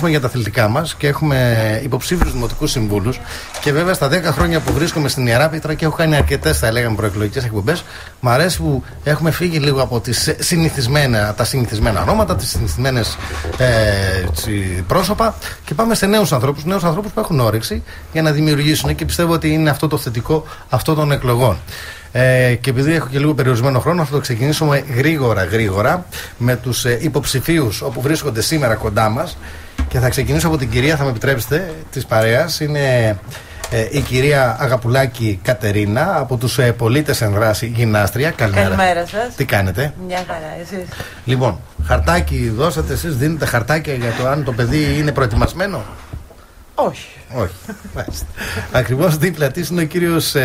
μιλήσουμε για τα αθλητικά μας και έχουμε υποψήφιους δημοτικούς συμβούλους. Και βέβαια στα 10 χρόνια που βρίσκομαι στην Ιερά Πέτρα και έχω κάνει αρκετές, θα λέγαμε, προεκλογικές εκπομπές, μου αρέσει που έχουμε φύγει λίγο από τα συνηθισμένα ονόματα, τις συνηθισμένες πρόσωπα και πάμε σε νέους ανθρώπους που έχουν όρεξη για να δημιουργήσουν, και πιστεύω ότι είναι αυτό το θετικό αυτών των εκλογών. Και επειδή έχω και λίγο περιορισμένο χρόνο, θα το ξεκινήσουμε γρήγορα με τους υποψηφίους όπου βρίσκονται σήμερα κοντά μας. Και θα ξεκινήσω από την κυρία, θα με επιτρέψετε, της παρέας. Είναι η κυρία Αγαπουλάκη Κατερίνα από τους Πολίτες εν Δράση, γυμνάστρια. Καλημέρα σας. Τι κάνετε? Μια χαρά, εσείς? Λοιπόν, χαρτάκι δώσατε εσείς, δίνετε χαρτάκια για το αν το παιδί είναι προετοιμασμένο? Όχι. Ακριβώς δίπλα της είναι ο κύριος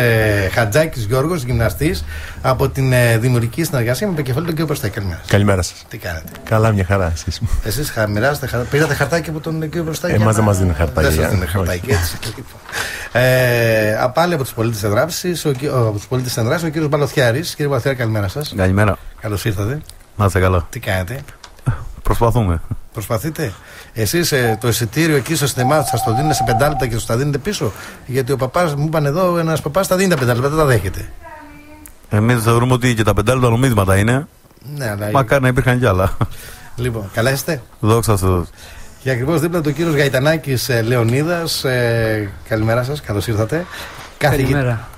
Χατζάκης Γιώργος, γυμναστής από την Δημιουργική Συνεργασία με επικεφαλή τον κύριο Προστάκη. Καλημέρα. Καλημέρα σας. Τι κάνετε? Καλά, μια χαρά. Εσείς μοιράζετε, πήρατε χαρτάκι από τον κύριο Προστάκη? Εμάς δεν μας δίνει χαρτάκι. Δεν σας δίνει χαρτάκι, έτσι. Πάλι από τους Πολίτες Ενδράσεις, ο κύριος Μπαλωθιάρης. Κύριε Μπαλωθιάρη, καλημέρα σας. Καλημέρα. Καλώς ήρθατε. Να είστε καλά. Τι κάνετε? Προσπαθούμε. Προσπαθείτε. Εσείς το εισιτήριο εκεί στο σινεμά σας το δίνουν σε 5 λεπτά και σας τα δίνετε πίσω? Γιατί ο παπάς μου είπαν εδώ, ένας παπάς τα δίνει τα 5 λεπτά, δεν τα δέχεται. Εμείς θεωρούμε ότι και τα 5 λεπτά νομίσματα είναι. Ναι, αλλά... Μακάρι να υπήρχαν κι άλλα. Λοιπόν, καλά είστε? Δόξα σε Θεός. Και ακριβώς δίπλα του κύριος Γαϊτανάκης Λεωνίδας. Καλημέρα σας, καλώς ήρθατε.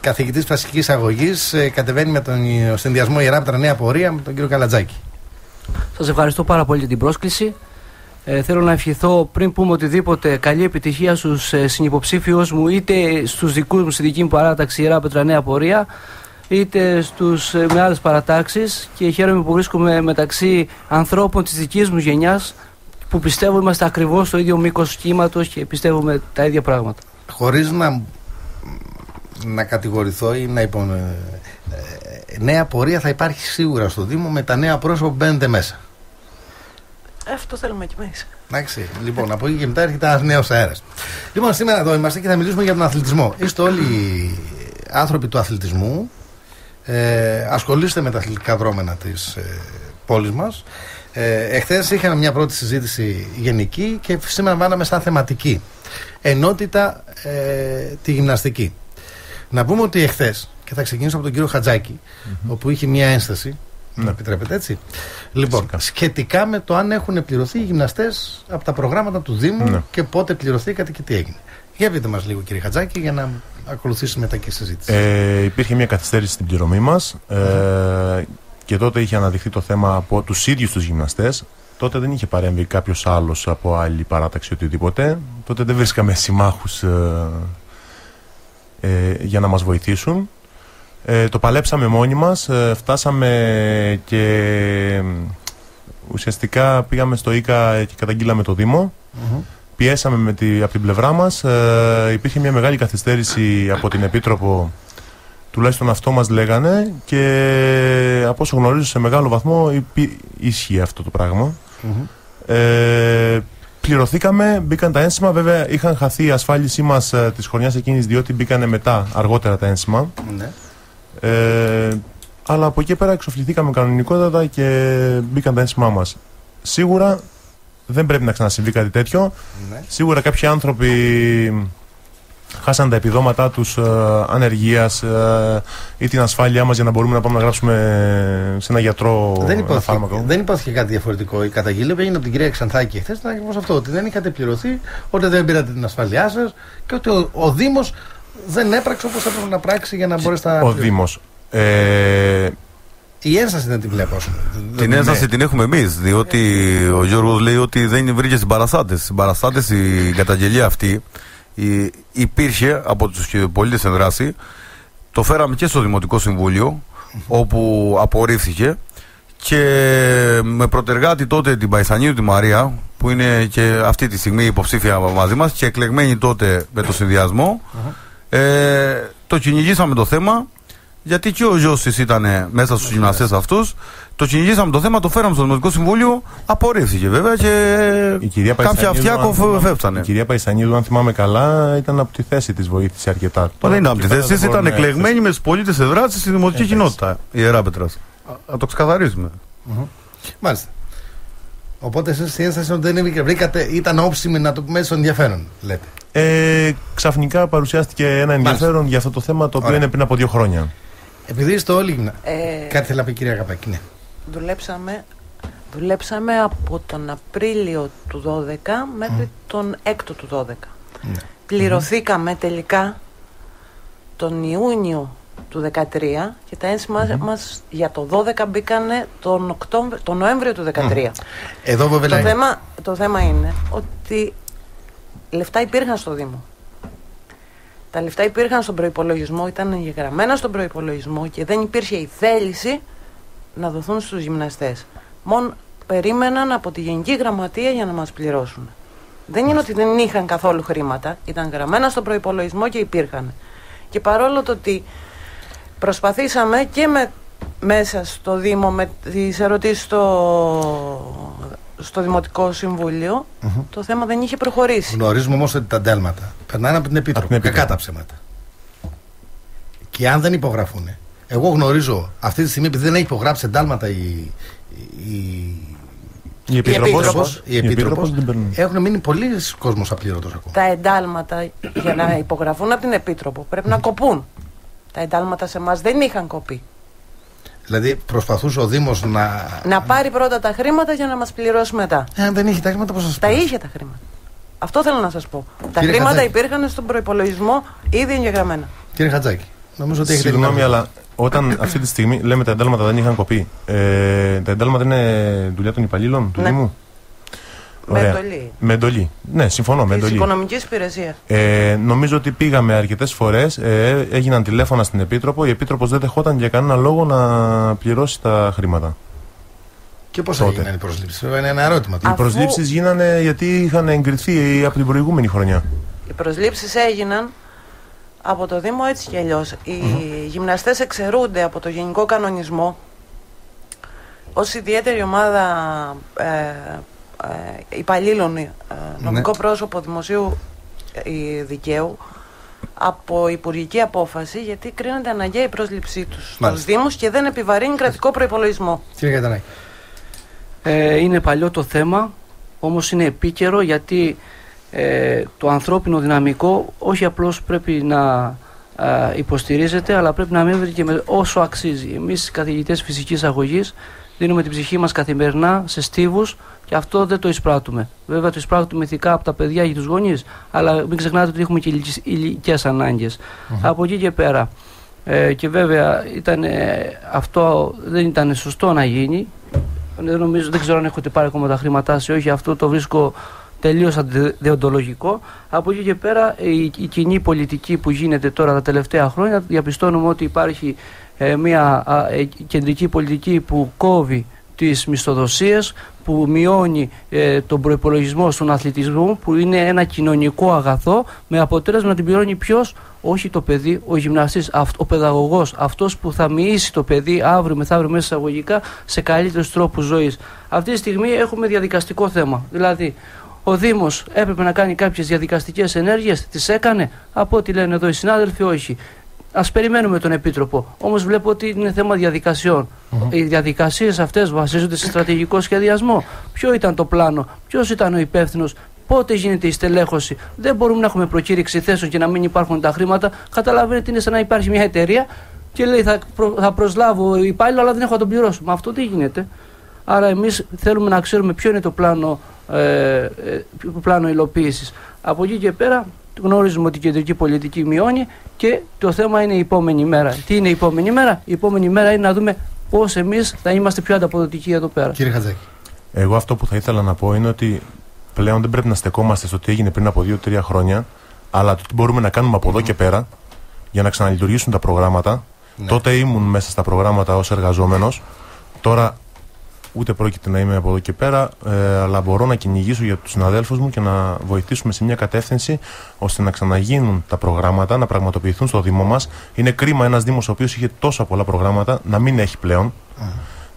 Καθηγητής φασικής αγωγής, κατεβαίνει με τον συνδυασμό Ιερά Πέτρα Νέα Πορεία με τον κύριο Καλατζάκη. Σας ευχαριστώ πάρα πολύ για την πρόσκληση. Θέλω να ευχηθώ, πριν πούμε οτιδήποτε, καλή επιτυχία στους συνυποψήφιους μου, είτε στους δικούς μου στη δική μου παράταξη Ιερά Πέτρα Νέα Πορεία, είτε με άλλες παρατάξεις, και χαίρομαι που βρίσκομαι μεταξύ ανθρώπων της δικής μου γενιάς που πιστεύω είμαστε ακριβώς στο ίδιο μήκος κύματος και πιστεύουμε τα ίδια πράγματα. Χωρίς να κατηγορηθώ ή να νέα πορεία θα υπάρχει σίγουρα στο Δήμο με τα νέα πρόσωπα που μπαίνετε μέσα. Αυτό θέλουμε κι εμείς. Εντάξει, λοιπόν, από εκεί και μετά έρχεται ένας νέος αέρας. Λοιπόν, σήμερα εδώ είμαστε και θα μιλήσουμε για τον αθλητισμό. Είστε όλοι άνθρωποι του αθλητισμού, ασχολείστε με τα αθλητικά δρόμενα της πόλης μας. Εχθές είχαμε μια πρώτη συζήτηση γενική και σήμερα βάλαμε σαν θεματική ενότητα τη γυμναστική. Να πούμε ότι εχθές, και θα ξεκινήσω από τον κύριο Χατζάκη, όπου είχε μια ένσταση, να επιτρέπετε, έτσι. Λοιπόν, σχετικά με το αν έχουν πληρωθεί οι γυμναστές από τα προγράμματα του Δήμου και πότε πληρωθήκατε και τι έγινε. Για πείτε μας λίγο, κύριε Χατζάκη, για να ακολουθήσουμε μετά και η συζήτηση. Υπήρχε μια καθυστέρηση στην πληρωμή μας και τότε είχε αναδειχθεί το θέμα από τους ίδιους τους γυμναστές. Τότε δεν είχε παρέμβει κάποιος άλλος από άλλη παράταξη οτιδήποτε. Τότε δεν βρίσκαμε συμμάχους για να μας βοηθήσουν. Το παλέψαμε μόνοι μας, φτάσαμε και ουσιαστικά πήγαμε στο ΙΚΑ και καταγγείλαμε το Δήμο. Πιέσαμε από την πλευρά μας, υπήρχε μια μεγάλη καθυστέρηση από την Επίτροπο, τουλάχιστον αυτό μας λέγανε, και από όσο γνωρίζω σε μεγάλο βαθμό ίσχυε αυτό το πράγμα. Πληρωθήκαμε, μπήκαν τα ένσημα. Βέβαια είχαν χαθεί η ασφάλισή μας της χρονιάς εκείνης, διότι μπήκανε μετά αργότερα τα ένσημα. Αλλά από εκεί πέρα εξοφληθήκαμε κανονικότατα και μπήκαν τα ένσημά μας. Σίγουρα δεν πρέπει να ξανασυμβεί κάτι τέτοιο. Σίγουρα κάποιοι άνθρωποι χάσαν τα επιδόματά τους ανεργίας ή την ασφάλειά μας για να μπορούμε να πάμε να γράψουμε σε ένα γιατρό ένα φάρμακο. Δεν υπόθηκε κάτι διαφορετικό. Η καταγγελία που έγινε από την κυρία Ξανθάκη χθες ήταν ακριβώς αυτό. Ότι δεν είχατε πληρωθεί, ότι δεν πήρατε την ασφάλειά σας και ότι ο Δήμος δεν έπραξε όπως έπρεπε να πράξει για να μπορέσει να. Ο Δήμος. Η ένσταση δεν τη βλέπω. Την ένσταση την έχουμε εμείς, διότι ο Γιώργος λέει ότι δεν βρήκε στις παραστάτες. Στις παραστάτες η καταγγελία αυτή υπήρχε από τους πολίτες εν δράση. Το φέραμε και στο Δημοτικό Συμβούλιο, όπου απορρίφθηκε, και με πρωτεργάτη τότε την Παϊσανίου τη Μαρία, που είναι και αυτή τη στιγμή υποψήφια μαζί μας και εκλεγμένη τότε με το συνδυασμό, το κυνηγήσαμε το θέμα, γιατί και ο γιος της ήταν μέσα στους γυμναστές αυτούς. Το κυνηγήσαμε το θέμα, το φέραμε στο Δημοτικό Συμβούλιο, απορρίφθηκε βέβαια και κάποια αυτιά κοφεύτανε. Η κυρία Παϊσανίδου, αν θυμάμαι καλά, ήταν από τη θέση της, βοήθησε αρκετά. Δεν ήταν από τη θέση της, ήταν εκλεγμένη με τους πολίτες εδράσης στη δημοτική κοινότητα, η Ιερά Πέτρας. Να το ξεκαθαρίσουμε. Μάλιστα. Οπότε εσείς η ένσταση ότι δεν βρήκατε, ήταν όψιμη να το πούμε στο ενδιαφέρον, λέτε. Ξαφνικά παρουσιάστηκε ένα ενδιαφέρον για αυτό το θέμα το οποίο Ωραία. είναι πριν από 2 χρόνια. Επειδή είστε όλοι. Κάτι θέλει να πει η κυρία Αγαπάκη, ναι. Δουλέψαμε από τον Απρίλιο του 12 μέχρι τον 6ο του 12. Ναι. Πληρωθήκαμε τελικά τον Ιούνιο του 13 και τα ένσημα μας για το 12 μπήκανε τον Νοέμβριο του 13. Εδώ βέβαια Το θέμα είναι ότι λεφτά υπήρχαν στο Δήμο. Τα λεφτά υπήρχαν στον προϋπολογισμό, ήταν εγγεγραμμένα στον προϋπολογισμό και δεν υπήρχε η θέληση να δοθούν στους γυμναστές. Μόνο περίμεναν από τη Γενική Γραμματεία για να μας πληρώσουν. Δεν είναι ότι δεν είχαν καθόλου χρήματα, ήταν γραμμένα στον προϋπολογισμό και υπήρχαν. Και παρόλο το ότι προσπαθήσαμε και μέσα στο Δήμο με τις ερωτήσεις στο Δημοτικό Συμβούλιο, το θέμα δεν είχε προχωρήσει. Γνωρίζουμε όμως ότι τα εντάλματα περνάνε από την Επίτροπο. Κακά τα ψέματα. Και αν δεν υπογραφούν, εγώ γνωρίζω αυτή τη στιγμή, επειδή δεν έχει υπογράψει εντάλματα η Επίτροπος, έχουν μείνει πολλοί κόσμος απλήρωτος ακόμα. Τα εντάλματα για να υπογραφούν από την Επίτροπο πρέπει να κοπούν. Τα εντάλματα σε εμάς δεν είχαν κοπεί. Δηλαδή προσπαθούσε ο Δήμος να πάρει πρώτα τα χρήματα για να μας πληρώσει μετά. Αν δεν είχε τα χρήματα, πώς θα σας Τα πληρώσει? είχε τα χρήματα. Αυτό θέλω να σας πω. Τα χρήματα υπήρχαν στον προϋπολογισμό ήδη εγγεγραμμένα. Κύριε Χατζάκη, νομίζω ότι έχετε. Συγγνώμη, αλλά όταν αυτή τη στιγμή λέμε τα εντάλματα δεν είχαν κοπεί, τα εντάλματα είναι δουλειά των υπαλλήλων του Δήμου. Με εντολή. Ναι, συμφωνώ. Με εντολή. Της οικονομικής υπηρεσίας. Νομίζω ότι πήγαμε αρκετές φορές, έγιναν τηλέφωνα στην Επίτροπο. Η Επίτροπος δεν δεχόταν για κανένα λόγο να πληρώσει τα χρήματα. Και πώς έγιναν οι προσλήψεις? Είναι ένα ερώτημα. Οι προσλήψεις γίνανε γιατί είχαν εγκριθεί από την προηγούμενη χρονιά. Οι προσλήψεις έγιναν από το Δήμο έτσι κι αλλιώς. Οι γυμναστές εξαιρούνται από το Γενικό Κανονισμό ως ιδιαίτερη ομάδα υπαλλήλων, νομικό πρόσωπο δημοσίου δικαίου, από υπουργική απόφαση, γιατί κρίνεται αναγκαία η πρόσληψή τους στους Δήμους και δεν επιβαρύνει κρατικό προϋπολογισμό. Κύριε Κατανάκη. Είναι παλιό το θέμα, όμως είναι επίκαιρο, γιατί το ανθρώπινο δυναμικό όχι απλώς πρέπει να υποστηρίζεται, αλλά πρέπει να μην και με όσο αξίζει. Εμείς οι καθηγητές φυσικής αγωγής δίνουμε την ψυχή μας καθημερινά σε στίβους και αυτό δεν το εισπράττουμε. Βέβαια το εισπράττουμε ηθικά από τα παιδιά για τους γονείς, αλλά μην ξεχνάτε ότι έχουμε και ηλικιακές ανάγκες. Από εκεί και πέρα. Και βέβαια αυτό δεν ήταν σωστό να γίνει. Δεν ξέρω αν έχετε πάρει ακόμα τα χρήματά σας ή όχι, αυτό το βρίσκω τελείως αντιdeontολογικό. Από εκεί και πέρα η κοινή πολιτική που γίνεται τώρα τα τελευταία χρόνια, διαπιστώνουμε ότι υπάρχει μια κεντρική πολιτική που κόβει τις μισθοδοσίες, που μειώνει τον προϋπολογισμό στον αθλητισμό, που είναι ένα κοινωνικό αγαθό, με αποτέλεσμα να την πληρώνει ποιος? Όχι το παιδί, ο γυμναστής, ο παιδαγωγός, αυτός που θα μοιήσει το παιδί αύριο μεθαύριο μέσα εισαγωγικά σε καλύτερους τρόπους ζωής. Αυτή τη στιγμή έχουμε διαδικαστικό θέμα. Δηλαδή, ο Δήμος έπρεπε να κάνει κάποιες διαδικαστικές ενέργειες, τις έκανε? Από ό,τι λένε εδώ οι συνάδελφοι, όχι. Ας περιμένουμε τον Επίτροπο. Όμως βλέπω ότι είναι θέμα διαδικασιών. Οι διαδικασίες αυτές βασίζονται σε στρατηγικό σχεδιασμό. Ποιο ήταν το πλάνο, ποιος ήταν ο υπεύθυνος, πότε γίνεται η στελέχωση? Δεν μπορούμε να έχουμε προκήρυξη θέσεων και να μην υπάρχουν τα χρήματα. Καταλαβαίνετε, είναι σαν να υπάρχει μια εταιρεία και λέει θα προσλάβω υπάλληλο, αλλά δεν έχω να τον πληρώσω. Μα αυτό δεν γίνεται. Άρα εμείς θέλουμε να ξέρουμε ποιο είναι το πλάνο υλοποίησης. Από εκεί και πέρα γνωρίζουμε ότι η κεντρική πολιτική μειώνει και το θέμα είναι η επόμενη μέρα. Τι είναι η επόμενη μέρα? Η επόμενη μέρα είναι να δούμε πώς εμείς θα είμαστε πιο ανταποδοτικοί εδώ πέρα. Κύριε Χατζάκη. Εγώ αυτό που θα ήθελα να πω είναι ότι πλέον δεν πρέπει να στεκόμαστε στο τι έγινε πριν από 2-3 χρόνια, αλλά το τι μπορούμε να κάνουμε από εδώ και πέρα για να ξαναλειτουργήσουν τα προγράμματα. Ναι. Τότε ήμουν μέσα στα προγράμματα ως εργαζόμενος. Τώρα ούτε πρόκειται να είμαι από εδώ και πέρα, αλλά μπορώ να κυνηγήσω για τους συναδέλφους μου και να βοηθήσουμε σε μια κατεύθυνση ώστε να ξαναγίνουν τα προγράμματα, να πραγματοποιηθούν στο Δήμο μας. Είναι κρίμα ένας Δήμος ο οποίος είχε τόσα πολλά προγράμματα να μην έχει πλέον.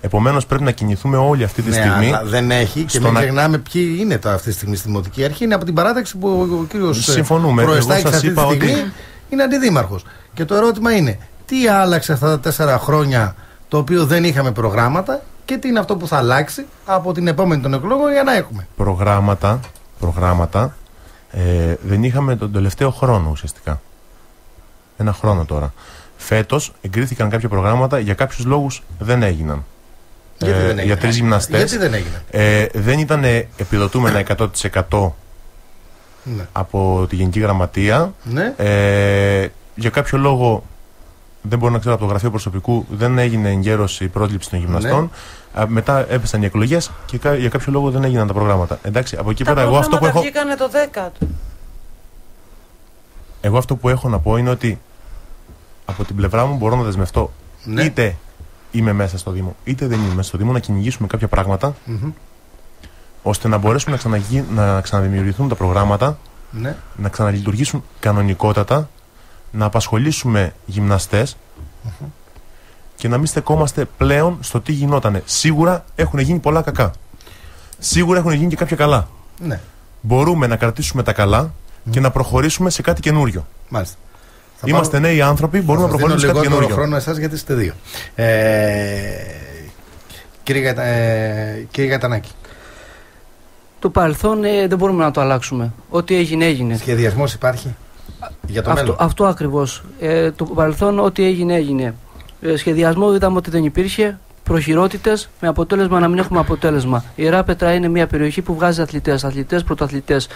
Επομένως πρέπει να κινηθούμε όλοι αυτή τη στιγμή. Αλλά δεν έχει και μην ξεχνάμε ποιοι είναι αυτή τη στιγμή στη Δημοτική Αρχή. Είναι από την παράταξη που ο κύριος Προεστάκης αυτή τη στιγμή είναι αντιδήμαρχος. Και το ερώτημα είναι, τι άλλαξε αυτά τα 4 χρόνια το οποίο δεν είχαμε προγράμματα και τι είναι αυτό που θα αλλάξει από την επόμενη των εκλογών για να έχουμε. Προγράμματα δεν είχαμε τον τελευταίο χρόνο ουσιαστικά. Ένα χρόνο τώρα. Φέτος εγκρίθηκαν κάποια προγράμματα, για κάποιους λόγους δεν έγιναν. Γιατί δεν έγιναν? Για 3 γυμναστές. Γιατί δεν έγιναν? Δεν ήταν επιδοτούμενα 100% Ναι. από τη Γενική Γραμματεία. Ναι. Για κάποιο λόγο, δεν μπορώ να ξέρω, από το γραφείο προσωπικού δεν έγινε εγκαίρως η πρόσληψη των γυμναστών. Ναι. Μετά έπεσαν οι εκλογές και για κάποιο λόγο δεν έγιναν τα προγράμματα. Εντάξει, από εκεί πέρα εγώ αυτό που έχω. Βγήκανε το 10. Εγώ αυτό που έχω να πω είναι ότι από την πλευρά μου μπορώ να δεσμευτώ. Ναι. Είτε είμαι μέσα στο Δήμο, είτε δεν είμαι μέσα στο Δήμο, να κυνηγήσουμε κάποια πράγματα, ώστε να μπορέσουμε να ξαναδημιουργηθούν τα προγράμματα, Ναι. να ξαναλειτουργήσουν κανονικότατα, να απασχολήσουμε γυμναστές και να μην στεκόμαστε πλέον στο τι γινότανε. Σίγουρα έχουν γίνει πολλά κακά. Σίγουρα έχουν γίνει και κάποια καλά. Ναι. Μπορούμε να κρατήσουμε τα καλά και να προχωρήσουμε σε κάτι καινούριο. Μάλιστα. Είμαστε νέοι άνθρωποι, μπορούμε να προχωρήσουμε σε κάτι καινούριο. καινούριο. Χρόνο εσάς γιατί είστε δύο. Κύριε Γατανάκη. Το παρελθόν δεν μπορούμε να το αλλάξουμε. Ό,τι έγινε, έγινε. Σχεδιασμός υπάρχει για το μέλλον? Αυτό ακριβώς. Το παρελθόν, ό,τι έγινε, έγινε. Σχεδιασμό είδαμε ότι δεν υπήρχε. Προχειρότητες με αποτέλεσμα να μην έχουμε αποτέλεσμα. Η Ιεράπετρα είναι μια περιοχή που βγάζει αθλητές, πρωταθλητές.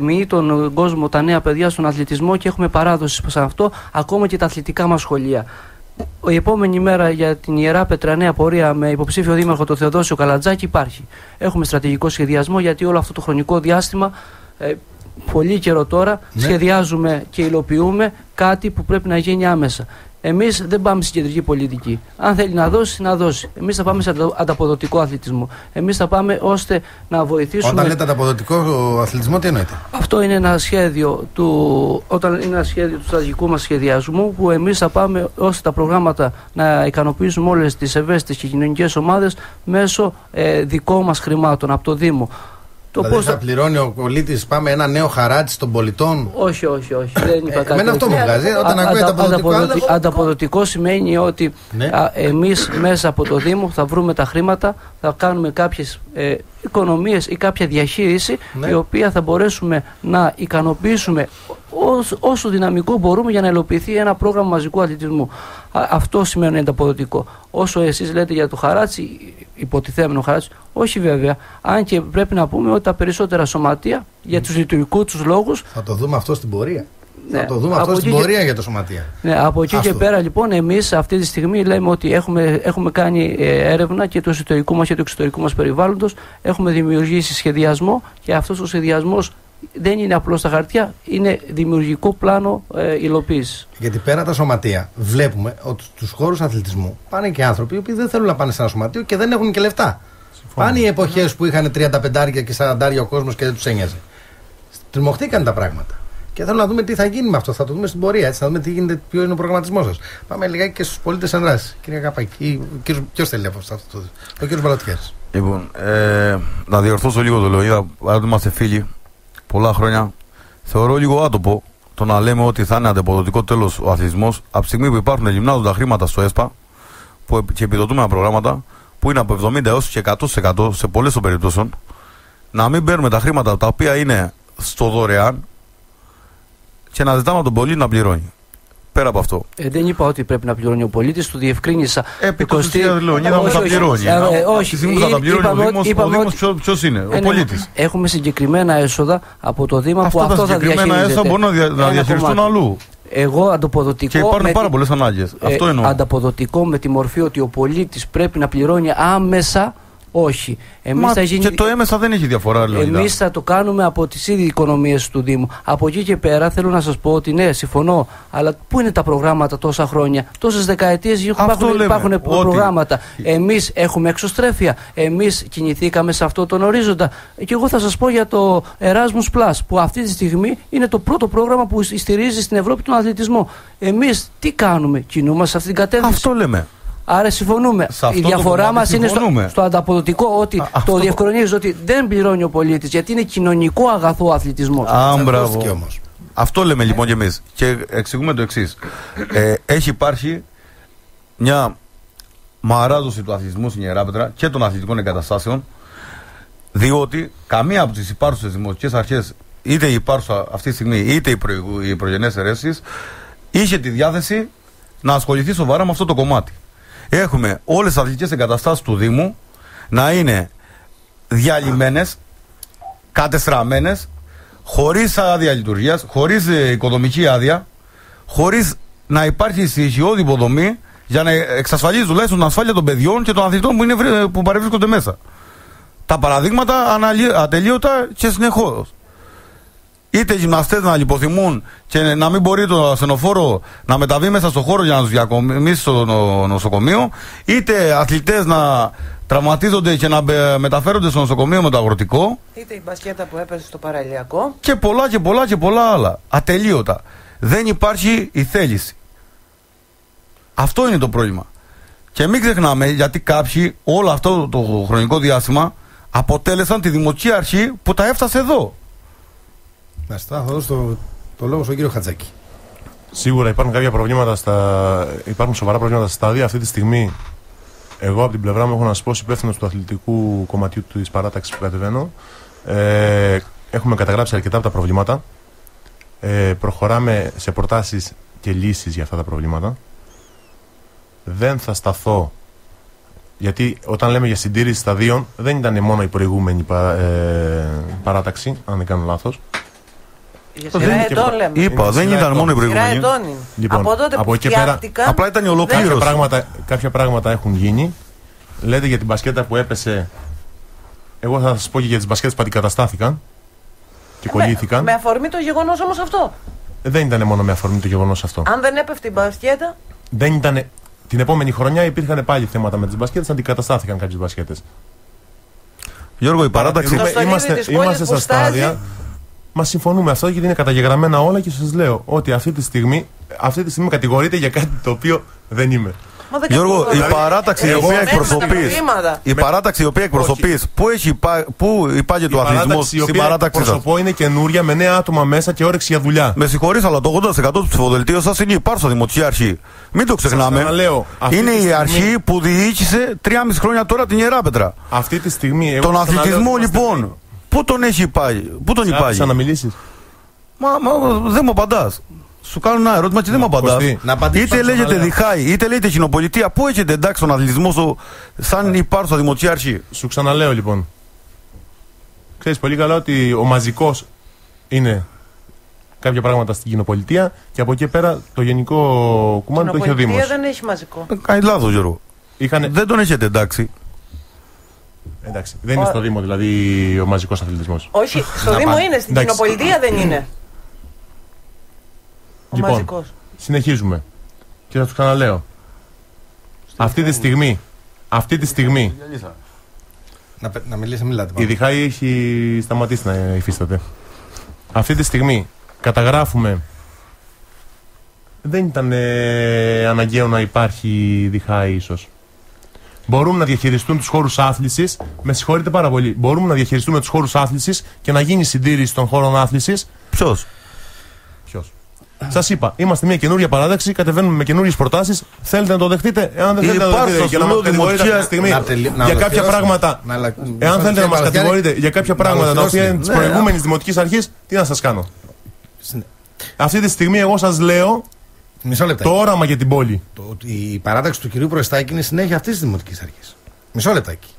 Μοιεί τον κόσμο, τα νέα παιδιά στον αθλητισμό και έχουμε παράδοση σε αυτό, ακόμα και τα αθλητικά μας σχολεία. Η επόμενη μέρα για την Ιεράπετρα νέα πορεία με υποψήφιο δήμαρχο τον Θεοδόσιο Καλατζάκη υπάρχει. Έχουμε στρατηγικό σχεδιασμό γιατί όλο αυτό το χρονικό διάστημα, πολύ καιρό τώρα, σχεδιάζουμε και υλοποιούμε κάτι που πρέπει να γίνει άμεσα. Εμείς δεν πάμε στην κεντρική πολιτική. Αν θέλει να δώσει, να δώσει. Εμείς θα πάμε σε ανταποδοτικό αθλητισμό. Εμείς θα πάμε ώστε να βοηθήσουμε. Όταν λέτε ανταποδοτικό αθλητισμό, τι εννοείτε? Αυτό είναι ένα σχέδιο όταν είναι ένα σχέδιο του στρατηγικού μας σχεδιασμού, που εμείς θα πάμε ώστε τα προγράμματα να ικανοποιήσουμε όλες τις ευαίσθητες και κοινωνικές ομάδες μέσω δικών μας χρημάτων από το Δήμο. Δηλαδή θα πληρώνει ο πολίτης, πάμε, ένα νέο χαράτσι των πολιτών? Όχι. Δεν είπα κάτι. Εμένα αυτό μου βγάζει. Όταν ακούει ανταποδοτικό σημαίνει ότι εμείς μέσα από το Δήμο θα βρούμε τα χρήματα, θα κάνουμε κάποιες οικονομίες ή κάποια διαχείριση, η οποία θα μπορέσουμε να ικανοποιήσουμε όσο δυναμικό μπορούμε για να υλοποιηθεί ένα πρόγραμμα μαζικού αθλητισμού. Αυτό σημαίνει ανταποδοτικό. Όσο εσείς λέτε για το χαράτσι, υποτιθέμενο χαράτσι, όχι βέβαια. Αν και πρέπει να πούμε ότι τα περισσότερα σωματεία για τους λειτουργικούς τους λόγους. Θα το δούμε αυτό στην πορεία. Θα το δούμε αυτό στην πορεία για το σωματεία. Ναι, από εκεί και πέρα λοιπόν, εμείς αυτή τη στιγμή λέμε ότι έχουμε κάνει έρευνα και του εσωτερικού μας και του εξωτερικού μας περιβάλλοντος. Έχουμε δημιουργήσει σχεδιασμό και αυτός ο σχεδιασμός δεν είναι απλώς στα χαρτιά, είναι δημιουργικό πλάνο υλοποίησης. Γιατί πέρα από τα σωματεία, βλέπουμε ότι στους χώρους αθλητισμού πάνε και άνθρωποι οι οποίοι δεν θέλουν να πάνε σε ένα σωματείο και δεν έχουν και λεφτά. Πάνε οι εποχές που είχαν 35 και 40 ο κόσμος και δεν τους ένοιαζε. Τριμωχτήκαν τα πράγματα. Και θέλω να δούμε τι θα γίνει με αυτό. Θα το δούμε στην πορεία. Έτσι, θα δούμε τι γίνεται, ποιο είναι ο προγραμματισμός σας. Πάμε λιγάκι και στους πολίτες εν δράση. Κύριε Καπάκη, ποιος θέλει αυτό? Ο κύριος Μπαλατιέρης. Λοιπόν, να διορθώσω λίγο το λόγο. Αν είμαστε φίλοι πολλά χρόνια, θεωρώ λίγο άτομο το να λέμε ότι θα είναι ανταποδοτικό τέλος ο αθλητισμός από τη στιγμή που υπάρχουν γυμνάζοντα χρήματα στο ΕΣΠΑ και επιδοτούμενα προγράμματα που είναι από 70% έως και 100% σε πολλές των περιπτώσεων, να μην παίρνουμε τα χρήματα τα οποία είναι στο δωρεάν και να ζητάμε από τον πολίτη να πληρώνει. Πέρα από αυτό. Δεν είπα ότι πρέπει να πληρώνει ο πολίτης, του διευκρίνησα. Επί του είδαμε θα πληρώνει. Όχι, θα τα πληρώνει ο Δήμος, ποιος είναι, ο πολίτης. Έχουμε συγκεκριμένα έσοδα από το Δήμα που αυτό θα διαχειρίζεται. Αυτά τα συγκεκριμένα έσοδα μπορούν να διαχειριστούν αλλού. Εγώ ανταποδοτικό. Και υπάρχουν πάρα πολλές ανάγκες. Αυτό εννοώ. Ανταποδοτικό με τη μορφή ότι ο πολίτης πρέπει να πληρώνει άμεσα. Όχι. Και το έμεσα δεν έχει διαφορά. Εμείς θα το κάνουμε από τις ήδη οικονομίες του Δήμου. Από εκεί και πέρα θέλω να σας πω ότι ναι, συμφωνώ. Αλλά πού είναι τα προγράμματα τόσα χρόνια? Τόσες δεκαετίες υπάρχουν προγράμματα. Εμείς έχουμε εξωστρέφεια. Εμείς κινηθήκαμε σε αυτό τον ορίζοντα. Και εγώ θα σας πω για το Erasmus Plus, που αυτή τη στιγμή είναι το πρώτο πρόγραμμα που στηρίζει στην Ευρώπη τον αθλητισμό. Εμείς τι κάνουμε? Κινούμαστε σε αυτή την κατεύθυνση. Αυτό λέμε. Άρα συμφωνούμε. Η διαφορά μας είναι στο ανταποδοτικό, ότι το διευκρινίζει ότι δεν πληρώνει ο πολίτης, γιατί είναι κοινωνικό αγαθό ο αθλητισμός. Αυτό λέμε λοιπόν κι εμείς. Και εξηγούμε το εξής. Έχει υπάρχει μια μαράδοση του αθλητισμού στην Ιεράπετρα και των αθλητικών εγκαταστάσεων, διότι καμία από τις υπάρχουσες δημοτικές αρχές, είτε η υπάρχουσα αυτή τη στιγμή είτε οι προγενές αιρέσεις, είχε τη διάθεση να ασχοληθεί σοβαρά με αυτό το κομμάτι. Έχουμε όλες τις αθλητικές εγκαταστάσεις του Δήμου να είναι διαλυμένες, κατεστραμμένες, χωρίς άδεια λειτουργίας, χωρίς οικοδομική άδεια, χωρίς να υπάρχει στοιχειώδη υποδομή για να εξασφαλίζει τουλάχιστον την ασφάλεια των παιδιών και των αθλητών που παρευρίσκονται μέσα. Τα παραδείγματα ατελείωτα και συνεχώς. Είτε οι γυμναστές να λιποθυμούν και να μην μπορεί το ασθενοφόρο να μεταβεί μέσα στο χώρο για να τους διακομίσει στο νοσοκομείο, είτε αθλητές να τραυματίζονται και να μεταφέρονται στο νοσοκομείο με το αγροτικό, είτε η μπασκέτα που έπεσε στο παραλιακό και πολλά άλλα. Ατελείωτα. Δεν υπάρχει η θέληση. Αυτό είναι το πρόβλημα. Και μην ξεχνάμε, γιατί κάποιοι όλο αυτό το χρονικό διάστημα αποτέλεσαν τη δημοτική αρχή που τα έφτασε εδώ. Θα δώσω το λόγο στον κύριο Χατζάκη. Σίγουρα υπάρχουν σοβαρά προβλήματα στα στάδια. Αυτή τη στιγμή, εγώ από την πλευρά μου έχω να σας πω, ως υπεύθυνος του αθλητικού κομματιού της παράταξης που κατεβαίνω, έχουμε καταγράψει αρκετά από τα προβλήματα. Προχωράμε σε προτάσεις και λύσεις για αυτά τα προβλήματα. Δεν θα σταθώ, γιατί όταν λέμε για συντήρηση σταδίων, δεν ήταν μόνο η προηγούμενη παράταξη, αν δεν κάνω λάθος. Για σειρά ετών λέμε. Είπα, δεν ήταν μόνο η προηγούμενη. Λοιπόν, από τότε που φτιάχτηκαν, απλά ήταν η ολοκλήρωση. Κάποια πράγματα έχουν γίνει. Λέτε για την μπασκέτα που έπεσε. Εγώ θα σας πω και για τις μπασκέτες που αντικαταστάθηκαν και κολλήθηκαν. Με αφορμή το γεγονός όμως αυτό. Δεν ήταν μόνο με αφορμή το γεγονός αυτό. Αν δεν έπεφτε η μπασκέτα. Δεν ήταν. Την επόμενη χρονιά υπήρχαν πάλι θέματα με τις μπασκέτες, αντικαταστάθηκαν κάποιες μπασκέτες. Γιώργο, η παράταξη. Είμαστε στα στάδια. Μα συμφωνούμε αυτό γιατί είναι καταγεγραμμένα όλα και σας λέω ότι αυτή τη στιγμή κατηγορείται για κάτι το οποίο δεν είμαι. Γιώργο, η παράταξη η οποία εκπροσωπείς, πού υπάγεται ο αθλητισμός στην παράταξη σας? Η είναι καινούρια με νέα άτομα μέσα και όρεξη για δουλειά. Με συγχωρείς, αλλά το 80% του ψηφοδελτίου σας είναι η υπάρχουσα δημοτική αρχή. Μην το ξεχνάμε. Είναι η αρχή που διοίκησε 3,5 χρόνια τώρα την Ιεράπετρα. Αυτή τη στιγμή. Τον αθλητισμό λοιπόν, πού τον έχει πάει, πού τον υπάγει? Θα να μιλήσεις. Μα δεν μου απαντάς. Σου κάνω ένα ερώτημα και δεν μου απαντάς. Είτε λέγεται Διχάη, είτε λέγεται Χινοπολιτεία. Πού έχετε εντάξει τον αθλητισμό σαν υπάρχουσα δημοτική αρχή? Σου ξαναλέω λοιπόν. Ξέρεις πολύ καλά ότι ο μαζικός είναι κάποια πράγματα στην Κοινοπολιτεία και από εκεί πέρα το γενικό κουμάνι το έχει ο Δήμος. Δεν έχει μαζικό. Κάνει λάθος, Γιώργο. Δεν τον έχετε εντάξει. Εντάξει, δεν είναι στο Δήμο δηλαδή ο μαζικός αθλητισμός. Όχι, στο Δήμο είναι, στην Κοινοπολιτεία δεν είναι. Λοιπόν, συνεχίζουμε. Και θα του ξαναλέω. Αυτή τη στιγμή να μιλήσει, μιλάτε. Η Διχάη έχει σταματήσει να υφίσταται. Αυτή τη στιγμή καταγράφουμε. Δεν ήταν αναγκαίο να υπάρχει Διχάη ίσως. Μπορούμε να διαχειριστούν τους χώρους άθλησης. Με συγχωρείτε πάρα πολύ. Μπορούμε να διαχειριστούμε τους χώρους άθλησης και να γίνει συντήρηση των χώρων άθλησης. Ποιος? Σας είπα, είμαστε μια καινούρια παράταξη, κατεβαίνουμε με καινούριες προτάσεις. Θέλετε να το δεχτείτε? Εάν δεν θέλετε να το δεχτείτε και να μας κατηγορείτε αυτή τη στιγμή για κάποια πράγματα. Εάν θέλετε να μας κατηγορείτε για κάποια πράγματα τα οποία είναι της προηγούμενης δημοτικής αρχής, τι να σας κάνω? Αυτή τη στιγμή εγώ σας λέω το όραμα για την πόλη. Η παράταξη του κυρίου Προεστάκη είναι συνέχεια αυτής της δημοτικής αρχής. Μισό λεπτάκι.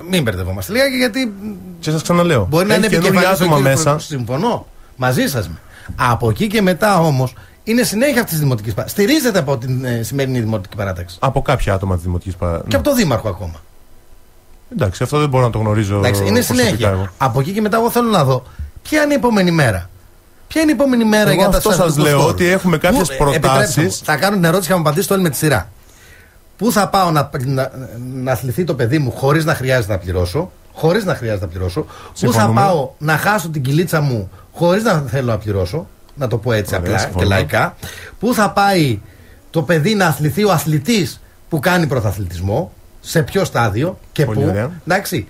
Μην μπερδευόμαστε λίγα γιατί. Και σας ξαναλέω. Μπορεί να είναι επικεφαλής άτομα μέσα. Συμφωνώ μαζί σας. Από εκεί και μετά όμως είναι συνέχεια αυτή τη δημοτική παράταξη. Στηρίζεται από την σημερινή δημοτική παράταξη. Από κάποια άτομα τη δημοτική παράταξη. Και από τον Δήμαρχο ακόμα. Εντάξει, αυτό δεν μπορώ να το γνωρίζω. Εντάξει, είναι συνέχεια. Εγώ. Από εκεί και μετά, εγώ θέλω να δω ποια είναι η επόμενη μέρα. Ποια είναι η επόμενη μέρα για τα αυτό σας λέω ότι έχουμε κάποιες προτάσεις. Θα κάνω την ερώτηση και θα μου απαντήσετε όλοι με τη σειρά. Πού θα πάω να αθληθεί το παιδί μου χωρίς να χρειάζεται να πληρώσω? Πού θα πάω να χάσω την κυλίτσα μου χωρίς να θέλω να πληρώσω? Να το πω έτσι απλά και λαϊκά. Πού θα πάει το παιδί να αθληθεί ο αθλητής που κάνει πρωταθλητισμό? Σε ποιο στάδιο και πού? Εντάξει.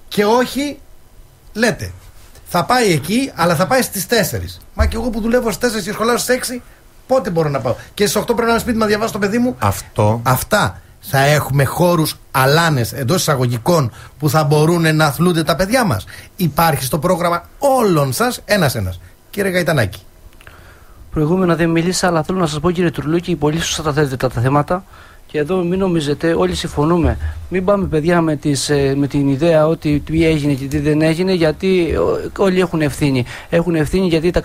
Και όχι, λέτε, θα πάει εκεί, αλλά θα πάει στις 4. Μα και εγώ που δουλεύω στις 4 και σχολάω στις 6, πότε μπορώ να πάω? Και στις 8 πρέπει να είμαι σπίτι να διαβάσω το παιδί μου. Αυτό. Αυτά. θα έχουμε χώρους αλάνες εντός εισαγωγικών που θα μπορούν να αθλούνται τα παιδιά μας? Υπάρχει στο πρόγραμμα όλων σας ένας-ένας? Κύριε Γαϊτανάκη. Προηγούμενα δεν μίλησα, αλλά θέλω να σας πω, κύριε Τουρλούκη, πολύ σωστά τα θέτετε τα θέματα. Και εδώ μην νομίζετε, όλοι συμφωνούμε. Μην πάμε, παιδιά, με την ιδέα ότι τι έγινε και τι δεν έγινε, γιατί όλοι έχουν ευθύνη. Έχουν ευθύνη γιατί τα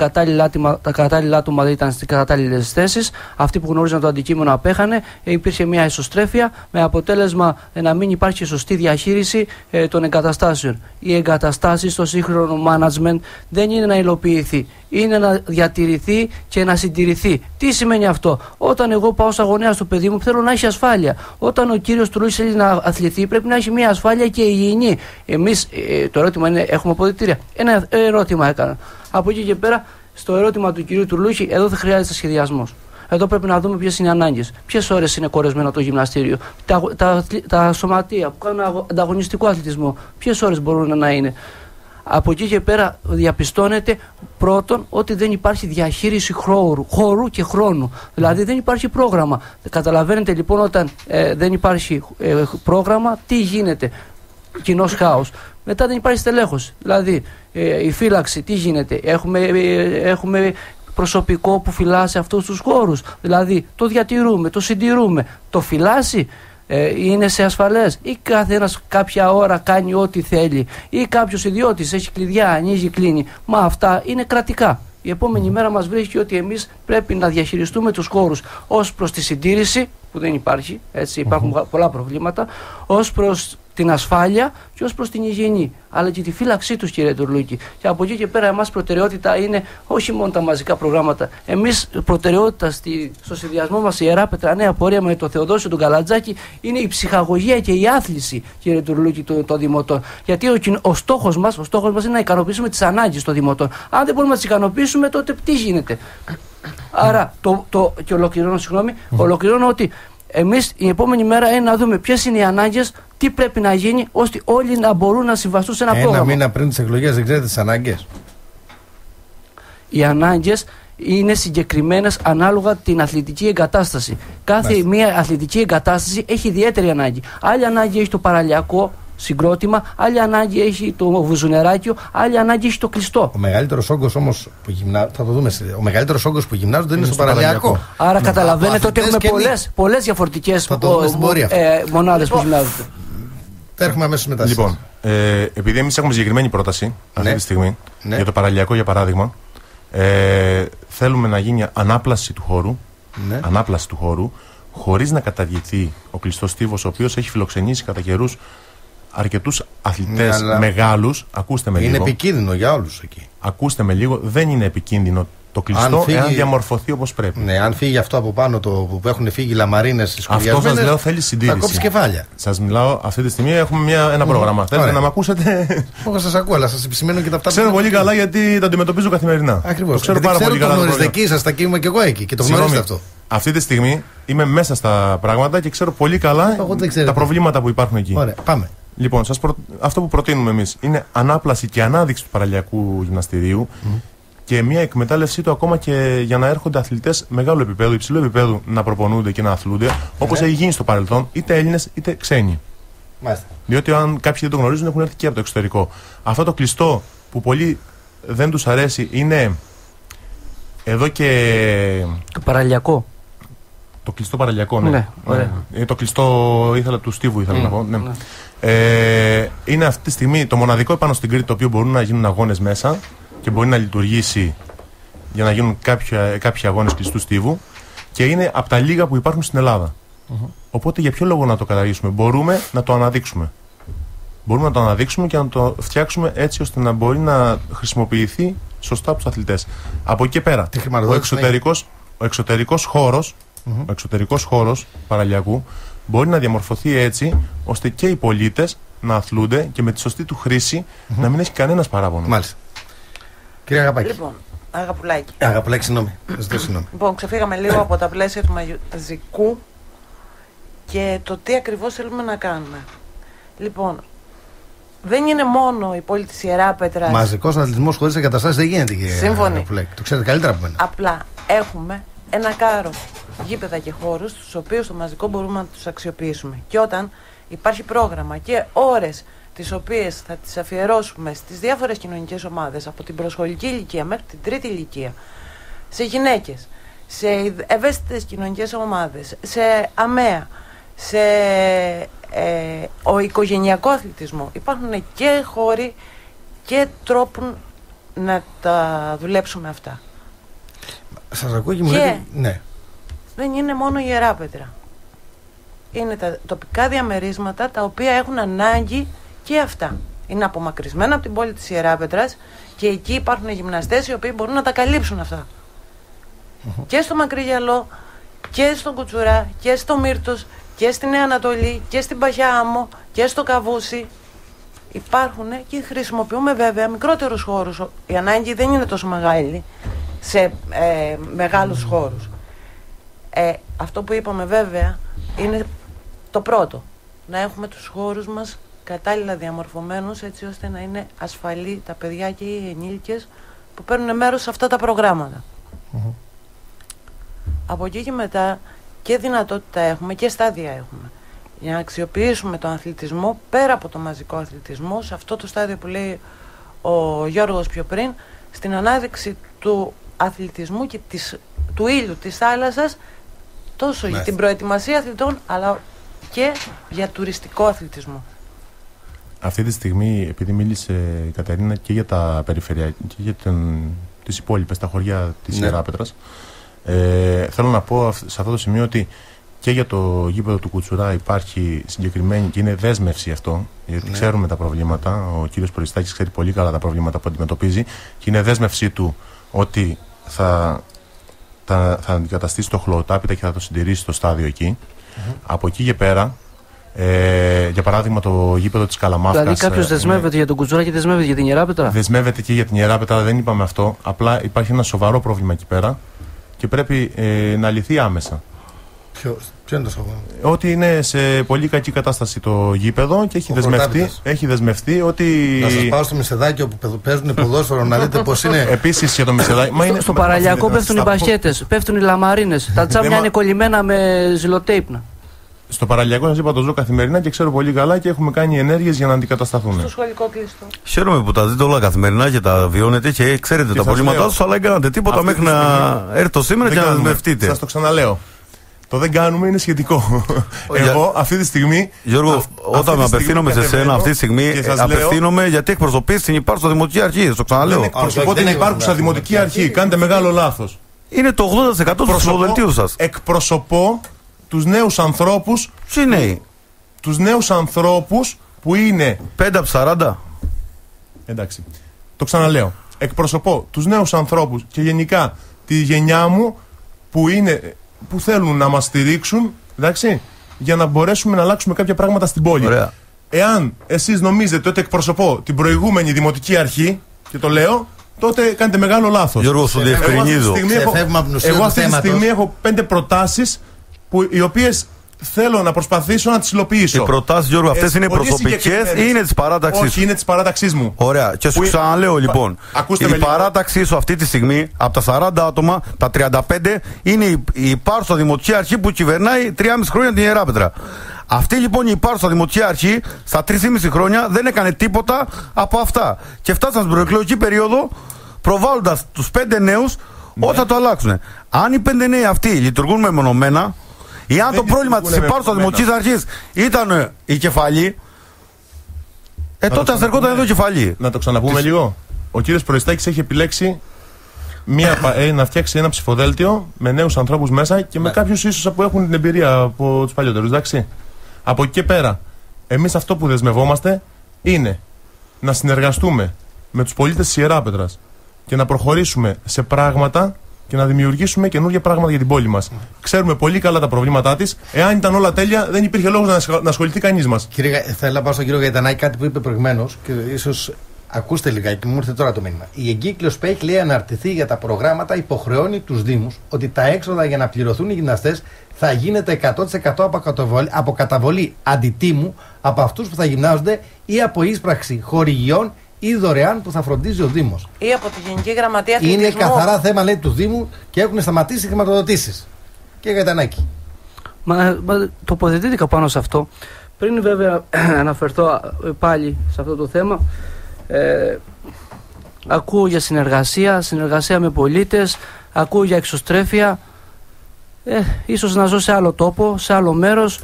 κατάλληλα άτομα ήταν στις κατάλληλες θέσεις. Αυτοί που γνώριζαν το αντικείμενο απέχανε. Υπήρχε μια ισοστρέφεια με αποτέλεσμα να μην υπάρχει σωστή διαχείριση των εγκαταστάσεων. Οι εγκαταστάσεις στο σύγχρονο management δεν είναι να υλοποιηθεί. Είναι να διατηρηθεί και να συντηρηθεί. Τι σημαίνει αυτό? Όταν εγώ πάω σαν γονέα στο παιδί μου, θέλω να έχει ασφάλεια. Όταν ο κύριος Τουρλούκης θέλει να αθληθεί, πρέπει να έχει μια ασφάλεια και υγιεινή. Εμείς, το ερώτημα είναι, έχουμε αποδυτήρια? Ένα ερώτημα έκανα. Από εκεί και πέρα, στο ερώτημα του κυρίου Τουρλούκη, εδώ δεν χρειάζεται σχεδιασμός. Εδώ πρέπει να δούμε ποιες είναι οι ανάγκες. Ποιες ώρες είναι κορεσμένο το γυμναστήριο. Τα σωματεία που κάνουν ανταγωνιστικό αθλητισμό, ποιες ώρες μπορούν να είναι. Από εκεί και πέρα διαπιστώνεται πρώτον ότι δεν υπάρχει διαχείριση χώρου και χρόνου. Δηλαδή δεν υπάρχει πρόγραμμα. Καταλαβαίνετε λοιπόν, όταν δεν υπάρχει πρόγραμμα, τι γίνεται? Κοινός χάος. Μετά δεν υπάρχει στελέχος. Δηλαδή η φύλαξη, τι γίνεται? Έχουμε προσωπικό που φυλάσει αυτούς τους χώρους. Δηλαδή το διατηρούμε, το συντηρούμε. Το φυλάσει? Είναι σε ασφαλές? Ή καθένας κάποια ώρα κάνει ό,τι θέλει? Ή κάποιος ιδιώτης έχει κλειδιά, ανοίγει, κλείνει? Μα αυτά είναι κρατικά. Η επόμενη μέρα μας βρίσκει ότι εμείς πρέπει να διαχειριστούμε τους χώρους ως προς τη συντήρηση, που δεν υπάρχει, έτσι, υπάρχουν πολλά προβλήματα, ως προς την ασφάλεια και ως προς την υγιεινή, αλλά και τη φύλαξή τους, κύριε Τουρλούκη. Και από εκεί και πέρα, εμάς προτεραιότητα είναι όχι μόνο τα μαζικά προγράμματα. Εμείς προτεραιότητα στο συνδυασμό μας, η Ιερά Πέτρα Νέα Πορεία με το Θεοδόσιο τον Καλατζάκη, είναι η ψυχαγωγία και η άθληση, κύριε Τουρλούκη, των δημοτών. Γιατί ο στόχος μας είναι να ικανοποιήσουμε τις ανάγκες των δημοτών. Αν δεν μπορούμε να τις ικανοποιήσουμε, τότε τι γίνεται? Άρα, και ολοκληρώνω ότι εμείς η επόμενη μέρα είναι να δούμε ποιες είναι οι ανάγκες, τι πρέπει να γίνει, ώστε όλοι να μπορούν να συμβαστούν σε ένα πρόγραμμα. Ένα μήνα πριν τις εκλογές δεν ξέρετε τις ανάγκες? Οι ανάγκες είναι συγκεκριμένες ανάλογα την αθλητική εγκατάσταση. Κάθε μία αθλητική εγκατάσταση έχει ιδιαίτερη ανάγκη. Άλλη ανάγκη έχει το παραλιακό συγκρότημα, άλλη ανάγκη έχει το βουζουνεράκιο, άλλη ανάγκη έχει το κλειστό. Ο μεγαλύτερος όγκος όμως που γυμνάζονται, θα το δούμε, ο μεγαλύτερος όγκος που γυμνάζονται είναι στο παραλιακό. Άρα καταλαβαίνετε ότι έχουμε πολλές διαφορετικές μονάδες που γυμνάζονται. Έρχομαι αμέσως μετά. Λοιπόν, επειδή εμείς έχουμε συγκεκριμένη πρόταση αυτή τη στιγμή για το παραλιακό, για παράδειγμα, θέλουμε να γίνει ανάπλαση του χώρου, ανάπλαση του χώρου, χωρίς να καταργηθεί ο κλειστός στίβος, ο οποίος έχει φιλοξενήσει κατά καιρούς αρκετούς αθλητές μεγάλους. Ακούστε με λίγο. Είναι επικίνδυνο για όλους εκεί. Ακούστε με λίγο, δεν είναι επικίνδυνο το κλειστό εάν διαμορφωθεί όπως πρέπει. Ναι, αν φύγει αυτό από πάνω που έχουν φύγει λαμαρίνες στις αυτό σας λέω, θέλει συντήρηση. Θα κόψει κεφάλια. Σας μιλάω, αυτή τη στιγμή έχουμε ένα πρόγραμμα. Θέλετε να με ακούσετε? Όχι, σας ακούω, αλλά σας επισημαίνω και τα αυτά. Ξέρω πολύ καλά, γιατί τα αντιμετωπίζω καθημερινά. Ακριβώς. Ξέρω πάρα πολύ καλά. Το γνωρίζετε εκεί, σας τα είμαι και εγώ εκεί και το γνωρίζετε αυτό. Αυτή τη στιγμή είμαι μέσα στα πράγματα και ξέρω πολύ καλά τα προβλήματα που υπάρχουν εκεί. Ωραία, πάμε. Λοιπόν, αυτό που προτείνουμε εμείς είναι ανάπλαση και ανάδειξη του παραλιακού γυμναστηρίου και μια εκμετάλλευσή του ακόμα και για να έρχονται αθλητές μεγάλου επίπεδου, υψηλού επίπεδου, να προπονούνται και να αθλούνται, όπως έχει γίνει στο παρελθόν, είτε Έλληνες είτε ξένοι. Μάλιστα. Διότι αν κάποιοι δεν το γνωρίζουν, έχουν έρθει και από το εξωτερικό. Αυτό το κλειστό που πολλοί δεν τους αρέσει είναι εδώ και. Το παραλιακό. Το κλειστό παραλιακό, ναι. Το κλειστό του Στίβου ήθελα να πω. Ναι. Είναι αυτή τη στιγμή το μοναδικό επάνω στην Κρήτη το οποίο μπορούν να γίνουν αγώνες μέσα και μπορεί να λειτουργήσει για να γίνουν κάποιοι αγώνες κλειστού Στίβου και είναι από τα λίγα που υπάρχουν στην Ελλάδα. Οπότε για ποιο λόγο να το καταργήσουμε? Μπορούμε να το αναδείξουμε. Μπορούμε να το αναδείξουμε και να το φτιάξουμε έτσι ώστε να μπορεί να χρησιμοποιηθεί σωστά από τους αθλητές. Από εκεί και πέρα, ο εξωτερικός χώρος παραλιακού μπορεί να διαμορφωθεί έτσι ώστε και οι πολίτες να αθλούνται και με τη σωστή του χρήση να μην έχει κανένας παράπονο. Μάλιστα. Κύριε Αγαπάκη. Λοιπόν, Αγαπουλάκη. Αγαπουλάκη, συγγνώμη. Λοιπόν, ξεφύγαμε λίγο από τα πλαίσια του μαζικού και το τι ακριβώς θέλουμε να κάνουμε. Λοιπόν, δεν είναι μόνο η πόλη της Ιεράπετρας. Μαζικός αθλητισμός χωρίς εγκαταστάσεις δεν γίνεται, κύριε Σύμφωνοι. Αγαπουλάκη. Το ξέρετε καλύτερα από μένα. Απλά έχουμε ένα κάρο γήπεδα και χώρους τους οποίους στο μαζικό μπορούμε να τους αξιοποιήσουμε. Και όταν υπάρχει πρόγραμμα και ώρες τις οποίες θα τις αφιερώσουμε στις διάφορες κοινωνικές ομάδες, από την προσχολική ηλικία μέχρι την τρίτη ηλικία, σε γυναίκες, σε ευαίσθητες κοινωνικές ομάδες, σε ΑΜΕΑ, σε ο οικογενειακό αθλητισμό, υπάρχουν και χώροι και τρόποι να τα δουλέψουμε αυτά. Σας ακούω και μου λέτε, ναι. Δεν είναι μόνο η Ιεράπετρα. Είναι τα τοπικά διαμερίσματα τα οποία έχουν ανάγκη και αυτά. Είναι απομακρυσμένα από την πόλη της Ιεράπετρας και εκεί υπάρχουν γυμναστές οι οποίοι μπορούν να τα καλύψουν αυτά. Και στο Μακρυγιαλό και στον Κουτσουρά και στο Μύρτος και στη Νέα Ανατολή και στην Παχιά Άμμο και στο Καβούσι υπάρχουν και χρησιμοποιούμε βέβαια μικρότερους χώρους. Η ανάγκη δεν είναι τόσο μεγάλη σε μεγάλους χώρους. Αυτό που είπαμε βέβαια είναι το πρώτο. Να έχουμε τους χώρους μας κατάλληλα διαμορφωμένους έτσι ώστε να είναι ασφαλή τα παιδιά και οι ενήλικες που παίρνουν μέρος σε αυτά τα προγράμματα. Από εκεί και μετά και δυνατότητα έχουμε και στάδια έχουμε για να αξιοποιήσουμε τον αθλητισμό πέρα από το μαζικό αθλητισμό, σε αυτό το στάδιο που λέει ο Γιώργος πιο πριν, στην ανάδειξη του αθλητισμού και του ήλιου, της θάλασσας, τόσο για την προετοιμασία αθλητών αλλά και για τουριστικό αθλητισμό. Αυτή τη στιγμή, επειδή μίλησε η Κατερίνα και για τα περιφερειακά και για τις υπόλοιπες, τα χωριά της Ιεράπετρας, θέλω να πω σε αυτό το σημείο ότι και για το γήπεδο του Κουτσουρά υπάρχει συγκεκριμένη και είναι δέσμευση αυτό, γιατί ξέρουμε τα προβλήματα. Ο κύριος Προϊστάκης ξέρει πολύ καλά τα προβλήματα που αντιμετωπίζει και είναι δέσμευσή του ότι θα αντικαταστήσει το χλωοτάπητα και θα το συντηρήσει στο στάδιο εκεί. Από εκεί και πέρα, για παράδειγμα, το γήπεδο της Καλαμάφκας. Δηλαδή, κάποιος δεσμεύεται για τον Κουτσουρά και δεσμεύεται για την Ιεράπετρα. Δεσμεύεται και για την Ιεράπετρα, δεν είπαμε αυτό. Απλά υπάρχει ένα σοβαρό πρόβλημα εκεί πέρα και πρέπει να λυθεί άμεσα. Ποιο είναι το σοβαρό? Ότι είναι σε πολύ κακή κατάσταση το γήπεδο και έχει δεσμευτεί ότι. Να σας πάω στο Μισεδάκι όπου παίζουν ποδόσφαιρο να δείτε πώς είναι. Επίσης για το Μισεδάκι. Στο Παραλιακό πέφτουν οι μπασκέτες, πέφτουν οι λαμαρίνες. Τα τσάμια είναι κολλημένα με ζυλοτέιπνα. Στο Παραλιακό, σας είπα, το ζω καθημερινά και ξέρω πολύ καλά και έχουμε κάνει ενέργειες για να αντικατασταθούν. Στο σχολικό κλειστό. Χαίρομαι που τα δείτε όλα καθημερινά και τα βιώνετε και ξέρετε τα προβλήματά σας, αλλά δεν κάνατε τίποτα μέχρι να έρθει το σήμερα και να δεσμευτείτε. Σας το ξαναλέω. Το δεν κάνουμε είναι σχετικό. Εγώ αυτή τη στιγμή. Γιώργο, όταν με απευθύνομαι σε σένα αυτή τη στιγμή, απευθύνομαι γιατί εκπροσωπείς την υπάρχουσα δημοτική αρχή. Το ξαναλέω. Δεν εκπροσωπώ την υπάρχουσα δημοτική αρχή. Κάνετε μεγάλο λάθος. Είναι το 80% του ψηφοδελτίου σας. Εκπροσωπώ τους νέους ανθρώπους. Ποιοι νέοι? Τους νέους ανθρώπους που είναι. 5 από 40. Εντάξει. Το ξαναλέω. Εκπροσωπώ τους νέους ανθρώπους και γενικά τη γενιά μου που θέλουν να μας στηρίξουν, εντάξει, για να μπορέσουμε να αλλάξουμε κάποια πράγματα στην πόλη. Ωραία. Εάν εσείς νομίζετε ότι εκπροσωπώ την προηγούμενη δημοτική αρχή, και το λέω, τότε κάνετε μεγάλο λάθος. Γιώργο, σου διευκρινίζω. Εγώ αυτή τη στιγμή έχω 5 προτάσεις οι οποίες θέλω να προσπαθήσω να τις υλοποιήσω. Οι προτάσεις, Γιώργο, αυτές είναι προσωπικές ή είναι της παράταξης? Όχι, είναι της παράταξής μου. Ωραία. Και σου ξαναλέω λοιπόν, η παράταξή σου αυτή τη στιγμή, από τα 40 άτομα, τα 35 είναι η υπάρχουσα δημοτική αρχή που κυβερνάει 3,5 χρόνια την Ιεράπετρα. Αυτή λοιπόν η υπάρχουσα δημοτική αρχή στα 3,5 χρόνια δεν έκανε τίποτα από αυτά. Και φτάσαν στην προεκλογική περίοδο προβάλλοντας τους 5 νέους ότι θα το αλλάξουν. Αν οι 5 νέοι αυτοί λειτουργούν μεμονωμένα, ή αν το πρόβλημα της υπάρχουσας δημοτικής αρχής ήταν η κεφαλή, τότε ας ερχόταν εδώ η κεφαλή. Να το ξαναπούμε λίγο. Ο κύριος Προϊστάκης έχει επιλέξει να φτιάξει ένα ψηφοδέλτιο με νέους ανθρώπους μέσα και με κάποιους ίσως που έχουν την εμπειρία από τους παλιότερους. Εντάξει. Από εκεί και πέρα, εμείς αυτό που δεσμευόμαστε είναι να συνεργαστούμε με τους πολίτες της Ιεράπετρας και να προχωρήσουμε σε πράγματα και να δημιουργήσουμε καινούργια πράγματα για την πόλη μας. Ξέρουμε πολύ καλά τα προβλήματά της. Εάν ήταν όλα τέλεια, δεν υπήρχε λόγος να ασχοληθεί κανείς μας. Θέλω να πάω στον κύριο Γαϊτανάκη, κάτι που είπε προηγουμένως και ίσως ακούστε λιγάκι, μου ήρθε τώρα το μήνυμα. Η εγκύκλειος που έχει, λέει, αναρτηθεί για τα προγράμματα υποχρεώνει τους Δήμους ότι τα έξοδα για να πληρωθούν οι γυμναστές θα γίνεται 100% από καταβολή αντιτίμου από αυτούς που θα γυμνάζονται ή από ίσπραξη χορηγιών ή δωρεάν που θα φροντίζει ο Δήμος. Ή από τη Γενική Γραμματεία Αθλητισμού. Είναι καθαρά θέμα, λέει, του Δήμου και έχουν σταματήσει οι χρηματοδοτήσεις. και Γαϊτανάκη. Μα τοποθετήθηκα πάνω σε αυτό. Πριν βέβαια αναφερθώ πάλι σε αυτό το θέμα, ακούω για συνεργασία με πολίτες, ακούω για εξωστρέφεια. Ίσως να ζω σε άλλο τόπο, σε άλλο μέρος.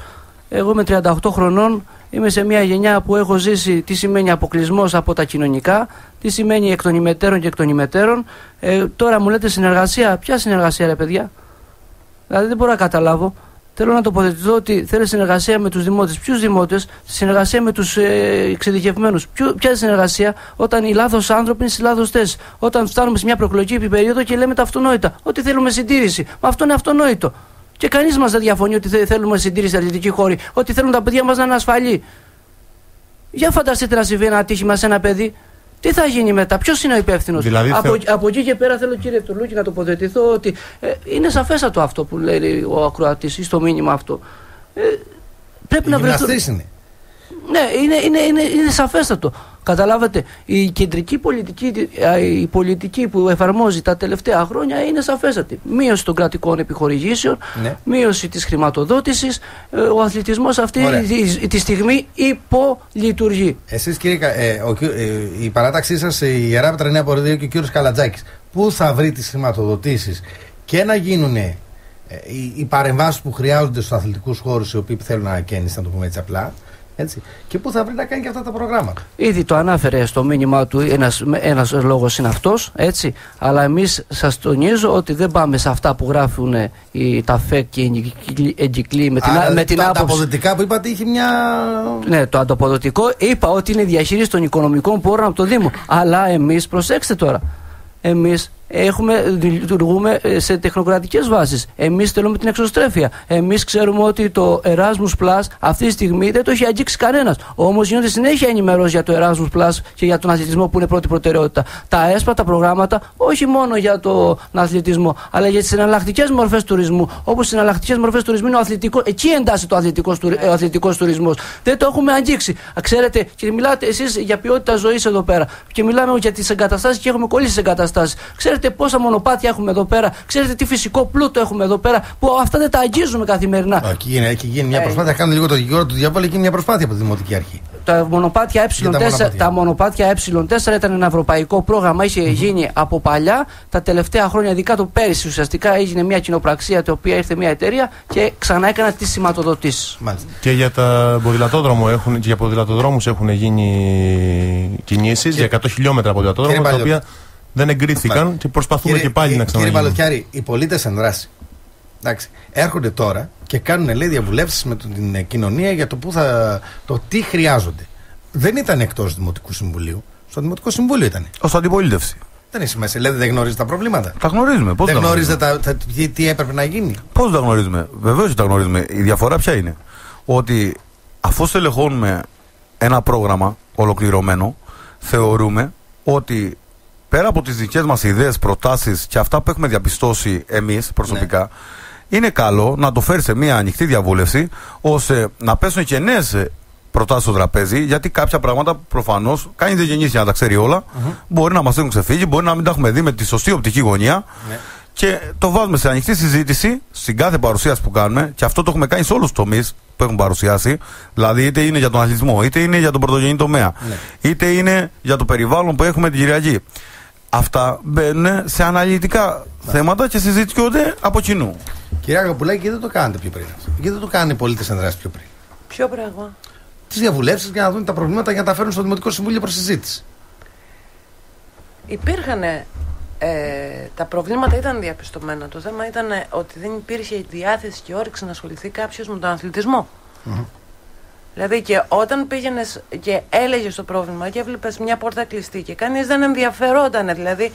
Εγώ είμαι 38 χρονών, είμαι σε μια γενιά που έχω ζήσει τι σημαίνει αποκλεισμός από τα κοινωνικά, τι σημαίνει εκ των ημετέρων και εκ των ημετέρων. Τώρα μου λέτε συνεργασία. Ποια συνεργασία, ρε παιδιά? Δηλαδή δεν μπορώ να καταλάβω. Θέλω να τοποθετηθώ ότι θέλει συνεργασία με τους δημότες. Ποιους δημότες? Συνεργασία με τους εξειδικευμένους. Ποια συνεργασία? Όταν οι λάθος άνθρωποι είναι στις λάθος θέσεις. Όταν φτάνουμε σε μια προεκλογική περίοδο και λέμε τα αυτονόητα. Ότι θέλουμε συντήρηση. Μα αυτό είναι αυτονόητο. Και κανείς μας δεν διαφωνεί ότι θέλουμε συντήρηση στα δυτική χώρη. Ότι θέλουν τα παιδιά μας να είναι ασφαλή. Για φανταστείτε να συμβεί ένα ατύχημα σε ένα παιδί. Τι θα γίνει μετά, ποιος είναι ο υπεύθυνος? Δηλαδή, από εκεί και πέρα θέλω, κύριε Τουρλούκη, να τοποθετηθώ ότι είναι σαφέστατο αυτό που λέει ο ακροατής ή στο μήνυμα αυτό. Πρέπει να βρεθούν. Είναι. Ναι, είναι σαφέστατο. Καταλάβατε, η κεντρική πολιτική που εφαρμόζει τα τελευταία χρόνια είναι σαφέστατη. Μείωση των κρατικών επιχορηγήσεων, ναι. Μείωση της χρηματοδότησης. Ο αθλητισμός αυτή τη στιγμή υπολειτουργεί. Εσείς, κύριε, η παράταξή σας, η Ιερά Πέτρα Νέα Πορδία και ο κύριος Καλατζάκης, πού θα βρει τις χρηματοδοτήσεις και να γίνουν οι παρεμβάσεις που χρειάζονται στους αθλητικούς χώρους, οι οποίοι θέλουν να ανακαίνιση, να το πούμε έτσι απλά? Έτσι. Και πού θα βρει να κάνει και αυτά τα προγράμματα? Ήδη το ανάφερε στο μήνυμά του, ένας λόγος είναι αυτός, έτσι. Αλλά εμείς σας τονίζω ότι δεν πάμε σε αυτά που γράφουν τα ΦΕΚ και οι εγκυκλοί με την άποψη. Το ανταποδοτικά που είπατε είχε μια. Ναι, το ανταποδοτικό είπα ότι είναι διαχείριση των οικονομικών πόρων από το Δήμο. Αλλά εμείς, προσέξτε τώρα, εμείς λειτουργούμε σε τεχνοκρατικές βάσεις. Εμείς θέλουμε την εξωστρέφεια. Εμείς ξέρουμε ότι το Erasmus Plus αυτή τη στιγμή δεν το έχει αγγίξει κανένας. Όμως γίνονται συνέχεια ενημερώσεις για το Erasmus Plus και για τον αθλητισμό που είναι πρώτη προτεραιότητα. Τα έσπατα προγράμματα, όχι μόνο για τον αθλητισμό, αλλά για τις εναλλακτικές μορφές τουρισμού. Όπως στις εναλλακτικές μορφές τουρισμού είναι ο αθλητικός, εκεί εντάσσεται ο αθλητικός τουρισμός. Δεν το έχουμε αγγίξει. Ξέρετε, και μιλάτε εσείς για ποιότητα ζωής εδώ πέρα. Και μιλάμε για τις εγκαταστάσεις και έχουμε κολλήσει τις εγκαταστάσεις. Ξέρετε πόσα μονοπάτια έχουμε εδώ πέρα, ξέρετε τι φυσικό πλούτο έχουμε εδώ πέρα, που αυτά δεν τα αγγίζουμε καθημερινά. Έχει γίνει μια προσπάθεια, κάνουν λίγο το γιγόρο του διαβόλου, έχει γίνει μια προσπάθεια από τη Δημοτική Αρχή. Τα μονοπάτια Ε4 ήταν ένα ευρωπαϊκό πρόγραμμα, είχε γίνει από παλιά. Τα τελευταία χρόνια, ειδικά το πέρυσι, ουσιαστικά έγινε μια κοινοπραξία, την οποία ήρθε μια εταιρεία και ξανά έκανα τις σηματοδοτήσεις. Και για τα ποδηλατοδρόμους έχουν γίνει κινήσεις για 100 χιλιόμετρα ποδηλατόδρομους, τα οποία δεν εγκρίθηκαν και προσπαθούμε και πάλι να ξαναγίνουν. Κύριε Παλωτιάρη, οι πολίτες εν δράση, εντάξει, έρχονται τώρα και κάνουν, λέει, διαβουλεύσεις με την κοινωνία για το τι χρειάζονται. Δεν ήταν εκτός Δημοτικού Συμβουλίου. Στο Δημοτικό Συμβούλιο ήταν. Ως αντιπολίτευση. Δεν έχει σημασία, λέτε, δεν γνωρίζετε τα προβλήματα. Τα γνωρίζουμε. Πώς δεν γνωρίζετε τι έπρεπε να γίνει? Πώς τα γνωρίζουμε? Βεβαίως τα γνωρίζουμε. Η διαφορά ποια είναι? Ότι αφού στελεχώνουμε ένα πρόγραμμα ολοκληρωμένο, θεωρούμε ότι πέρα από τις δικές μας ιδέες, προτάσεις και αυτά που έχουμε διαπιστώσει εμείς προσωπικά, ναι, είναι καλό να το φέρει σε μια ανοιχτή διαβούλευση, ώστε να πέσουν και νέες προτάσεις στο τραπέζι, γιατί κάποια πράγματα προφανώς κάνει δεν γεννήσει για να τα ξέρει όλα. Μπορεί να μας έχουν ξεφύγει, μπορεί να μην τα έχουμε δει με τη σωστή οπτική γωνία. Ναι. Και το βάζουμε σε ανοιχτή συζήτηση στην κάθε παρουσίαση που κάνουμε, και αυτό το έχουμε κάνει σε όλους τους τομείς που έχουν παρουσιάσει. Δηλαδή, είτε είναι για τον αθλητισμό, είτε είναι για τον πρωτογενή τομέα, ναι, είτε είναι για το περιβάλλον που έχουμε την Κυριακή. Αυτά μπαίνουν σε αναλυτικά θέματα και συζητιούνται από κοινού. Κυρία Αγαπουλάκη, γιατί δεν το κάνετε πιο πριν? Γιατί δεν το κάνουν οι πολίτες εν δράση πιο πριν? Ποιο πράγμα? Τις διαβουλεύσεις για να δουν τα προβλήματα, για να τα φέρουν στο Δημοτικό Συμβούλιο προς συζήτηση. Υπήρχαν. Τα προβλήματα ήταν διαπιστωμένα. Το θέμα ήταν ότι δεν υπήρχε η διάθεση και όρεξη να ασχοληθεί κάποιος με τον αθλητισμό. Δηλαδή, και όταν πήγαινες και έλεγες το πρόβλημα και έβλεπες μια πόρτα κλειστή και κανείς δεν ενδιαφερόταν. Δηλαδή,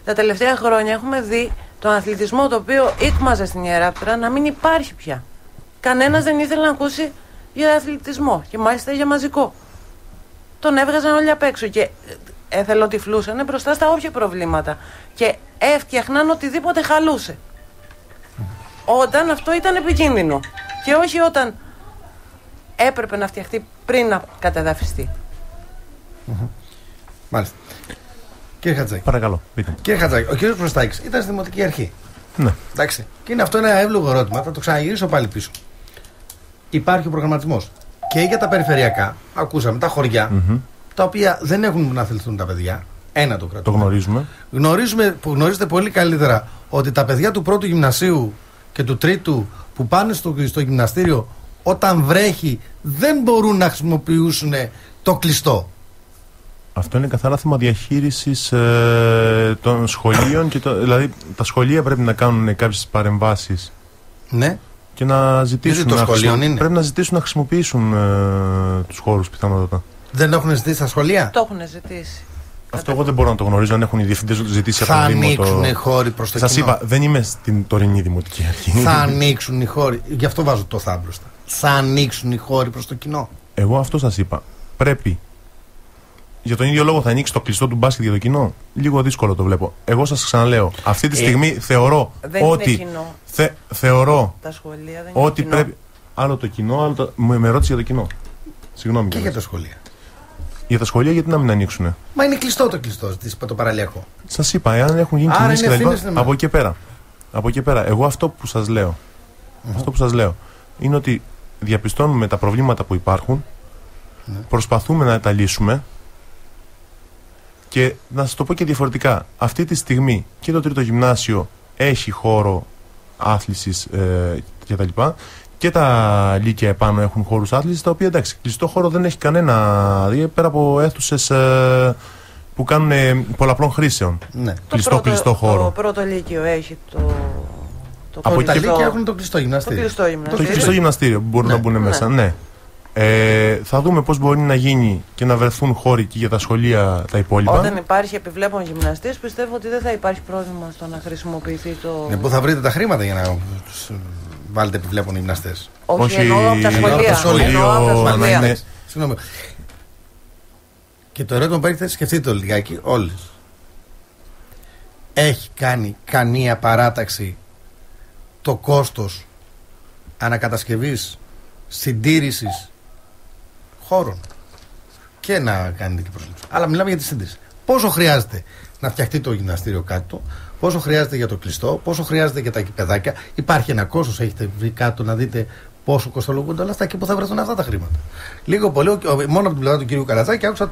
τα τελευταία χρόνια έχουμε δει τον αθλητισμό, το οποίο ήκμαζε στην Ιερά Πέτρα, να μην υπάρχει πια. Κανένας δεν ήθελε να ακούσει για αθλητισμό, και μάλιστα για μαζικό. Τον έβγαζαν όλοι απ' έξω και εθελοτυφλούσαν μπροστά στα όποια προβλήματα και έφτιαχναν οτιδήποτε χαλούσε. Όταν αυτό ήταν επικίνδυνο και όχι όταν έπρεπε να φτιαχτεί πριν να κατεδαφιστεί. Μάλιστα. Κύριε Χατζάκη. Παρακαλώ, πείτε. Κύριε Χατζάκη, ο κύριος Προστάκης ήταν στη Δημοτική Αρχή. Ναι. Εντάξει. Και είναι αυτό ένα εύλογο ερώτημα. Θα το ξαναγυρίσω πάλι πίσω. Υπάρχει ο προγραμματισμός και για τα περιφερειακά. Ακούσαμε τα χωριά, τα οποία δεν έχουν να αθληθούν τα παιδιά. Ένα το κρατούμε. Το γνωρίζουμε. Γνωρίζετε πολύ καλύτερα ότι τα παιδιά του πρώτου γυμνασίου και του τρίτου που πάνε στο γυμναστήριο, όταν βρέχει, δεν μπορούν να χρησιμοποιήσουν το κλειστό. Αυτό είναι καθαρά θέμα διαχείρισης των σχολείων. Δηλαδή, τα σχολεία πρέπει να κάνουν κάποιες παρεμβάσεις. Ναι. Και να ζητήσουν. Πρέπει να ζητήσουν να χρησιμοποιήσουν τους χώρους πιθανότατα. Δεν έχουν ζητήσει στα σχολεία. Το έχουν ζητήσει. Αυτό εγώ δεν μπορώ να το γνωρίζω, αν έχουν οι διευθυντές ζητήσει από το Δήμο. Θα ανοίξουν οι χώροι προς το κοινό. Σας είπα, δεν είμαι στην τωρινή δημοτική αρχή. Θα ανοίξουν οι χώροι. Γι' αυτό βάζω το θα μπροστά. Θα ανοίξουν οι χώροι προς το κοινό. Εγώ αυτό σας είπα. Πρέπει. Για τον ίδιο λόγο θα ανοίξει το κλειστό του μπάσκετ για το κοινό. Λίγο δύσκολο το βλέπω. Εγώ σας ξαναλέω. Αυτή τη στιγμή θεωρώ δεν ότι. Είναι κοινό. Θεωρώ τα σχολεία δεν ότι είναι κοινό. πρέπει. Άλλο το κοινό, άλλο το. Με ερώτηση για το κοινό. Συγγνώμη. Και για τα σχολεία. Για τα σχολεία, γιατί να μην ανοίξουνε. Μα είναι κλειστό το παραλιακό. Σας είπα, εάν έχουν γίνει κινήσεις και τα λοιπά. Από εκεί πέρα. Από εκεί πέρα. Εγώ αυτό που σας λέω. Αυτό που σας λέω είναι ότι διαπιστώνουμε τα προβλήματα που υπάρχουν. Προσπαθούμε να τα λύσουμε. Και να σας το πω και διαφορετικά. Αυτή τη στιγμή και το τρίτο γυμνάσιο έχει χώρο άθλησης κτλ. Και τα λύκεια επάνω έχουν χώρους άθλησης, τα οποία εντάξει, κλειστό χώρο δεν έχει κανένα, πέρα από αίθουσες που κάνουν πολλαπλών χρήσεων. Ναι. Κλειστό χώρο. Το πρώτο λύκειο έχει από τα λύκεια έχουν το κλειστό γυμναστήριο. Το κλειστό γυμναστήριο που μπορούν να μπουν μέσα, ναι. Θα δούμε πώς μπορεί να γίνει και να βρεθούν χώροι και για τα σχολεία τα υπόλοιπα. Όταν υπάρχει επιβλέπων γυμναστής, πιστεύω ότι δεν θα υπάρχει πρόβλημα στο να χρησιμοποιηθεί το. Ναι, πού θα βρείτε τα χρήματα για να βάλετε επιβλέπων γυμναστές? Όχι, εννοώ από τα σχολεία. Συγγνώμη. Και το ερώτημα που έχετε, σκεφτείτε το λιγάκι, όλοι. Έχει κάνει καμία παράταξη το κόστος ανακατασκευής, συντήρησης χώρων και να κάνετε και προσλήψη? Αλλά μιλάμε για τη σύντηρηση. Πόσο χρειάζεται να φτιαχτεί το γυμναστήριο κάτω, πόσο χρειάζεται για το κλειστό, πόσο χρειάζεται για τα κηπεδάκια? Υπάρχει ένα κόστος, έχετε βρει κάτω να δείτε πόσο κοστολογούνται όλα αυτά και πού θα βρεθούν αυτά τα χρήματα? Λίγο πολύ, μόνο από την πλευρά του κ. Καρατζάκη άκουσα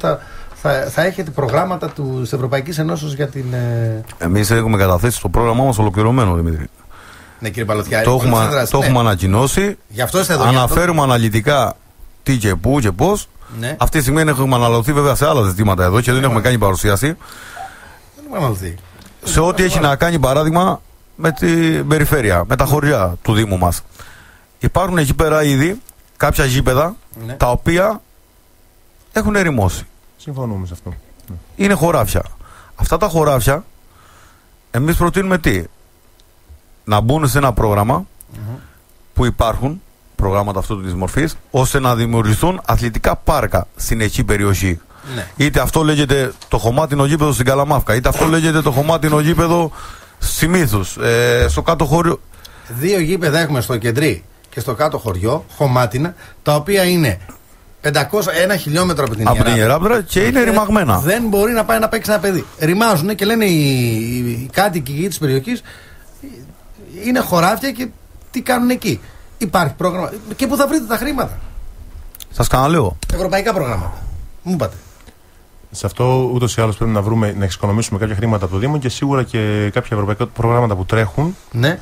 θα έχετε προγράμματα της Ευρωπαϊκής Ενώσεως για την. Εμείς έχουμε καταθέσει το πρόγραμμά μας ολοκληρωμένο, Δημήτρη. Ναι, κύριε Παλωτιά, το έχουμε ανακοινώσει. Γι' αυτό είστε εδώ. Αναφέρουμε αναλυτικά τι και πού και πώς. Ναι. Αυτή τη στιγμή έχουμε αναλωθεί βέβαια σε άλλα ζητήματα εδώ και δεν έχουμε κάνει παρουσίαση. Δεν έχουμε αναλωθεί. Σε ό,τι έχει να κάνει παράδειγμα με την περιφέρεια, με τα χωριά του Δήμου μας. Υπάρχουν εκεί πέρα ήδη κάποια γήπεδα τα οποία έχουν ερημώσει. Συμφωνούμε σε αυτό. Είναι χωράφια. Αυτά τα χωράφια εμείς προτείνουμε τι? Να μπουν σε ένα πρόγραμμα που υπάρχουν προγράμματα αυτού της μορφής, ώστε να δημιουργηθούν αθλητικά πάρκα στην εκεί περιοχή. Ναι. Είτε αυτό λέγεται το χωμάτινο γήπεδο στην Καλαμάφκα, είτε αυτό λέγεται το χωμάτινο γήπεδο στη Μύθους, στο κάτω χωριό. 2 γήπεδα έχουμε στο κεντρί και στο κάτω χωριό, χωμάτινα, τα οποία είναι 1 χιλιόμετρο από την Ιεράπετρα και είναι ρημαγμένα. Δεν μπορεί να πάει να παίξει ένα παιδί. Ρημάζουν και λένε οι κάτοικοι της περιοχής, είναι χωράφια και τι κάνουν εκεί? Υπάρχει πρόγραμμα. Και πού θα βρείτε τα χρήματα? Σας ξαναλέω. Ευρωπαϊκά προγράμματα. Μου είπατε. Σε αυτό ούτως ή άλλως πρέπει να βρούμε, να εξοικονομήσουμε κάποια χρήματα από το Δήμο και σίγουρα και κάποια ευρωπαϊκά προγράμματα που τρέχουν. Ναι.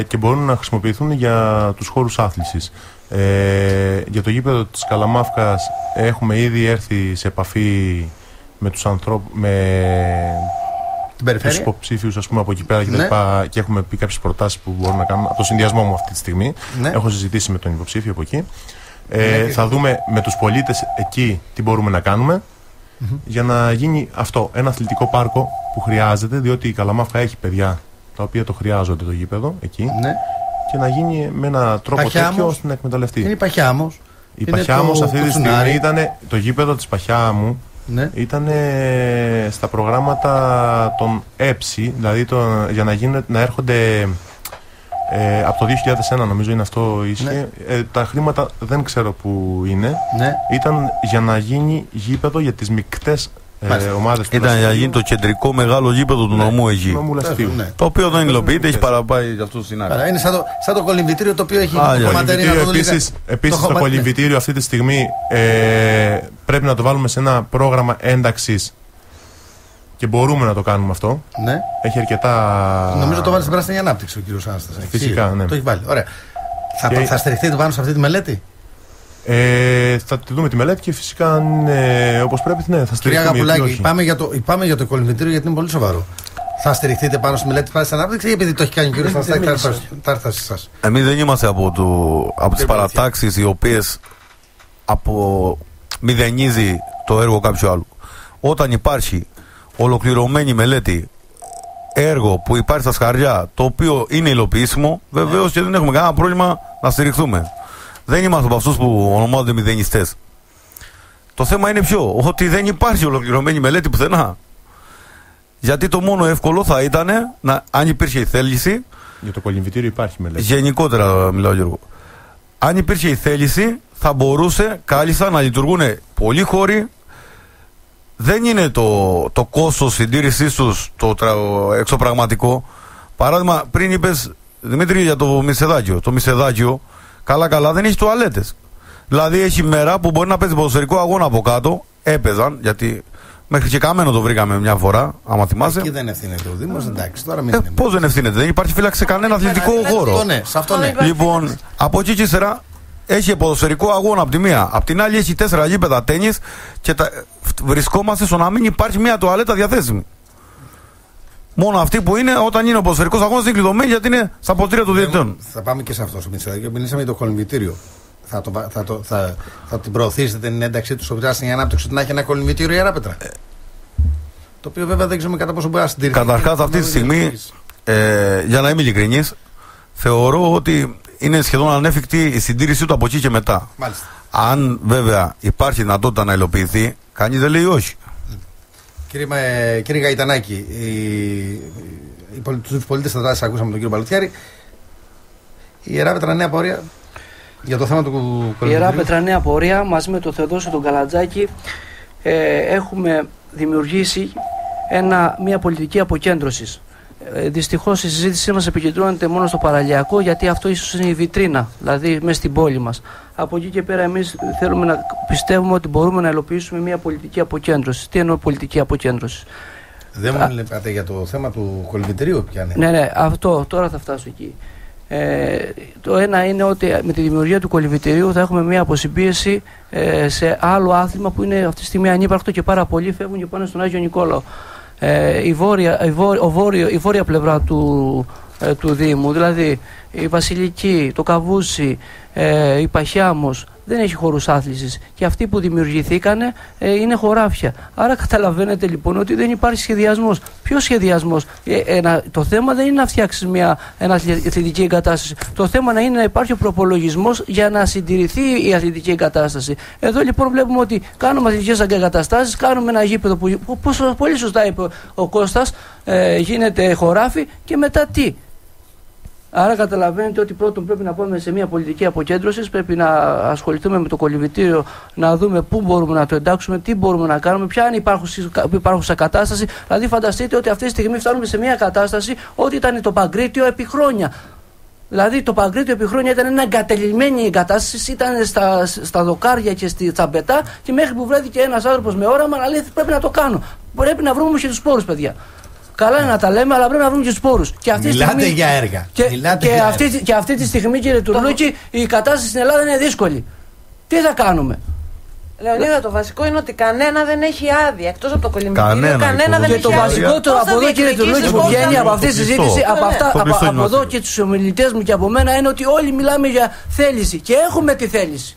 Και μπορούν να χρησιμοποιηθούν για τους χώρους άθλησης. Για το γήπεδο της Καλαμάφκας έχουμε ήδη έρθει σε επαφή με τους ανθρώπους, με τους υποψήφιους, ας πούμε, από εκεί πέρα και έχουμε πει κάποιες προτάσεις που μπορούν να κάνουν από το συνδυασμό μου αυτή τη στιγμή. Ναι. Έχω συζητήσει με τον υποψήφιο από εκεί. Θα δούμε με τους πολίτες εκεί τι μπορούμε να κάνουμε για να γίνει αυτό ένα αθλητικό πάρκο που χρειάζεται, διότι η Καλαμάφκα έχει παιδιά τα οποία το χρειάζονται το γήπεδο εκεί. Ναι. Και να γίνει με έναν τρόπο τέτοιο ώστε να εκμεταλλευτεί. Είναι η Παχιάμος. Η Παχιάμος αυτή τη στιγμή ήταν το γήπεδο της Παχιάμου. Ναι. Ήταν στα προγράμματα των ΕΨΗ, δηλαδή για να έρχονται από το 2001 νομίζω είναι αυτό ίσχυε. Ναι. Τα χρήματα δεν ξέρω που είναι. Ναι. Ήταν για να γίνει γήπεδο για τις μικτές ομάδες του Ήταν για να Λαστιχίου. γίνει το κεντρικό μεγάλο γήπεδο του νομού εκεί. Νομού Λαστιχίου. Ναι. Το οποίο δεν υλοποιείται, έχει παραπάει για αυτό στην άκρη. Άρα είναι σαν το κολυμβητήριο το οποίο έχει για κομματερία. Επίσης το κολυμβητήριο αυτή τη στιγμή πρέπει να το βάλουμε σε ένα πρόγραμμα ένταξης και μπορούμε να το κάνουμε αυτό. Ναι. Έχει αρκετά. Νομίζω το βάλει στην πράσινη ανάπτυξη ο κύριος Άναστας. Φυσικά, ναι. Το έχει βάλει. Ωραία. Και- Θα στηριχτείτε πάνω σε αυτή τη μελέτη. Θα τη δούμε τη μελέτη και φυσικά όπως πρέπει ναι, θα Κυρία στηριχτούμε. γιατί Γαπουλάκη, όχι. πάμε για το κολυμβητήριο γιατί είναι πολύ σοβαρό. Θα στηριχτείτε πάνω στη μελέτη της πράσινης ανάπτυξης ή επειδή το έχει κάνει ο κύριος Άναστας θα έρθει σε εσάς? Εμείς δεν είμαστε από τις παρατάξεις οι οποίες μηδενίζει το έργο κάποιου άλλου. Όταν υπάρχει ολοκληρωμένη μελέτη, έργο που υπάρχει στα σκαριά, το οποίο είναι υλοποιήσιμο, βεβαίως και δεν έχουμε κανένα πρόβλημα να στηριχθούμε. Δεν είμαστε από αυτούς που ονομάζονται μηδενιστές. Το θέμα είναι ποιο? Ότι δεν υπάρχει ολοκληρωμένη μελέτη πουθενά. Γιατί το μόνο εύκολο θα ήταν, αν υπήρχε η θέληση, Για το κολυμβητήριο υπάρχει μελέτη. γενικότερα μιλάω Γιώργο, αν υπήρχε η θέληση θα μπορούσε κάλλιστα να λειτουργούν πολλοί χώροι. Δεν είναι το κόστος συντήρησής τους το εξωπραγματικό. Παράδειγμα, πριν είπες Δημήτρη για το Μισεδάκιο. Το Μισεδάκιο καλά δεν έχει τουαλέτες. Δηλαδή έχει μέρα που μπορεί να παίζει ποδοσφαιρικό αγώνα από κάτω. Έπαιζαν, γιατί μέχρι και καμένο το βρήκαμε μια φορά, άμα θυμάσαι. Εκεί δεν ευθύνεται ο Δήμος, εντάξει, τώρα μην είναι. Πώς δεν ευθύνεται? Δεν υπάρχει φύλαξη σε κανένα αθλητικό χώρο. Σε αυτό ναι. Λοιπόν, από εκεί και ύστερα έχει ποδοσφαιρικό αγώνα από τη μία. Απ' την άλλη έχει 4 γήπεδα τένις και βρισκόμαστε στο να μην υπάρχει μια τουαλέτα διαθέσιμη. Μόνο αυτή που είναι όταν είναι ο ποδοσφαιρικός αγώνας είναι κλειδωμένη γιατί είναι στα ποτήρια των διαιτητών. Θα πάμε και σε αυτό. Μιλήσαμε για το κολυμβητήριο. Θα την προωθήσετε την ένταξή του στο πράσινη ανάπτυξη να έχει ένα κολυμβητήριο Ιεράπετρα? Το οποίο βέβαια δεν ξέρουμε κατά πόσο μπορεί να συντηρηθεί. Καταρχάς αυτή τη στιγμή, για να είμαι ειλικρινής, θεωρώ ότι είναι σχεδόν ανέφικτη η συντήρησή του από εκεί και μετά. Μάλιστα. Αν βέβαια υπάρχει δυνατότητα να υλοποιηθεί, κανείς δεν λέει όχι. Κύριε Γαϊτανάκη, τους πολίτες θα δράσει, ακούσαμε τον κύριο Παλουτιάρη. Η Ιεράπετρα νέα πορεία για το θέμα του κολυμβητηρίου. Η Ιεράπετρα νέα πορεία μαζί με τον Θεοδόσιο τον Καλατζάκη έχουμε δημιουργήσει μια πολιτική αποκέντρωσης. Δυστυχώς η συζήτησή μας επικεντρώνεται μόνο στο παραλιακό, γιατί αυτό ίσως είναι η βιτρίνα, δηλαδή μέσα στην πόλη μας. Από εκεί και πέρα εμείς θέλουμε να πιστεύουμε ότι μπορούμε να υλοποιήσουμε μια πολιτική αποκέντρωση. Τι εννοώ πολιτική αποκέντρωση? Δεν μου λέτε για το θέμα του κολυμβητηρίου πια είναι. Ναι, αυτό τώρα θα φτάσω εκεί. Το ένα είναι ότι με τη δημιουργία του κολυμβητηρίου θα έχουμε μια αποσυμπίεση σε άλλο άθλημα που είναι αυτή τη στιγμή ανύπαρκτο και πάρα πολλοί φεύγουν και πάνε στον Άγιο Νικόλαο. Η βόρεια πλευρά του Δήμου, δηλαδή η Βασιλική, το Καβούσι, η Παχιάμος, δεν έχει χώρους άθλησης και αυτοί που δημιουργηθήκανε είναι χωράφια. Άρα καταλαβαίνετε λοιπόν ότι δεν υπάρχει σχεδιασμός. Ποιος σχεδιασμός? Το θέμα δεν είναι να φτιάξεις μια αθλητική εγκατάσταση. Το θέμα είναι να υπάρχει ο προπολογισμός για να συντηρηθεί η αθλητική εγκατάσταση. Εδώ λοιπόν βλέπουμε ότι κάνουμε αθλητικές εγκαταστάσεις, κάνουμε ένα γήπεδο που πολύ σωστά είπε ο Κώστας, γίνεται χωράφι και μετά τι? Άρα καταλαβαίνετε ότι πρώτον πρέπει να πάμε σε μια πολιτική αποκέντρωση, πρέπει να ασχοληθούμε με το κολυμβητήριο, να δούμε πού μπορούμε να το εντάξουμε, τι μπορούμε να κάνουμε, ποια είναι η υπάρχουσα κατάσταση. Δηλαδή φανταστείτε ότι αυτή τη στιγμή φτάνουμε σε μια κατάσταση ότι ήταν το Παγκρίτιο επί χρόνια. Δηλαδή το Παγκρίτιο επί χρόνια ήταν μια εγκατελειμμένη εγκατάσταση, ήταν στα δοκάρια και στα μπετά και μέχρι που βρέθηκε ένας άνθρωπος με όραμα να λέει πρέπει να το κάνω. Πρέπει να βρούμε και τους πόρους, παιδιά. Καλά είναι να τα λέμε, αλλά πρέπει να βρούμε και τους πόρους. Μιλάτε για έργα. Και αυτή τη στιγμή, κύριε Τουρλούκη, η κατάσταση στην Ελλάδα είναι δύσκολη. Τι θα κάνουμε? Λεωνίδα, το βασικό είναι ότι κανένα δεν έχει άδεια. Εκτός από το κολυμβητήριο, κανένα δεν και έχει το άδεια. βασικότερο από εδώ, κύριε Τουρλούκη, που βγαίνει από αυτή τη συζήτηση, από εδώ και τους ομιλητές μου και από μένα, είναι ότι όλοι μιλάμε για θέληση. Και έχουμε τη θέληση.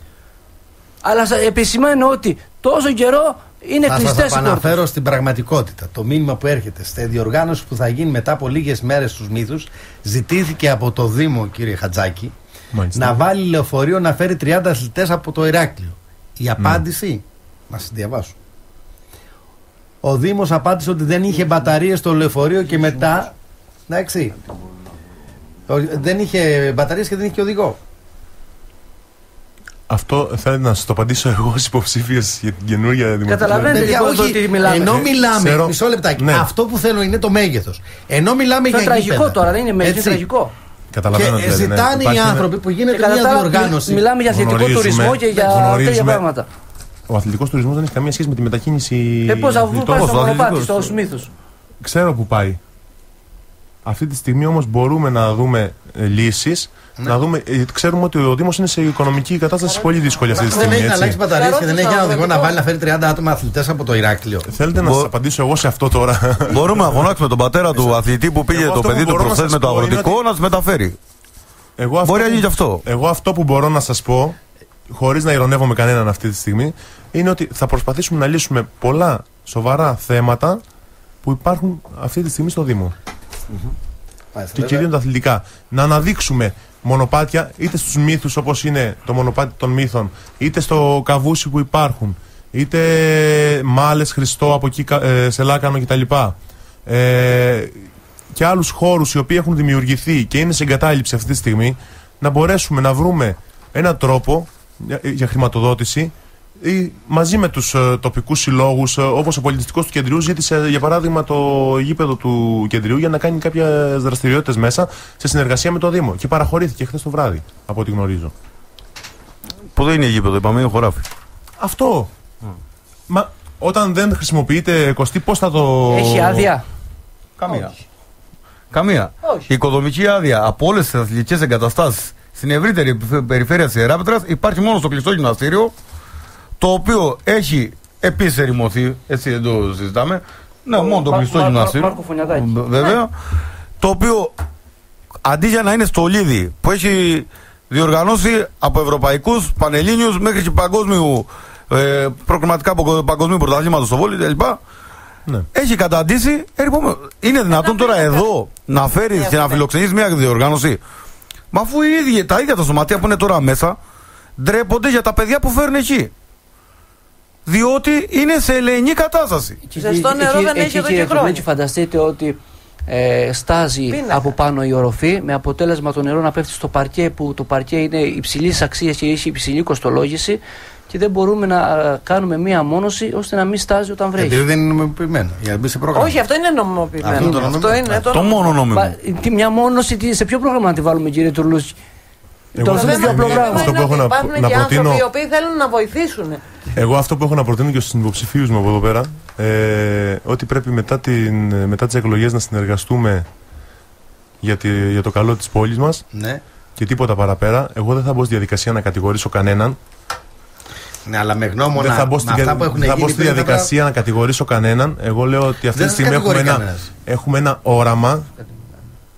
Αλλά επισημαίνω ότι τόσο καιρό είναι κλειστές οι πόρτες. Θα σας αναφέρω στην πραγματικότητα. Το μήνυμα που έρχεται στη διοργάνωση που θα γίνει μετά από λίγες μέρες στους Μύθους, ζητήθηκε από το Δήμο, κύριε Χατζάκη, να βάλει λεωφορείο να φέρει 30 αθλητές από το Ηράκλειο. Η απάντηση, να σας διαβάσω. Ο Δήμος απάντησε ότι δεν είχε μπαταρίες στο λεωφορείο και μετά. Εντάξει. Δεν είχε μπαταρίες και δεν είχε οδηγό. Αυτό θέλετε να σας το απαντήσω εγώ ως υποψήφιος για την καινούργια δημοτική. Καταλαβαίνετε λοιπόν ότι μιλάμε. Ενώ μιλάμε, Ξέρω. μισό λεπτάκι, Ναι. αυτό που θέλω είναι το μέγεθος. Ενώ μιλάμε Αυτό για είναι τραγικό γήπεδα, τώρα, δεν είναι μέγεθος, είναι έτσι. τραγικό. Καταλαβαίνω Και δηλαδή, ναι. ζητάνε οι Υπάρχει άνθρωποι που γίνεται Και μια κατά τα άλλα, διοργάνωση. μιλάμε για αθλητικό Γνωρίζουμε, τουρισμό και για γνωρίζουμε. τέτοια πράγματα. Ο αθλητικός τουρισμός δεν έχει καμία σχέση με τη μετακίνηση. Πώς αφού πάει στο ο μονοπάτι, αθλητικός. στους μύθους. Ξέρω που πάει. Αυτή τη στιγμή όμως μπορούμε να δούμε λύσεις. Να δούμε, ξέρουμε ότι ο Δήμος είναι σε οικονομική κατάσταση πολύ δύσκολη αυτή τη Δεν στιγμή. έχει να Έτσι. αλλάξει μπαταρίες και δεν έχει ένα οδηγό να Καρότης, βάλει να φέρει 30 άτομα αθλητές από το Ηράκλειο. Θέλετε να σας απαντήσω εγώ σε αυτό τώρα? Μπορούμε να φωνάξουμε τον πατέρα του αθλητή που πήγε Εγώ το αυτό παιδί που του μπορώ να προχθές σας με το πω είναι αγροτικό ότι- να τις μεταφέρει. Εγώ Μπορεί να γίνει που- και αυτό. Εγώ αυτό που μπορώ να σας πω, χωρίς να ειρωνεύομαι κανέναν αυτή τη στιγμή, είναι ότι θα προσπαθήσουμε να λύσουμε πολλά σοβαρά θέματα που υπάρχουν αυτή τη στιγμή στο Δήμο. Και κυρίως τα αθλητικά. Να αναδείξουμε μονοπάτια είτε στους μύθους όπως είναι το μονοπάτι των μύθων, είτε στο Καβούσι που υπάρχουν, είτε Μάλες, Χριστό από εκεί σε Λάκανο κτλ. Και άλλους χώρους οι οποίοι έχουν δημιουργηθεί και είναι σε εγκατάλειψη αυτή τη στιγμή, να μπορέσουμε να βρούμε έναν τρόπο για χρηματοδότηση ή μαζί με τους τοπικούς συλλόγους όπως ο πολιτιστικός του Κεντριού ζήτησε για παράδειγμα το γήπεδο του Κεντριού για να κάνει κάποιες δραστηριότητες μέσα σε συνεργασία με το Δήμο και παραχωρήθηκε χθες το βράδυ από ό,τι γνωρίζω. Που δεν είναι γήπεδο, είπαμε, είναι χωράφι. Αυτό. Μα όταν δεν χρησιμοποιείται Κωστή, πώς θα το... Έχει άδεια. Καμία. Καμία. Όχι. Η οικοδομική άδεια από όλες τις αθλητικές εγκαταστάσεις στην ευρύτερη περιφέρεια της Ιεράπετρας υπάρχει μόνο στο κλειστό γυμναστήριο, το οποίο έχει επίσης ερημωθεί, έτσι δεν το συζητάμε. Ναι, μόνο το κλειστό γυμναστήριο. Μάρκο Φωνιαδάκη. Βέβαια. Το οποίο αντί για να είναι στολίδι που έχει διοργανώσει από ευρωπαϊκούς, πανελλήνιους μέχρι και παγκόσμιου προκριματικά παγκοσμίου πρωταθλήματος στο βόλεϊ κλπ. Ναι. Έχει καταντήσει. Είναι δυνατόν τώρα εδώ να φέρει και να φιλοξενήσει μια διοργάνωση? Μα αφού τα ίδια τα σωματεία που είναι τώρα μέσα ντρέπονται για τα παιδιά που φέρνουν εκεί. Διότι είναι σε ελεηνή κατάσταση. Ζεστό νερό δεν έχει εδώ και χρόνια. Φανταστείτε ότι στάζει Πίνακα. από πάνω η οροφή με αποτέλεσμα το νερό να πέφτει στο παρκέ, που το παρκέ είναι υψηλής αξίας και έχει υψηλή κοστολόγηση και δεν μπορούμε να κάνουμε μία μόνωση ώστε να μην στάζει όταν βρέχει. Γιατί δεν είναι νομιμοποιημένο. Για να μπει σε πρόγραμμα. Όχι, αυτό είναι νομιμοποιημένο. Αυτό το Αυτό είναι Το μόνο νόμιμο. Μια μόνωση, σε ποιο πρόγραμμα να τη βάλουμε, κύριε Τουρλούση? Εγώ Το αυτό θέμα είναι είναι αυτό αυτό που έχω να υπάρχουν και προτείνω. άνθρωποι οι οποίοι θέλουν να βοηθήσουν. Εγώ αυτό που έχω να προτείνω και στους υποψηφίους μου από εδώ πέρα, ότι πρέπει μετά τις εκλογές να συνεργαστούμε για το καλό της πόλης μας Ναι. και τίποτα παραπέρα. Εγώ δεν θα μπω στη διαδικασία να κατηγορήσω κανέναν. Ναι, αλλά με γνώμονα Δεν θα μπω με αυτά που έχουν θα μπω γίνει στη πριν, διαδικασία να κατηγορήσω κανέναν. Εγώ λέω ότι αυτή Δεν τη σας στιγμή κατηγορεί κανένας. έχουμε ένα όραμα.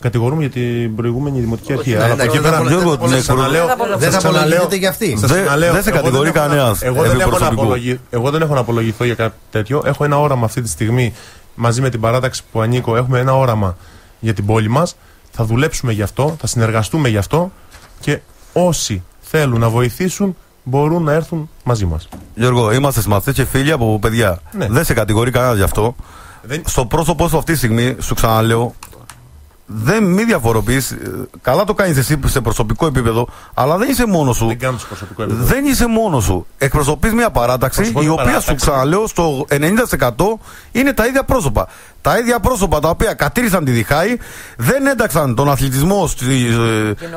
Κατηγορούμε για την προηγούμενη δημοτική αρχή. ναι, Αλλά από εντάξει, εκεί δεν πέρα. θα Γιώργο, σας ναι, ξαναλέω- δεν θα σας ξαναλέω- απολογηθείτε για αυτή. σας ξαναλέω, δεν σε εγώ κατηγορεί έχω να- κανένας Εγώ επί δεν έχω να προσωπικού. εγώ δεν έχω να απολογηθώ για κάτι τέτοιο. Έχω ένα όραμα αυτή τη στιγμή μαζί με την παράταξη που ανήκω. Έχουμε ένα όραμα για την πόλη μας. Θα δουλέψουμε γι' αυτό, θα συνεργαστούμε γι' αυτό και όσοι θέλουν να βοηθήσουν μπορούν να έρθουν μαζί μας. Γιώργο, είμαστε συμμαθητές και φίλοι από παιδιά. Ναι. Δεν σε κατηγορεί κανένα γι' αυτό. Δεν- Στο πρόσωπό σου αυτή τη στιγμή, σου ξαναλέω, μη διαφοροποιείς. Καλά το κάνεις εσύ σε προσωπικό επίπεδο, αλλά δεν είσαι μόνος σου. Δεν κάνω σε προσωπικό επίπεδο. Δεν είσαι μόνος σου. Εκπροσωπείς μια παράταξη Προσωπώ η μια οποία παράταξη. σου ξαναλέω στο 90% είναι τα ίδια πρόσωπα. Τα ίδια πρόσωπα τα οποία κατήρισαν τη διχάη, δεν ένταξαν τον αθλητισμό στη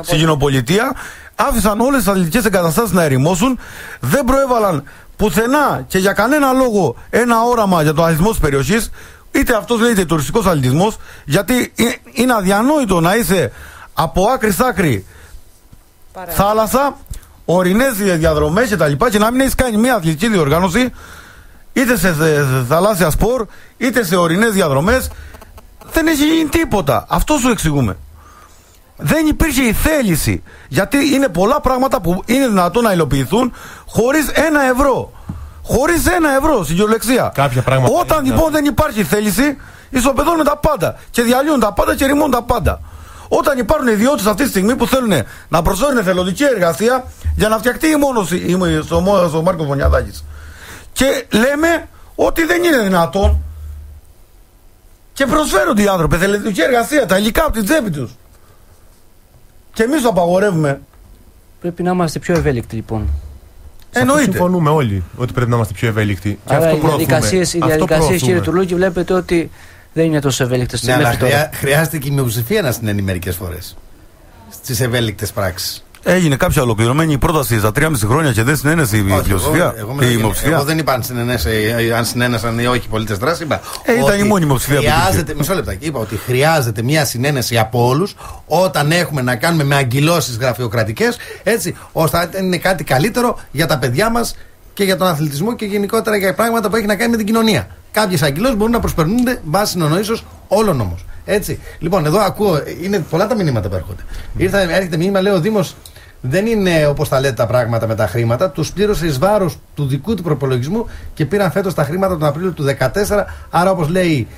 κοινοπολιτεία, άφησαν όλες τις αθλητικές εγκαταστάσεις να ερημώσουν, δεν προέβαλαν πουθενά και για κανένα λόγο ένα όραμα για τον αθλητισμό της περιοχής. Είτε αυτός λέγεται τουριστικός αθλητισμός, γιατί είναι αδιανόητο να είσαι από άκρη σ' άκρη θάλασσα, ορεινές διαδρομές και τα λοιπά και να μην έχεις κάνει μια αθλητική διοργάνωση είτε σε θαλάσσια σπορ είτε σε ορεινές διαδρομές. Δεν έχει γίνει τίποτα. Αυτό σου εξηγούμε. Δεν υπήρχε η θέληση, γιατί είναι πολλά πράγματα που είναι δυνατόν να υλοποιηθούν χωρίς €1. Χωρίς €1 στην κυριολεξία. Κάποια πράγματα Όταν είναι λοιπόν δεν υπάρχει θέληση, ισοπεδώνουν τα πάντα και διαλύουν τα πάντα και ρημώνουν τα πάντα. Όταν υπάρχουν ιδιώτες αυτή τη στιγμή που θέλουν να προσφέρουν εθελοντική εργασία για να φτιαχτεί η μόνωση στο Μάρκο Φωνιαδάκης. Και λέμε ότι δεν είναι δυνατόν και προσφέρονται οι άνθρωποι εθελοντική εργασία, τα υλικά από την τσέπη τους. Και εμείς το απαγορεύουμε. Πρέπει να είμαστε πιο ευέλικτοι λοιπόν. Εννοείται. Συμφωνούμε όλοι ότι πρέπει να είμαστε πιο ευέλικτοι. Και Άρα αυτό οι προωθούμε. διαδικασίες, κύριε Τουλούκη, βλέπετε ότι δεν είναι τόσο ευέλικτες. Ναι, αλλά χρειάζεται και η μειοψηφία να συνενεί μερικές φορές στις ευέλικτες πράξεις. Έγινε κάποια ολοκληρωμένη πρόταση στα 3,5 χρόνια και δεν συνένεσε η πλειοψηφία. Εγώ δεν είπα αν συνένεσαν ή όχι οι πολίτες δράση. Ήταν η μόνη μειοψηφία. Μισό λεπτάκι. Είπα ότι χρειάζεται μια συνένεση από όλους όταν έχουμε να κάνουμε με αγκυλώσεις γραφειοκρατικές, έτσι, ώστε να είναι κάτι καλύτερο για τα παιδιά μας και για τον αθλητισμό και γενικότερα για πράγματα που έχει να κάνει με την κοινωνία. Κάποιες αγκυλώσεις μπορούν να προσπερνούνται βάσει συνονοήσεως όλων όμως. Έτσι. Λοιπόν, εδώ ακούω, είναι πολλά τα μηνύματα που έρχονται. Έρχεται μήνυμα, λέει ο Δήμος. Δεν είναι όπως τα λέτε τα πράγματα με τα χρήματα. Τους πλήρωσε εις βάρος του δικού του προπολογισμού και πήραν φέτος τα χρήματα τον Απρίλιο του 2014. Άρα, όπως λέει,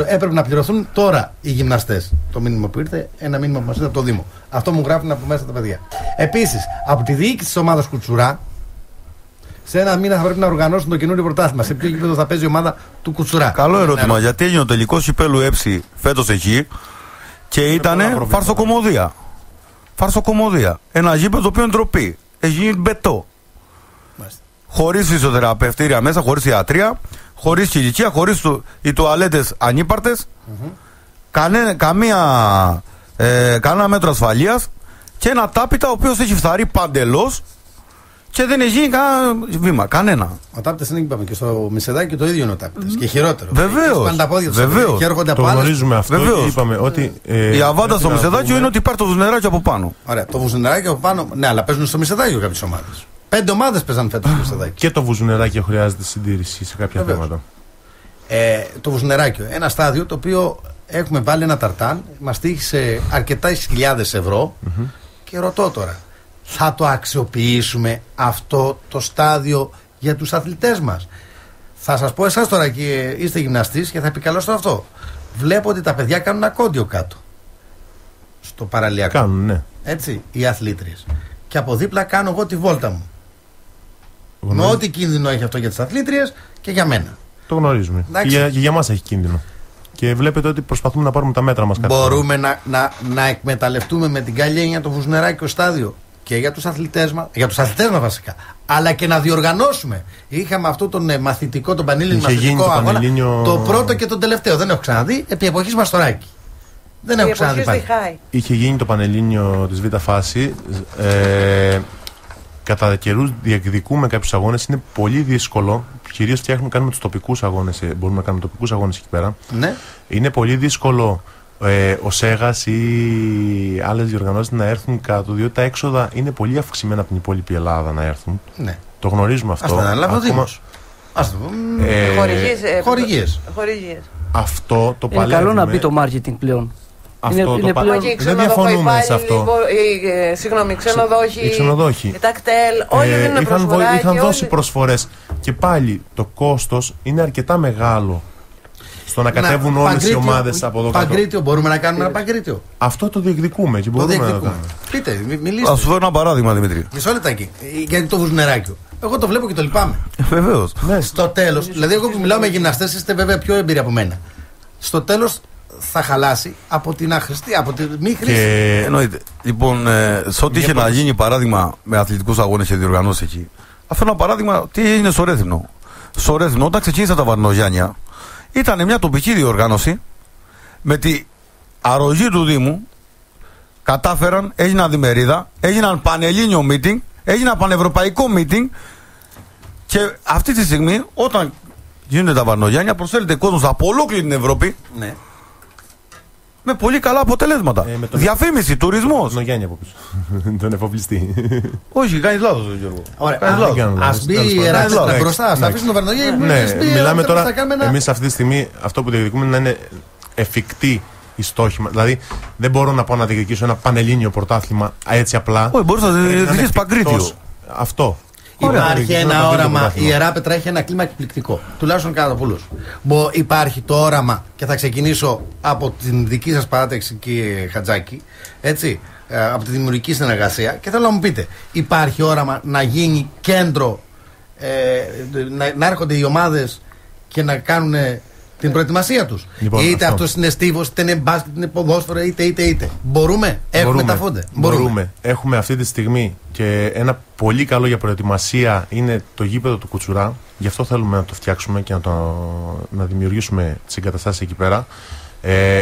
έπρεπε να πληρωθούν τώρα οι γυμναστές. Το μήνυμα που ήρθε, ένα μήνυμα που μας ήρθε από το Δήμο. Αυτό μου γράφουν από μέσα τα παιδιά. Επίσης, από τη διοίκηση της ομάδας Κουτσουρά, σε ένα μήνα θα πρέπει να οργανώσουν το καινούριο πρωτάθλημα. Σε ποιο γήπεδο θα παίζει η ομάδα του Κουτσουρά. Καλό ερώτημα. Γιατί έγινε ο τελικός κυπέλλου ΕΨΗ φέτος εκεί και ήταν φαρσοκομωδία. Φαρσοκομωδία. Ένα γήπεδο το οποίο είναι ντροπή. Έχει γίνει μπετό. Χωρίς φυσιοθεραπευτήρια μέσα, χωρίς ιατρία, χωρίς κηλικία, χωρίς οι τουαλέτες ανύπαρτες, κανένα μέτρο ασφαλείας και ένα τάπητα ο οποίος έχει φθαρεί παντελώς και δεν έχει γίνει κανένα βήμα. Κανένα. Ο τάπητας είναι, είπαμε, και στο Μισεδάκι το ίδιο είναι ο τάπητας. Και χειρότερο. Βεβαίως. Και έρχονται από το άλλες. γνωρίζουμε αυτό. Βεβαίως. Είπαμε ότι, η αβάντα στο Μισεδάκι είναι ότι υπάρχει το βουζνεράκι από πάνω. Ωραία, το βουζνεράκι από πάνω. Ναι, αλλά παίζουν στο Μισεδάκι κάποιες ομάδες. 5 ομάδες παίζαν φέτος στο Μισεδάκι. Και το βουζουνεράκι χρειάζεται συντήρηση σε κάποια θέματα. Το βουζνεράκιο, ένα στάδιο το οποίο έχουμε βάλει ένα ταρτάν, μας τύχησε αρκετά χιλιάδες ευρώ και ρωτώ τώρα, θα το αξιοποιήσουμε αυτό το στάδιο για τους αθλητές μας? Θα σας πω εσάς τώρα και είστε γυμναστής και θα επικαλώσω αυτό. Βλέπω ότι τα παιδιά κάνουν ακόντιο κάτω στο παραλιακό. Κάνουν, ναι. Έτσι, οι αθλήτριες. Και από δίπλα κάνω εγώ τη βόλτα μου. Με ό,τι κίνδυνο έχει αυτό για τις αθλήτριες και για μένα. Το γνωρίζουμε. Και για μας έχει κίνδυνο. Και βλέπετε ότι προσπαθούμε να πάρουμε τα μέτρα μας. Μπορούμε να εκμεταλλευτούμε με την καλή έννοια το βουζνεράκιο στάδιο και για τους αθλητές μας, βασικά, αλλά και να διοργανώσουμε. Είχαμε αυτό τον μαθητικό, τον πανελλήνιο μαθητικό αγώνα, το πρώτο και το τελευταίο. Δεν έχω ξαναδεί, επί εποχής Μαστοράκη. Δεν έχω ξαναδεί πάλι. Είχε γίνει το πανελλήνιο της Β' φάση. Κατά καιρούς διεκδικούμε κάποιους αγώνες. Είναι πολύ δύσκολο. Κυρίως κάνουμε τους τοπικούς αγώνες. Μπορούμε να κάνουμε τοπικούς αγώνες εκεί πέρα. Ναι. Είναι πολύ δύσκολο ο ΣΕΓΑΣ ή άλλες διοργανώσεις να έρθουν κάτω, διότι τα έξοδα είναι πολύ αυξημένα από την υπόλοιπη Ελλάδα να έρθουν. Ναι. Το γνωρίζουμε αυτό. Ας το αναλάβει ο Δήμος. Χορηγίες. Αυτό το είναι παλεύουμε. καλό να μπει το marketing πλέον. Δεν διαφωνούμε σε αυτό. Συγγνώμη, ξενοδόχοι. Οι ξενοδόχοι. Τα κτέλ, όλοι δίνουν προσφορά. Είχαν δώσει προσφορές. Και πάλι το κόστος είναι αρκετά μεγάλο στο να κατέβουν όλες οι ομάδες από εδώ κάτω. Παγκρίτιο, μπορούμε να κάνουμε ένα παγκρίτιο? Αυτό το διεκδικούμε και μπορούμε να το κάνουμε. Πείτε, μιλήστε. Ας σου φέρω ένα παράδειγμα, Δημήτρη. Μισό λεπτάκι. Γιατί το βουζνεράκιο. Εγώ το βλέπω και το λυπάμαι. Βεβαίως. Στο τέλος, δηλαδή, εγώ που μιλάω με γυμναστές, είστε βέβαια πιο εμπειροί από μένα. Στο τέλος θα χαλάσει από την αχρηστή, από τη μη χρήση. Εννοείται. Λοιπόν, σε ό,τι είχε να γίνει παράδειγμα με αθλητικούς αγώνες και διοργανώσεις εκεί. Αυτό είναι ένα παράδειγμα τι έγινε στο Ρέθυμνο. Στο Ρέθυμνο, όταν ξεκίνησα τα Βαρνογιάννια, ήταν μια τοπική διοργάνωση με τη αρρωγή του Δήμου. Κατάφεραν, έγιναν διμερίδα, έγιναν πανελλήνιο meeting, έγιναν πανευρωπαϊκό meeting και αυτή τη στιγμή, όταν γίνονται τα Βαρνογιάννια, προσφέρεται κόσμος από ολόκληρη την Ευρώπη. Ναι. Με πολύ καλά αποτελέσματα. Διαφήμιση, τουρισμός. Τον Γιάννη από πίσω. Τον εφοπλιστή. Όχι, κάνεις λάθος, Γιώργο. Ωραία. Ας μπει η Εράσιτρα μπροστά, ας αφήσουμε τον Βαρνογιάννη. Ναι, μιλάμε τώρα. Εμείς αυτή τη στιγμή αυτό που διεκδικούμε είναι να είναι εφικτή η στόχη μας. Δηλαδή δεν μπορώ να πω να διεκδικήσω ένα πανελλήνιο πρωτάθλημα έτσι απλά. Όχι, μπορείς να διεκδικήσεις παγκρίτιο. Αυτό. Υπάρχει ένα όραμα. Η Ιεράπετρα έχει ένα κλίμα εκπληκτικό. Τουλάχιστον κατά πολλούς. Υπάρχει το όραμα και θα ξεκινήσω από την δική σας παράταξη, κύριε Χατζάκη. Έτσι. Από τη δημιουργική συνεργασία. Και θέλω να μου πείτε, υπάρχει όραμα να γίνει κέντρο, να έρχονται οι ομάδες και να κάνουν την προετοιμασία τους. Λοιπόν, είτε αυτό είναι στίβος, είτε είναι μπάσκετ, είτε είναι ποδόσφαιρο, είτε. Μπορούμε, έχουμε τα φόντα. Μπορούμε. Έχουμε αυτή τη στιγμή και ένα πολύ καλό για προετοιμασία είναι το γήπεδο του Κουτσουρά. Γι' αυτό θέλουμε να το φτιάξουμε και να δημιουργήσουμε τις εγκαταστάσεις εκεί πέρα.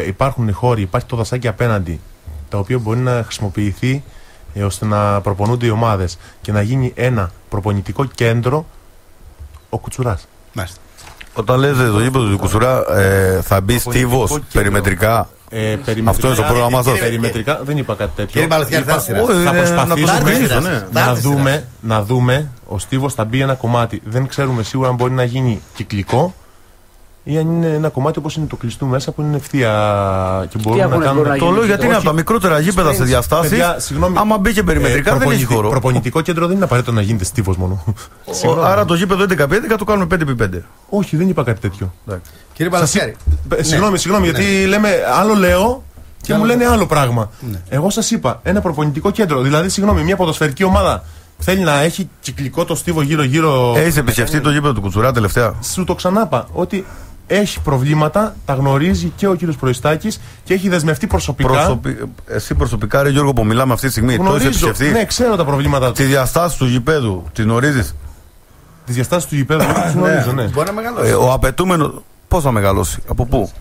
Υπάρχουν χώροι, υπάρχει το δασάκι απέναντι, το οποίο μπορεί να χρησιμοποιηθεί ώστε να προπονούνται οι ομάδες και να γίνει ένα προπονητικό κέντρο ο Κουτσουράς. Μάλιστα. Όταν λέτε το γήπεδο του Κουτσουρά θα μπει στίβος περιμετρικά. Αυτό είναι στο πρόγραμμά σας. Περιμετρικά δεν είπα κάτι τέτοιο. Κύριε Παλαιθιάρη, θα προσπαθήσουμε να δούμε ο στίβος θα μπει ένα κομμάτι. Δεν ξέρουμε σίγουρα αν μπορεί να γίνει κυκλικό ή αν είναι ένα κομμάτι όπως είναι το κλειστού μέσα που είναι ευθεία και μπορούμε να κάνουμε. Το λέω γιατί είναι από τα μικρότερα γήπεδα σε διαστάσεις. Άμα μπει και περιμετρικά δεν έχει χώρο. Προπονητικό κέντρο δεν είναι απαραίτητο να γίνεται στίβος μόνο. Άρα το γήπεδο 11x11 το κάνουμε 5x5. Όχι, δεν είπα κάτι τέτοιο. Κύριε Παλαιθιάρη. Συγγνώμη, γιατί λέμε άλλο λέω και μου λένε άλλο πράγμα. Εγώ σας είπα ένα προπονητικό κέντρο. Δηλαδή, συγγνώμη, μια ποδοσφαιρική ομάδα θέλει να έχει κυκλικό το στίβο γύρω-γύρω. Έχεις επισκεφτεί το γήπεδο του Κουτσουρά τελευταία? Σου το ξανάπα ότι έχει προβλήματα, τα γνωρίζει και ο κύριος Προϊστάκης και έχει δεσμευτεί προσωπικά. Εσύ προσωπικά, ρε Γιώργο, που μιλάμε αυτή τη στιγμή, το έχεις επισκεφτεί? Ναι, ξέρω τα προβλήματα του. Τις διαστάσεις του γηπέδου, τις γνωρίζεις? Τις διαστάσεις του γηπέδου, τις γνωρίζω, ναι. Μπορεί να μεγαλώσει. Ο απαιτούμενος, πώς θα μεγαλώσει, από πού?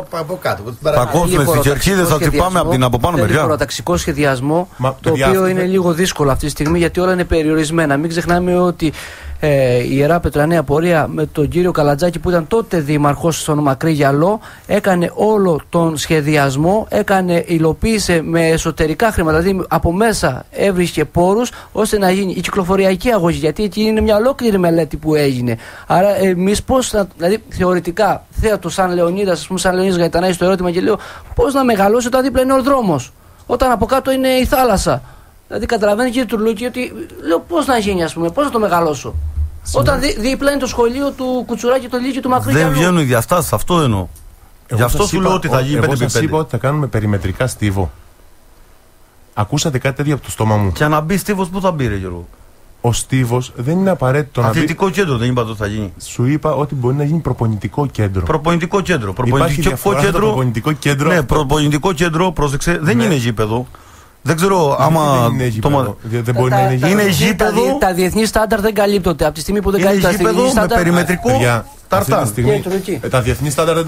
Από κάτω. Θα κόψουμε στις κερκίδες, θα τσιπάμε από την από πάνω μεριά. Θέλει προταξικό σχεδιασμό, το οποίο είναι λίγο δύσκολο αυτή τη στιγμή γιατί όλα είναι περιορισμένα. Μην ξεχνάμε ότι η Ιερά Πετρανέα Πορεία με τον κύριο Καλατζάκη που ήταν τότε δήμαρχος στον Μακρύ Γυαλό έκανε όλο τον σχεδιασμό, υλοποίησε με εσωτερικά χρήματα, δηλαδή από μέσα έβρισκε πόρους ώστε να γίνει η κυκλοφοριακή αγωγή, γιατί εκεί είναι μια ολόκληρη μελέτη που έγινε. Άρα εμείς δηλαδή θεωρητικά θέατο σαν Λεωνίδας, ας πούμε σαν Λεωνίδας Γαϊτανάκη στο ερώτημα και λέω πώς να μεγαλώσει όταν δίπλα είναι ο δρόμος, όταν από κάτω είναι η θάλασσα. Δηλαδή καταλαβαίνει κύριε Τουρλούκη ότι λέω πώς να γίνει, ας πούμε, πώς να το μεγαλώσω. Όταν δίπλα είναι το σχολείο του Κουτσουρά και το Λύκειο του Μακρύ Γυαλού. Δεν βγαίνουν οι διαστάσεις, αυτό εννοώ. Γι' αυτό σου λέω ότι θα γίνει 5x5. Εγώ σας είπα ότι θα κάνουμε περιμετρικά στίβο. Ακούσατε κάτι τέτοιο από το στόμα μου? Και να μπει στίβος, πού θα μπει, ρε Γιώργο? Ο στίβος δεν είναι απαραίτητο να μπει. Αθλητικό κέντρο δεν είπα ότι θα γίνει. Σου είπα ότι μπορεί να γίνει προπονητικό κέντρο. Προπονητικό κέντρο. Προπονητικό κέντρο. Ναι, προπονητικό κέντρο, πρόσεξε, δεν είναι γήπεδο. Δεν ξέρω άμα. Δεν μπορεί να είναι γήπεδο. Είναι γήπεδο. Τα διεθνή στάνταρ δεν καλύπτονται. Από τη στιγμή που δεν καλύπτονται. καλύπτονται. Είναι γήπεδο με περιμετρικό ταρτά. Τα διεθνή στάνταρ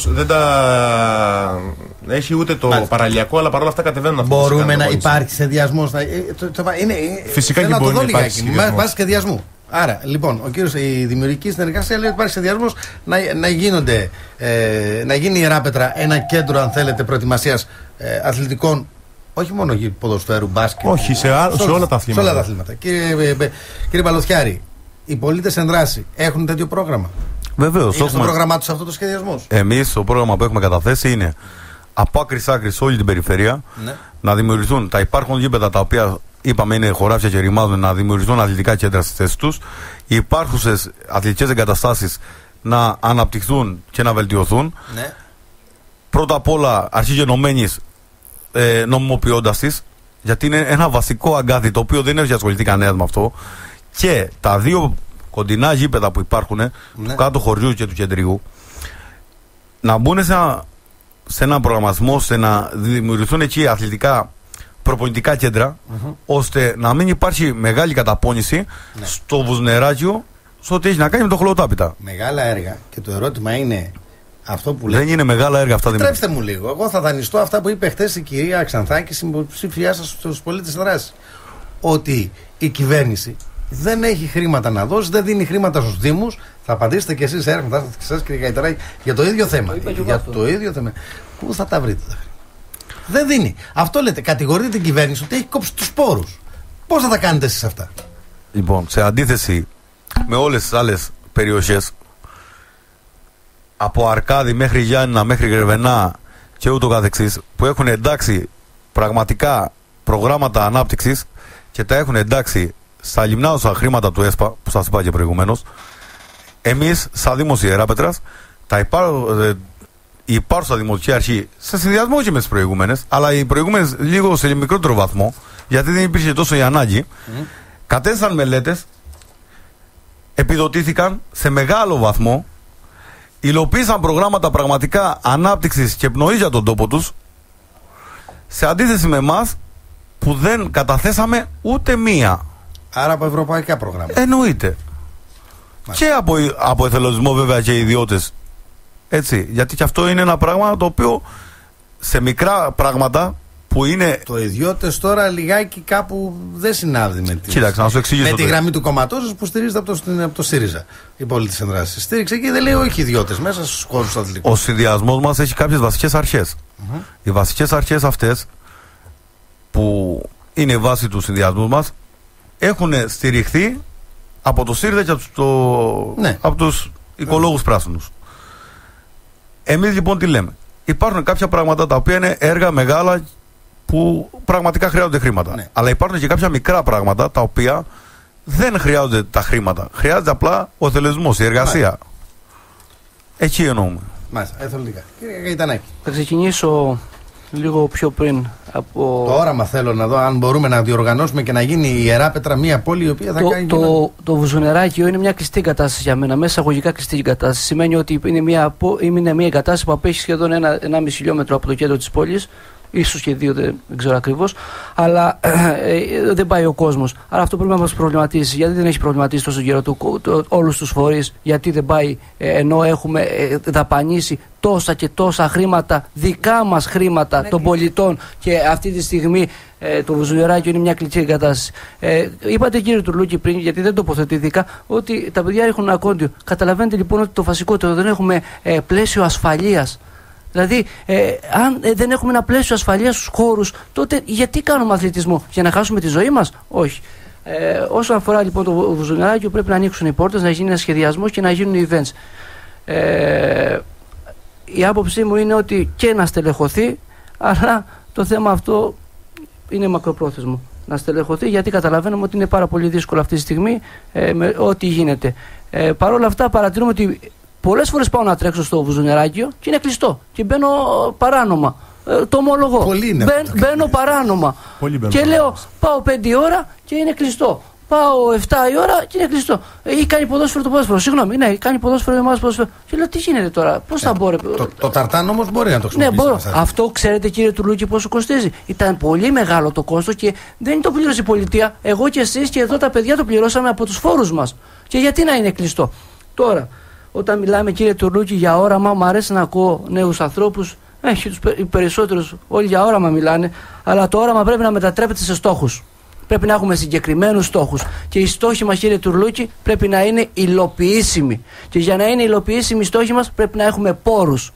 δεν τα έχει ούτε το παραλιακό, αλλά παρόλα αυτά κατεβαίνουν αυτά. Μπορούμε να υπάρχει σχεδιασμό. Φυσικά και μπορεί να υπάρχει σχεδιασμό. Άρα, λοιπόν, η δημιουργική συνεργασία λέει ότι υπάρχει σχεδιασμός να γίνει η Ιερά Πέτρα ένα κέντρο, αν θέλετε, προετοιμασίας αθλητικών, όχι μόνο ποδοσφαίρου, μπάσκετ. Όχι, σε όλα τα αθλήματα. Σε όλα τα αθλήματα. Κύριε Παλαιθιάρη, οι πολίτες εν δράση έχουν τέτοιο πρόγραμμα? Βεβαίως. Είναι στο πρόγραμμά τους αυτό το σχεδιασμό? Εμείς το πρόγραμμα που έχουμε καταθέσει είναι από άκρη σ' άκρη σε όλη την περιφέρεια να δημιουργηθούν τα υπάρχον γήπεδα τα οποία είπαμε είναι χωράφια και ρημάδων, να δημιουργηθούν αθλητικά κέντρα στις θέσεις τους. Οι υπάρχουσες αθλητικές εγκαταστάσεις να αναπτυχθούν και να βελτιωθούν. Ναι. Πρώτα απ' όλα αρχηγενωμένης νομιμοποιώντας τις, γιατί είναι ένα βασικό αγκάθι το οποίο δεν έχει ασχοληθεί κανένας με αυτό. Και τα δύο κοντινά γήπεδα που υπάρχουν, του κάτω χωριού και του κεντρίου, να μπουν σε ένα προγραμματισμό, σε να δημιουργηθούν εκεί αθλητικά προπονητικά κέντρα, ώστε να μην υπάρχει μεγάλη καταπώνηση στο βουζνεράκιο σε ό,τι έχει να κάνει με το χολοτάπητα. Μεγάλα έργα. Και το ερώτημα είναι αυτό που λέτε. Δεν είναι μεγάλα έργα αυτά. Επιτρέψτε μου λίγο. Εγώ θα δανειστώ αυτά που είπε χτες η κυρία Ξανθάκη, συμποψήφιά σας στους πολίτες εν δράση. Ότι η κυβέρνηση δεν έχει χρήματα να δώσει, δεν δίνει χρήματα στους Δήμους. Θα απαντήσετε κι εσείς έρχοντα εσάς, κύριε Γαϊταράκη, για το ίδιο θέμα. Για το ίδιο θέμα. Πού θα τα βρείτε τα χρήματα? Δεν δίνει. Αυτό λέτε. Κατηγορείτε την κυβέρνηση ότι έχει κόψει τους πόρους. Πώς θα τα κάνετε εσείς αυτά? Λοιπόν, σε αντίθεση με όλες τις άλλες περιοχές, από Αρκάδη μέχρι Γιάννηνα μέχρι Γρεβενά και ούτω καθεξής, που έχουν εντάξει πραγματικά προγράμματα ανάπτυξης και τα έχουν εντάξει στα λιμνάωσα χρήματα του ΕΣΠΑ, που σας είπα και προηγουμένως, εμείς σαν Δήμος Ιερά Πέτρας η υπάρχουσα Δημοτική Αρχή, σε συνδυασμό και με τις προηγούμενες, αλλά οι προηγούμενες λίγο σε μικρότερο βαθμό, γιατί δεν υπήρχε τόσο η ανάγκη, κατέστησαν μελέτες, επιδοτήθηκαν σε μεγάλο βαθμό υλοποίησαν προγράμματα πραγματικά ανάπτυξης και πνοής για τον τόπο τους, σε αντίθεση με εμάς που δεν καταθέσαμε ούτε μία. Άρα από ευρωπαϊκά προγράμματα. Εννοείται. Και από εθελοντισμό βέβαια και ιδιώτες. Έτσι. Γιατί και αυτό είναι ένα πράγμα το οποίο σε μικρά πράγματα που είναι. Το ιδιώτες τώρα λιγάκι κάπου δεν συνάδει με τη. Κοίταξε, να σου εξηγήσω. Με τη γραμμή του κομματός που στηρίζεται από το ΣΥΡΙΖΑ. Η πολιτική ενδράση. Στήριξε και δεν λέει όχι ιδιώτες μέσα στους χώρους του αθλητικού. Ο συνδυασμός μας έχει κάποιες βασικές αρχές. Οι βασικές αρχές αυτές, που είναι η βάση του συνδυασμού μας, έχουν στηριχθεί από το ΣΥΡΙΖΑ και από τους οικολόγους πράσινους. Εμείς λοιπόν τι λέμε? Υπάρχουν κάποια πράγματα τα οποία είναι έργα μεγάλα που πραγματικά χρειάζονται χρήματα. Ναι. Αλλά υπάρχουν και κάποια μικρά πράγματα τα οποία δεν χρειάζονται τα χρήματα. Χρειάζεται απλά ο θελεσμός, η εργασία. Εκεί εννοούμε. Μάλιστα, εθελοντικά. Κύριε Καϊτανάκη. Θα ξεκινήσω λίγο πιο πριν από. Το όραμα θέλω να δω αν μπορούμε να διοργανώσουμε και να γίνει η Ιεράπετρα μια πόλη η οποία θα κάνει. Το Βουζουνεράκιο είναι μια κλειστή εγκατάσταση για μένα. Μέσα αγωγικά κλειστή εγκατάσταση. Σημαίνει ότι είναι μια εγκατάσταση που απέχει σχεδόν 1,5 χιλιόμετρο από το κέντρο της πόλης. Ίσως και 2, δεν ξέρω ακριβώς. Αλλά δεν πάει ο κόσμος. Άρα αυτό πρέπει να μας προβληματίσει. Γιατί δεν έχει προβληματίσει τόσο καιρό όλους τους φορείς? Γιατί δεν πάει, ενώ έχουμε δαπανίσει τόσα και τόσα χρήματα, δικά μας χρήματα των πολιτών, και αυτή τη στιγμή το Βουζουνεράκιο είναι μια κλειστή εγκατάσταση. Είπατε, κύριε Τουρλούκη, πριν, γιατί δεν τοποθετήθηκα, ότι τα παιδιά έχουν ακόντιο. Καταλαβαίνετε λοιπόν ότι το βασικότερο, δεν έχουμε πλαίσιο ασφαλείας. Δηλαδή, αν δεν έχουμε ένα πλαίσιο ασφαλείας στους χώρους, τότε γιατί κάνουμε αθλητισμό? Για να χάσουμε τη ζωή μας? Όχι. Όσον αφορά λοιπόν το Βουζουνεράκιο, πρέπει να ανοίξουν οι πόρτες, να γίνει ένα σχεδιασμός και να γίνουν events. Η άποψή μου είναι ότι και να στελεχωθεί, αλλά το θέμα αυτό είναι μακροπρόθεσμο. Να στελεχωθεί, γιατί καταλαβαίνουμε ότι είναι πάρα πολύ δύσκολο αυτή τη στιγμή με ό,τι γίνεται. Παρ' όλα αυτά, παρατηρούμε ότι πολλές φορές πάω να τρέξω στο Βουζουνεράκιο και είναι κλειστό και μπαίνω παράνομα. Το ομολογώ. Μπαίνω παράνομα. Και λέω, πάω 5 ώρα και είναι κλειστό. Πάω 7 η ώρα και είναι κλειστό. Ή κάνει ποδόσφαιρο το ποδόσφαιρο. Συγγνώμη, ναι, κάνει ποδόσφαιρο εμάς ποδόσφαιρο. Και λέω, τι γίνεται τώρα, πώς θα μπορώ. Το ταρτάν όμως μπορεί να το χρησιμοποιήσει. Ναι, μπορώ. Αυτό ξέρετε, κύριε Τουρλούκη, πόσο κοστίζει? Ήταν πολύ μεγάλο το κόστος και δεν το πλήρωσε η πολιτεία. Εγώ και εσείς και εδώ τα παιδιά το πληρώσαμε από τους φόρους μας. Και γιατί να είναι κλειστό? Τώρα, όταν μιλάμε, κύριε Τουρλούκη, για όραμα, μου αρέσει να ακούω νέους ανθρώπους. Οι περισσότερους όλοι για όραμα μιλάνε, αλλά το όραμα πρέπει να μετατρέπεται σε στόχους. Πρέπει να έχουμε συγκεκριμένους στόχους. Και οι στόχοι μας, κύριε Τουρλούκη, πρέπει να είναι υλοποιήσιμοι. Και για να είναι υλοποιήσιμοι οι στόχοι μας, πρέπει να έχουμε πόρους.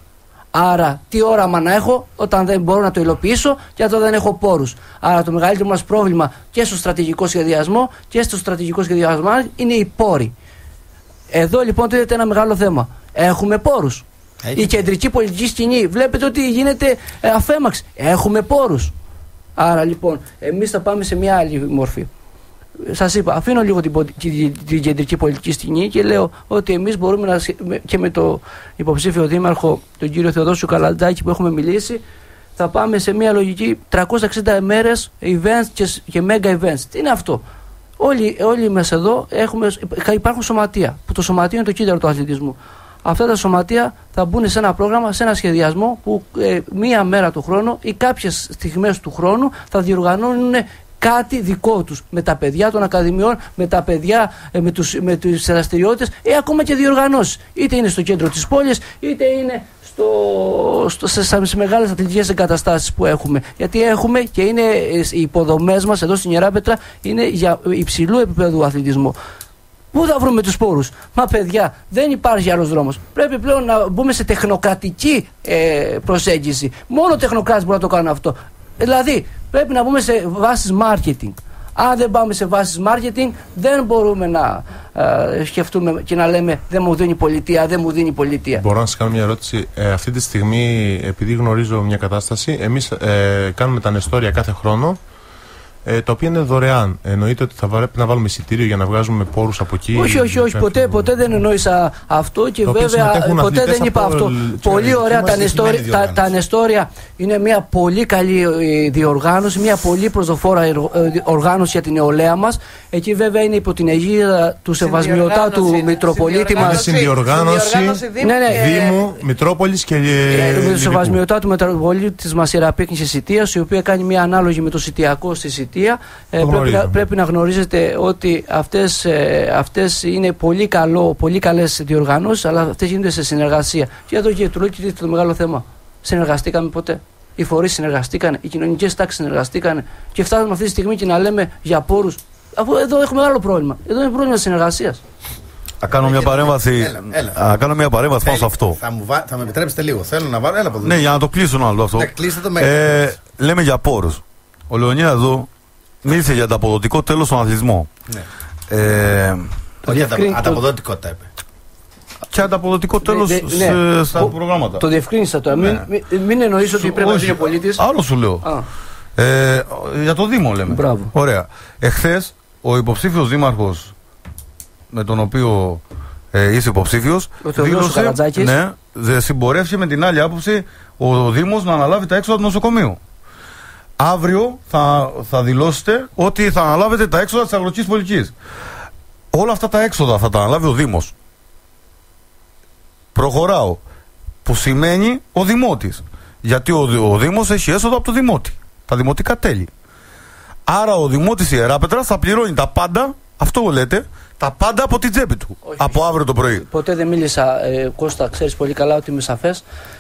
Άρα, τι όραμα να έχω όταν δεν μπορώ να το υλοποιήσω και όταν δεν έχω πόρους? Άρα, το μεγαλύτερο μας πρόβλημα και στο στρατηγικό σχεδιασμό και στο στρατηγικό σχεδιασμό είναι οι πόροι. Εδώ λοιπόν τίθεται ένα μεγάλο θέμα. Έχουμε πόρους. Η κεντρική πολιτική σκηνή, βλέπετε ότι γίνεται αφέμαξη. Έχουμε πόρους. Άρα λοιπόν, εμείς θα πάμε σε μια άλλη μορφή. Σας είπα, αφήνω λίγο την κεντρική πολιτική σκηνή και λέω ότι εμείς μπορούμε να, και με το υποψήφιο δήμαρχο, τον κύριο Θεοδόσιο Καλαντάκη, που έχουμε μιλήσει, θα πάμε σε μια λογική 360 μέρες events και mega events. Τι είναι αυτό? Όλοι μας εδώ υπάρχουν σωματεία, που το σωματείο είναι το κύτταρο του αθλητισμού. Αυτά τα σωματεία θα μπουν σε ένα πρόγραμμα, σε ένα σχεδιασμό που μία μέρα του χρόνου ή κάποιες στιγμές του χρόνου θα διοργανώνουν κάτι δικό τους, με τα παιδιά των ακαδημιών, με τα παιδιά, με τις δραστηριότητες ή ακόμα και διοργανώσεις. Είτε είναι στο κέντρο της πόλης, είτε είναι σε μεγάλες αθλητικές εγκαταστάσεις που έχουμε. Γιατί έχουμε και είναι οι υποδομές μας εδώ στην Ιεράπετρα είναι για υψηλού επίπεδου αθλητισμό. Πού θα βρούμε τους πόρους? Μα παιδιά, δεν υπάρχει άλλος δρόμος. Πρέπει πλέον να μπούμε σε τεχνοκρατική προσέγγιση. Μόνο τεχνοκράτες μπορούν να το κάνουν αυτό. Δηλαδή, πρέπει να μπούμε σε βάσεις marketing. Αν δεν πάμε σε βάσεις marketing, δεν μπορούμε να σκεφτούμε και να λέμε δεν μου δίνει η πολιτεία, δεν μου δίνει η πολιτεία. Μπορώ να σας κάνω μια ερώτηση? Αυτή τη στιγμή, επειδή γνωρίζω μια κατάσταση, εμείς κάνουμε τα νεστόρια κάθε χρόνο τα οποία είναι δωρεάν. Εννοείται ότι θα πρέπει να βάλουμε εισιτήριο για να βγάζουμε πόρους από εκεί? Όχι, ποτέ δεν εννοήσα αυτό και βέβαια ποτέ δεν είπα αυτό. Πολύ ωραία τα ανεστόρια. Είναι μια πολύ καλή διοργάνωση, μια πολύ προσδοφόρα οργάνωση για την νεολαία μας. Εκεί βέβαια είναι υπό την αιγύδα του Σεβασμιωτάτου Μητροπολίτη μας. Συνδιοργάνωση Δήμου, Μητρόπολης και του Σεβασμιωτάτου Μητροπολίτης μας Ιεραπίκνης Σιτίας, η οποία κάνει μια ανάλογη με το Σιτιακό στη Σιτία. Πρέπει να γνωρίζετε ότι αυτές είναι πολύ καλές διοργανώσεις, αλλά αυτές γίνονται σε συνεργασία. Και εδώ και του λέω και το μεγάλο θέμα. Συνεργαστήκαμε ποτέ? Οι φορείς συνεργαστήκανε, οι κοινωνικές τάξεις συνεργαστήκανε, και φτάνουμε αυτή τη στιγμή και να λέμε για πόρους, αφού εδώ έχουμε άλλο πρόβλημα. Εδώ είναι πρόβλημα συνεργασίας. Θα κάνω μια παρέμβαση πάνω σε αυτό. Θα με επιτρέψετε λίγο. Θέλω να βάλω. Έλα από εδώ. Ναι, για να το κλείσουν άλλο αυτό. Λέμε για πόρους. Ο Λεωνίδας εδώ μίλησε για ανταποδοτικό τέλος στον αθλητισμό. Όχι ανταποδοτικότητα είπε. Και ανταποδοτικό τέλος στα προγράμματα. Το διευκρίνησα τώρα. Μην εννοείς ότι πρέπει να είναι πολίτης. Άλλο σου λέω. Για το Δήμο λέμε. Μπράβο. Ωραία. Εχθές ο υποψήφιος δήμαρχος με τον οποίο είσαι υποψήφιος δήλωσε, συμπορεύσε με την άλλη άποψη ο Δήμος να αναλάβει τα έξοδα του νοσοκομείου. Αύριο θα δηλώσετε ότι θα αναλάβετε τα έξοδα της αγροτικής πολιτικής. Όλα αυτά τα έξοδα θα τα αναλάβει ο Δήμος. Προχωράω. Που σημαίνει ο Δημότης. Γιατί ο Δήμος έχει έσοδα από το Δημότη. Τα δημοτικά τέλη. Άρα ο Δημότης Ιεράπετρας θα πληρώνει τα πάντα, αυτό λέτε, τα πάντα από την τσέπη του. Όχι, από αύριο το πρωί. Ποτέ δεν μίλησα, Κώστα, ξέρεις πολύ καλά ότι είμαι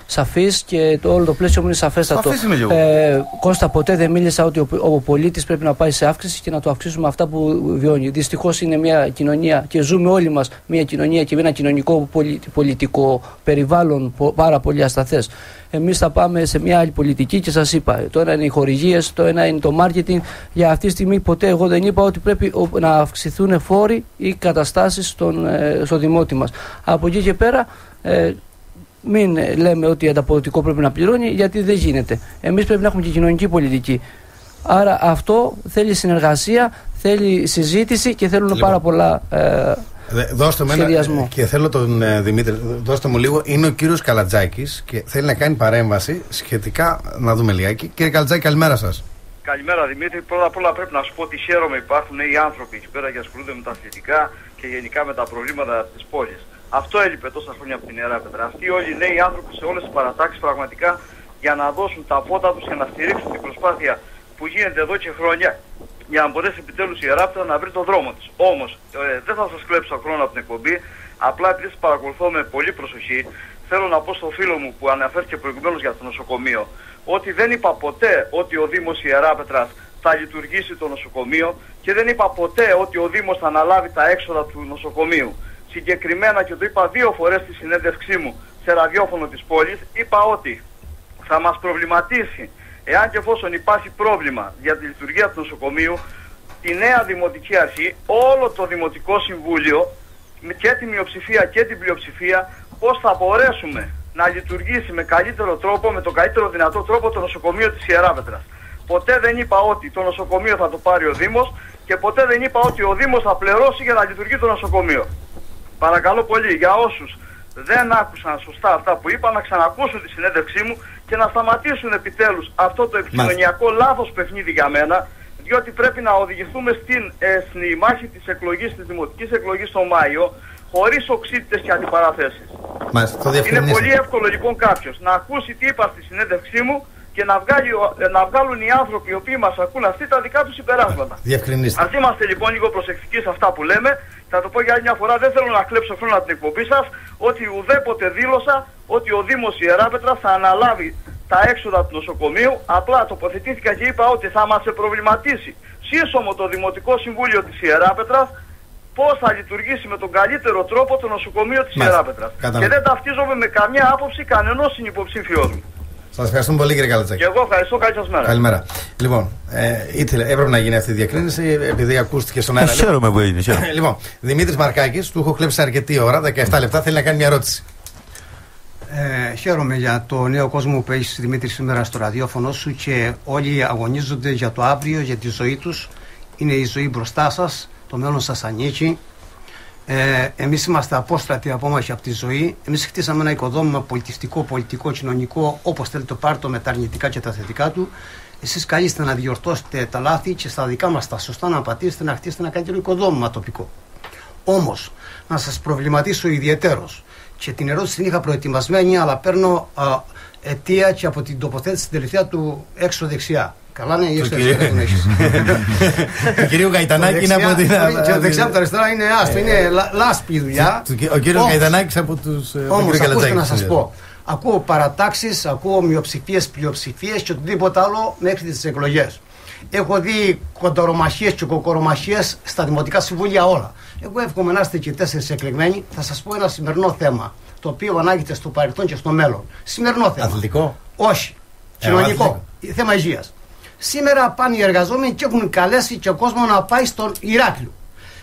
σαφής και όλο το πλαίσιο μου είναι σαφέστατο. Σαφής είμαι εγώ. Κώστα, ποτέ δεν μίλησα ότι ο πολίτης πρέπει να πάει σε αύξηση και να το αυξήσουμε αυτά που βιώνει. Δυστυχώς είναι μια κοινωνία και ζούμε όλοι μας μια κοινωνία και ένα κοινωνικό πολιτικό περιβάλλον πάρα πολύ ασταθές. Εμείς θα πάμε σε μια άλλη πολιτική και σας είπα, το ένα είναι οι χορηγίες, το ένα είναι το marketing. Για αυτή τη στιγμή ποτέ εγώ δεν είπα ότι πρέπει να αυξηθούν φόροι ή καταστάσεις στο δημότη μας. Από εκεί και πέρα μην λέμε ότι ανταποδοτικό πρέπει να πληρώνει, γιατί δεν γίνεται. Εμείς πρέπει να έχουμε και κοινωνική πολιτική. Άρα αυτό θέλει συνεργασία, θέλει συζήτηση και θέλουν πάρα πολλά δώστε με ένα, και θέλω τον Δημήτρη, δώστε μου λίγο. Είναι ο κύριος Καλατζάκης και θέλει να κάνει παρέμβαση σχετικά, να δούμε λιγάκι. Κύριε Καλατζάκη, καλημέρα σας. Καλημέρα Δημήτρη. Πρώτα απ' όλα πρέπει να σου πω ότι χαίρομαι υπάρχουν οι άνθρωποι εκεί πέρα και ασχολούνται με τα αθλητικά και γενικά με τα προβλήματα της πόλης. Αυτό έλειπε τόσα χρόνια από την Ιεράπετρα. Αυτοί όλοι οι νέοι άνθρωποι σε όλες τις παρατάξεις πραγματικά για να δώσουν τα φώτα τους και να στηρίξουν την προσπάθεια που γίνεται εδώ και χρόνια για να μπορέσει επιτέλους η Ιεράπετρα να βρει τον δρόμο της. Όμως δεν θα σας κλέψω χρόνο από την εκπομπή. Απλά επειδή σας παρακολουθώ με πολύ προσοχή, θέλω να πω στο φίλο μου που αναφέρθηκε προηγουμένως για το νοσοκομείο ότι δεν είπα ποτέ ότι ο Δήμος Ιεράπετρας θα λειτουργήσει το νοσοκομείο και δεν είπα ποτέ ότι ο Δήμος θα αναλάβει τα έξοδα του νοσοκομείου. Συγκεκριμένα, και το είπα 2 φορές στη συνέντευξή μου σε ραδιόφωνο της πόλης, είπα ότι θα μας προβληματίσει εάν και εφόσον υπάρχει πρόβλημα για τη λειτουργία του νοσοκομείου, τη νέα Δημοτική Αρχή, όλο το Δημοτικό Συμβούλιο και τη μειοψηφία και την πλειοψηφία, πώς θα μπορέσουμε να λειτουργήσει με καλύτερο τρόπο, με τον καλύτερο δυνατό τρόπο το νοσοκομείο της Ιεράπετρας. Ποτέ δεν είπα ότι το νοσοκομείο θα το πάρει ο Δήμος και ποτέ δεν είπα ότι ο Δήμος θα πληρώσει για να λειτουργεί το νοσοκομείο. Παρακαλώ πολύ, για όσους δεν άκουσαν σωστά αυτά που είπα, να ξανακούσουν τη συνέντευξή μου και να σταματήσουν επιτέλους αυτό το επικοινωνιακό λάθος παιχνίδι για μένα, διότι πρέπει να οδηγηθούμε στην μάχη της εκλογής, της δημοτικής εκλογής τον Μάιο, χωρίς οξύτητες και αντιπαραθέσεις. Είναι πολύ εύκολο λοιπόν κάποιος να ακούσει τι είπα στη συνέντευξή μου και να βγάλουν οι άνθρωποι οι οποίοι μας ακούν αυτοί τα δικά τους συμπεράσματα. Ας είμαστε λοιπόν λίγο προσεκτικοί σε αυτά που λέμε. Θα το πω για άλλη μια φορά, δεν θέλω να κλέψω χρόνο από την εκπομπή σας, ότι ουδέποτε δήλωσα ότι ο Δήμος Ιεράπετρας θα αναλάβει τα έξοδα του νοσοκομείου. Απλά τοποθετήθηκα και είπα ότι θα μας προβληματίσει σύσσωμο το Δημοτικό Συμβούλιο της Ιεράπετρας πώς θα λειτουργήσει με τον καλύτερο τρόπο το νοσοκομείο της Ιεράπετρας. Και δεν ταυτίζομαι με καμιά άποψη κανενός συνυποψήφιός μου. Σας ευχαριστούμε πολύ, κύριε Καλατζάκη. Και εγώ ευχαριστώ, καλή σας μέρα. Καλημέρα. Λοιπόν, έπρεπε να γίνει αυτή η διακρίνηση, επειδή ακούστηκε στον αέρα. Χαίρομαι που έγινε. Λοιπόν, Δημήτρης Μαρκάκης, του έχω κλέψει αρκετή ώρα, 17 λεπτά, θέλει να κάνει μια ερώτηση. Χαίρομαι για το νέο κόσμο που έχεις, Δημήτρη, σήμερα στο ραδιόφωνο σου, και όλοι αγωνίζονται για το αύριο, για τη ζωή τους. Είναι η ζωή μπροστά σας, το μέλλον σας ανήκει. Εμείς είμαστε απόστρατοι απόμαχοι από τη ζωή. Εμείς χτίσαμε ένα οικοδόμημα πολιτιστικό, πολιτικό, κοινωνικό, όπως θέλετε το πάρτο, με τα αρνητικά και τα θετικά του. Εσείς καλείστε να διορθώσετε τα λάθη και στα δικά μας τα σωστά να πατήσετε, να χτίσετε ένα καλύτερο οικοδόμημα τοπικό. Όμως, να σας προβληματίσω ιδιαιτέρως, και την ερώτηση την είχα προετοιμασμένη, αλλά παίρνω αιτία και από την τοποθέτηση τελευταία του έξω δεξιά. Καλά, ναι, ή έξω δεξιά τον έχεις. Του κυρίου Καϊτανάκη είναι από την. Και δεξιά από τα αριστερά είναι άστο, είναι λάσπη η δουλειά. Ο κύριος Καϊτανάκης από τους. Όμως, ακούστε να σας πω. Ακούω παρατάξεις, ακούω μειοψηφίες, πλειοψηφίες και οτιδήποτε άλλο μέχρι τις εκλογές. Έχω δει κοντορομαχίες και κοκορομαχίες στα δημοτικά συμβούλια όλα. Εγώ εύχομαι να είστε και 4 εκλεγμένοι. Θα σας πω ένα σημερινό θέμα, το οποίο ανάγεται στο παρελθόν και στο μέλλον. Σημερινό θέμα. Αθλητικό. Όχι. Κοινωνικό. Θέμα υγείας. Σήμερα πάνε οι εργαζόμενοι και έχουν καλέσει και ο κόσμο να πάει στον Ηράκλειο.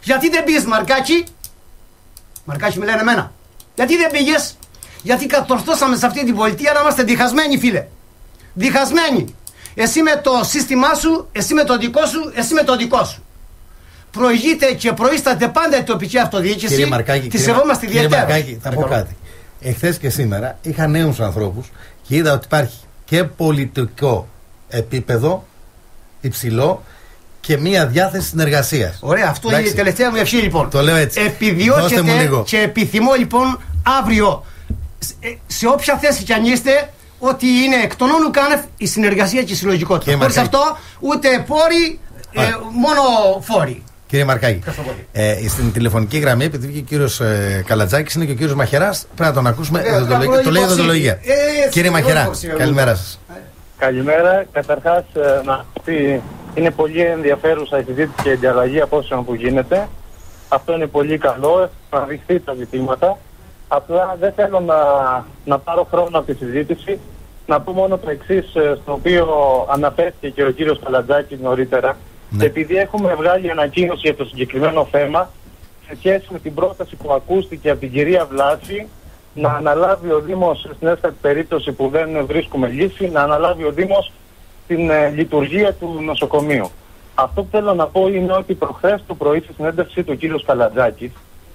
Γιατί δεν πήγες, Μαρκάκη? Μαρκάκη, με λένε εμένα. Γιατί δεν πήγες? Γιατί κατορθώσαμε σε αυτή την πολιτεία να είμαστε διχασμένοι, φίλε. Διχασμένοι. Εσύ με το σύστημά σου, εσύ με το δικό σου, εσύ με το δικό σου. Προηγείται και προείσταται πάντα η τοπική αυτοδιοίκηση. Κύριε Μαρκάκη, τη σεβόμαστε ιδιαίτερα. Κύριε Μαρκάκη, θα πω κάτι. Εχθές και σήμερα είχα νέους ανθρώπους και είδα ότι υπάρχει και πολιτικό επίπεδο υψηλό και μία διάθεση συνεργασίας. Ωραία, αυτό είναι η τελευταία μου ευχή, λοιπόν. Το λέω έτσι. Επιδιώκετε και επιθυμώ, λοιπόν, αύριο σε όποια θέση κι αν είστε, ότι είναι εκ των όνου κάνευ η συνεργασία και η συλλογικότητα. Χωρίς αυτό ούτε πόροι, μόνο φόροι. Κύριε Μαρκάκη, στην τηλεφωνική γραμμή, επειδή βγήκε ο κύριος Καλατζάκης, είναι και ο κύριος Μαχαιράς. Πρέπει να τον ακούσουμε. Το λέει οδοντολογία. Κύριε Μαχαιρά, καλημέρα σας. Καλημέρα. Καταρχάς, να πει, είναι πολύ ενδιαφέρουσα η συζήτηση και η ανταλλαγή απόψεων που γίνεται. Αυτό είναι πολύ καλό, να δειχθεί τα ζητήματα. Απλά δεν θέλω να πάρω χρόνο από τη συζήτηση. Να πω μόνο το εξής, στο οποίο αναφέρθηκε και ο κύριος Καλατζάκης νωρίτερα. Ναι. Επειδή έχουμε βγάλει ανακοίνωση για το συγκεκριμένο θέμα, σε σχέση με την πρόταση που ακούστηκε από την κυρία Βλάση, να αναλάβει ο Δήμος, στην έστατη περίπτωση που δεν βρίσκουμε λύση, να αναλάβει ο Δήμος την λειτουργία του νοσοκομείου. Αυτό που θέλω να πω είναι ότι προχθές το πρωί στη συνέντευξή του κύριος Καλατζάκης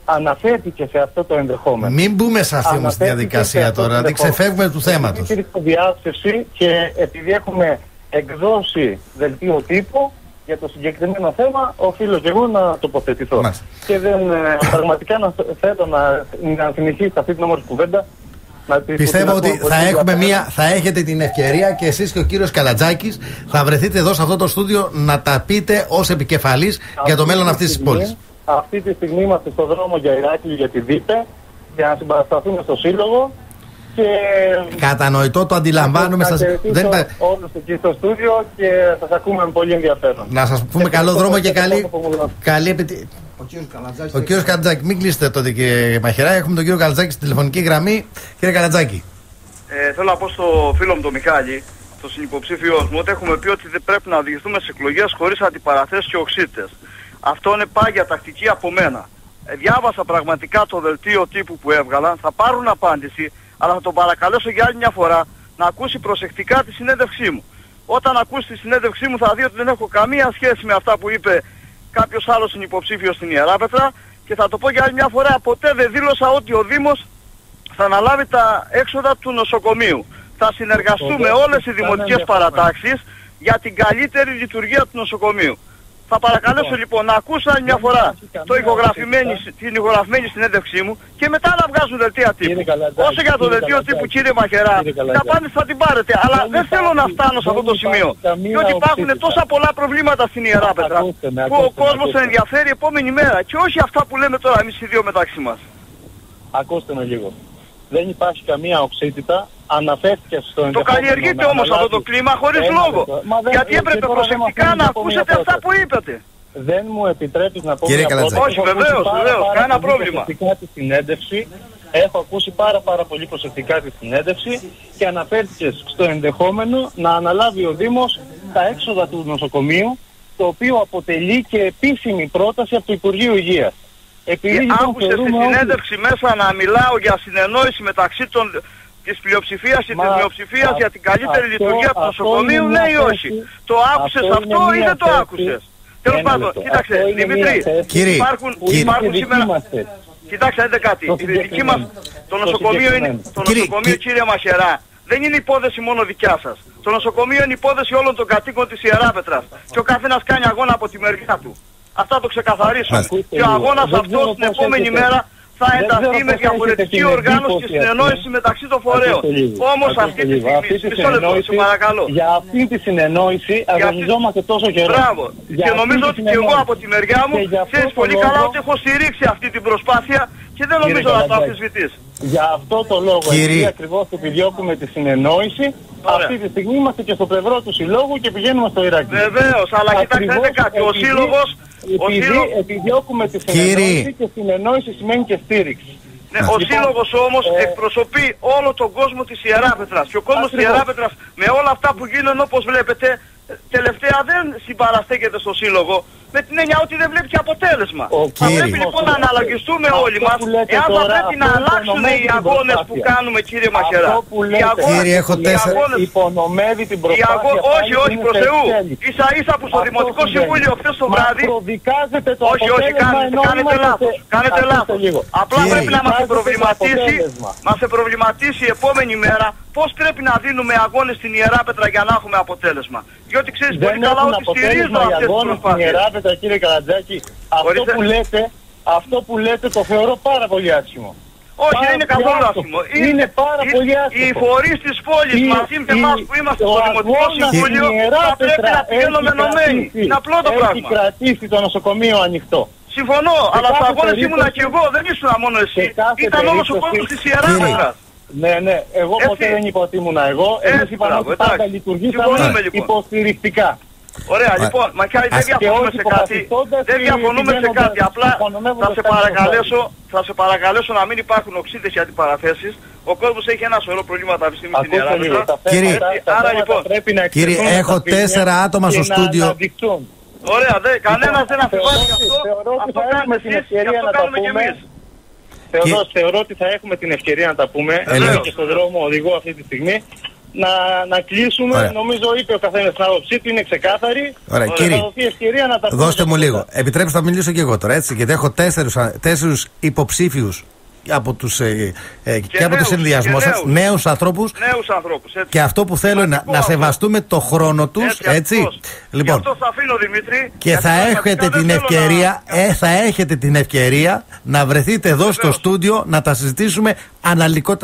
αναφέρθηκε σε αυτό το ενδεχόμενο. Μην μπούμε σε αυτή όμως τη διαδικασία τώρα, δηλαδή ξεφεύγουμε του θέματος. Υπήρχε διάσκεψη και επειδή έχουμε εκδώσει δελτίο τύπου για το συγκεκριμένο θέμα, οφείλω και εγώ να τοποθετηθώ. Μάλιστα. Και πραγματικά θέλω να συνεχίσει αυτή την όμορφη κουβέντα. Πιστεύω ότι θα έχετε την ευκαιρία και εσείς και ο κύριος Καλατζάκης θα βρεθείτε εδώ σε αυτό το στούντιο να τα πείτε ως επικεφαλής για το μέλλον αυτής της πόλης. Αυτή τη στιγμή είμαστε στο δρόμο για Ηράκλειο, για τη ΔΥΠΕ, για να συμπαρασταθούμε στο Σύλλογο. Και κατανοητό, το αντιλαμβάνουμε. Όλους εκεί στο στούντιο και θα σας ακούμε με πολύ ενδιαφέρον. Να σας πούμε καλό δρόμο και καλή επιτυχία. Ο κύριος Καλατζάκη, μην κλείσετε τότε, κύριε Μαχαιρά. Έχουμε τον κύριο Καλατζάκη στην τηλεφωνική γραμμή. Κύριε Καλατζάκη. Θέλω να πω στο φίλο μου τον Μιχάλη, το συνυποψήφιό μου, ότι έχουμε πει ότι δεν πρέπει να οδηγηθούμε σε εκλογές χωρίς αντιπαραθέσεις και οξύτητες. Αυτό είναι πάγια τακτική από μένα. Διάβασα πραγματικά το δελτίο τύπου που έβγαλαν, θα πάρουν απάντηση, αλλά θα τον παρακαλέσω για άλλη μια φορά να ακούσει προσεκτικά τη συνέντευξή μου. Όταν ακούσει τη συνέντευξή μου θα δει ότι δεν έχω καμία σχέση με αυτά που είπε κάποιος άλλος συνυποψήφιος στην Ιεράπετρα, και θα το πω για άλλη μια φορά, ποτέ δεν δήλωσα ότι ο Δήμος θα αναλάβει τα έξοδα του νοσοκομείου. Θα συνεργαστούμε όλες οι δημοτικές παρατάξεις για την καλύτερη λειτουργία του νοσοκομείου. Θα παρακαλέσω λοιπόν να ακούσω άλλη μια φορά την ηχογραφημένη συνέντευξή μου και μετά να βγάζουν δελτία τύπου. Όσο για το δελτίο τύπου, κύριε Μαχαιρά, την απάντηση θα την πάρετε. Αλλά δεν θέλω να φτάνω σε αυτό το σημείο. Διότι υπάρχουν τόσα πολλά προβλήματα στην Ιεράπετρα που ο κόσμος θα ενδιαφέρει επόμενη μέρα. Και όχι αυτά που λέμε τώρα εμείς οι δύο μεταξύ μας. Ακούστε με λίγο. Δεν υπάρχει καμία οξύτητα. Αναφέρθηκε στο το καλλιεργείτε όμως αυτό το κλίμα χωρίς λόγο. Γιατί έπρεπε προσεκτικά να ακούσετε αυτά που είπατε. Δεν μου επιτρέπεις να πω μια πρόταση. Όχι, βεβαίως, κανένα πρόβλημα. Τη συνέντευξη. Έχω ακούσει πάρα πολύ προσεκτικά τη συνέντευξη και αναφέρθηκες στο ενδεχόμενο να αναλάβει ο Δήμος τα έξοδα του νοσοκομείου, το οποίο αποτελεί και επίσημη πρόταση από το Υπουργείο Υγείας. Άκουσε στη συνέντευξη μέσα να μιλάω για συνεννόηση μεταξύ της πλειοψηφίας ή της μειοψηφίας για την καλύτερη λειτουργία του νοσοκομείου, ναι ή όχι? Το άκουσες αυτό ή δεν το άκουσες? Τέλος πάντων, κοίταξε, Δημήτρη, υπάρχουν σήμερα... Κοιτάξτε, είδε κάτι. Η δική μας, το νοσοκομείο, κύριε Μαχαιρά, δεν είναι υπόθεση μόνο δικιά σας. Το νοσοκομείο είναι υπόθεση όλων των κατοίκων της Ιεράπετρας. Και ο καθένας κάνει αγώνα από τη μεριά του. Αυτά το ξεκαθαρίσουμε. Και ο αγώνας αυτός την επόμενη μέρα θα ενταθεί με διαφορετική οργάνωση και συνεννόηση μεταξύ των φορέων. Όμως αυτή τη στιγμή, μισό λεπτό, σε παρακαλώ. Για αυτή τη συνεννόηση αγωνιζόμαστε τόσο καιρό. Μπράβο. Και νομίζω ότι και εγώ από τη μεριά μου ξέρεις πολύ καλά ότι έχω στηρίξει αυτή την προσπάθεια και δεν νομίζω να το αμφισβητείς. Για αυτό το λόγο, επειδή ακριβώς επιδιώκουμε τη συνεννόηση, αυτή τη στιγμή είμαστε και στο πλευρό του συλλόγου και πηγαίνουμε στο Ηράκλειο. Βεβαίως, αλλά κοιτάξτε κάτι. Ο σύλλογος. Επιδιώκουμε τη συνεννόηση και συνεννόηση σημαίνει και στήριξη. Ναι, ο σύλλογος όμως εκπροσωπεί όλο τον κόσμο της Ιεράπετρας. Και ο κόσμος της Ιεράπετρας με όλα αυτά που γίνονται, όπως βλέπετε, τελευταία δεν συμπαραστέκεται στο σύλλογο. Με την έννοια ότι δεν βλέπει και αποτέλεσμα. Θα πρέπει λοιπόν να αναλογιστούμε όλοι μας εάν θα πρέπει να αλλάξουν οι αγώνες που κάνουμε, κύριε Μαχαιρά. Κύριε, έχω 4. Υπονομεύει την προσπάθεια. Όχι, προς Θεού. Ίσα ίσα που στο Δημοτικό Συμβούλιο χθες το βράδυ. Όχι, κάνετε λάθος. Απλά πρέπει να μας προβληματίσει η επόμενη μέρα πώς πρέπει να δίνουμε αγώνες στην Ιεράπετρα για να έχουμε αποτέλεσμα. Διότι ξέρεις πολύ καλά ότι στηρίζω αυτές τις προσπάθειες. Κύριε Καρατζάκη, αυτό που λέτε το θεωρώ πάρα πολύ άσχημο. Όχι, δεν είναι καθόλου άσχημο. Είναι πάρα πολύ άσχημο. Οι φορείς της πόλης μαζί με εμάς που είμαστε στο Δημοτικό Συμβούλιο θα πρέπει να πηγαίνουμε ενωμένοι. Είναι απλό το πράγμα. Έχει κρατήσει το νοσοκομείο ανοιχτό. Συμφωνώ, αλλά στα αγώνες ήμουνα και εγώ, δεν ήσουν μόνο εσύ. Ήταν όλος ο κόσμος της Ιεράπετρας. Ναι, εγώ ποτέ δεν είπα ότι ήμουνα εγώ. Εμείς είπαμε ότι πάντα λειτουργήσαμε υποστηρικτικά. Ωραία, λοιπόν, μακάρι δεν διαφωνούμε σε κάτι. Δεν διαφωνούμε σε κάτι. Απλά θα σε παρακαλέσω να μην υπάρχουν οξύτες για αντιπαραθέσεις. Ο κόσμος έχει ένα σωρό προβλήματα αυτή τη στιγμή στην Ιεράπετρα. Άρα λοιπόν, κύριε, έχω 4 άτομα στο στούντιο. Ωραία, κανένας δεν αφιβάλλει γι' αυτό. Αυτό κάνουμε την ευκαιρία να τα πούμε. Θεωρώ ότι θα έχουμε την ευκαιρία να τα πούμε. Είμαι και στον δρόμο οδηγώ αυτή τη στιγμή. Να κλείσουμε. Ωραία. Νομίζω είπε ο καθένας την άποψή του, είναι ξεκάθαρη. Ωραία, κύριε, θα δοθεί ευκαιρία να τα πούμε. Δώστε μου λίγο. Επιτρέψτε να μιλήσω και εγώ τώρα, έτσι. Γιατί έχω 4 υποψήφιους από τους, και από τους συνδυασμούς σας, νέους ανθρώπους. Και αυτό που θέλω είναι να σεβαστούμε το χρόνο τους, έτσι. Λοιπόν, αυτό θα αφήνω, Δημήτρη. Και θα έχετε την ευκαιρία να βρεθείτε εδώ στο στούντιο να τα συζητήσουμε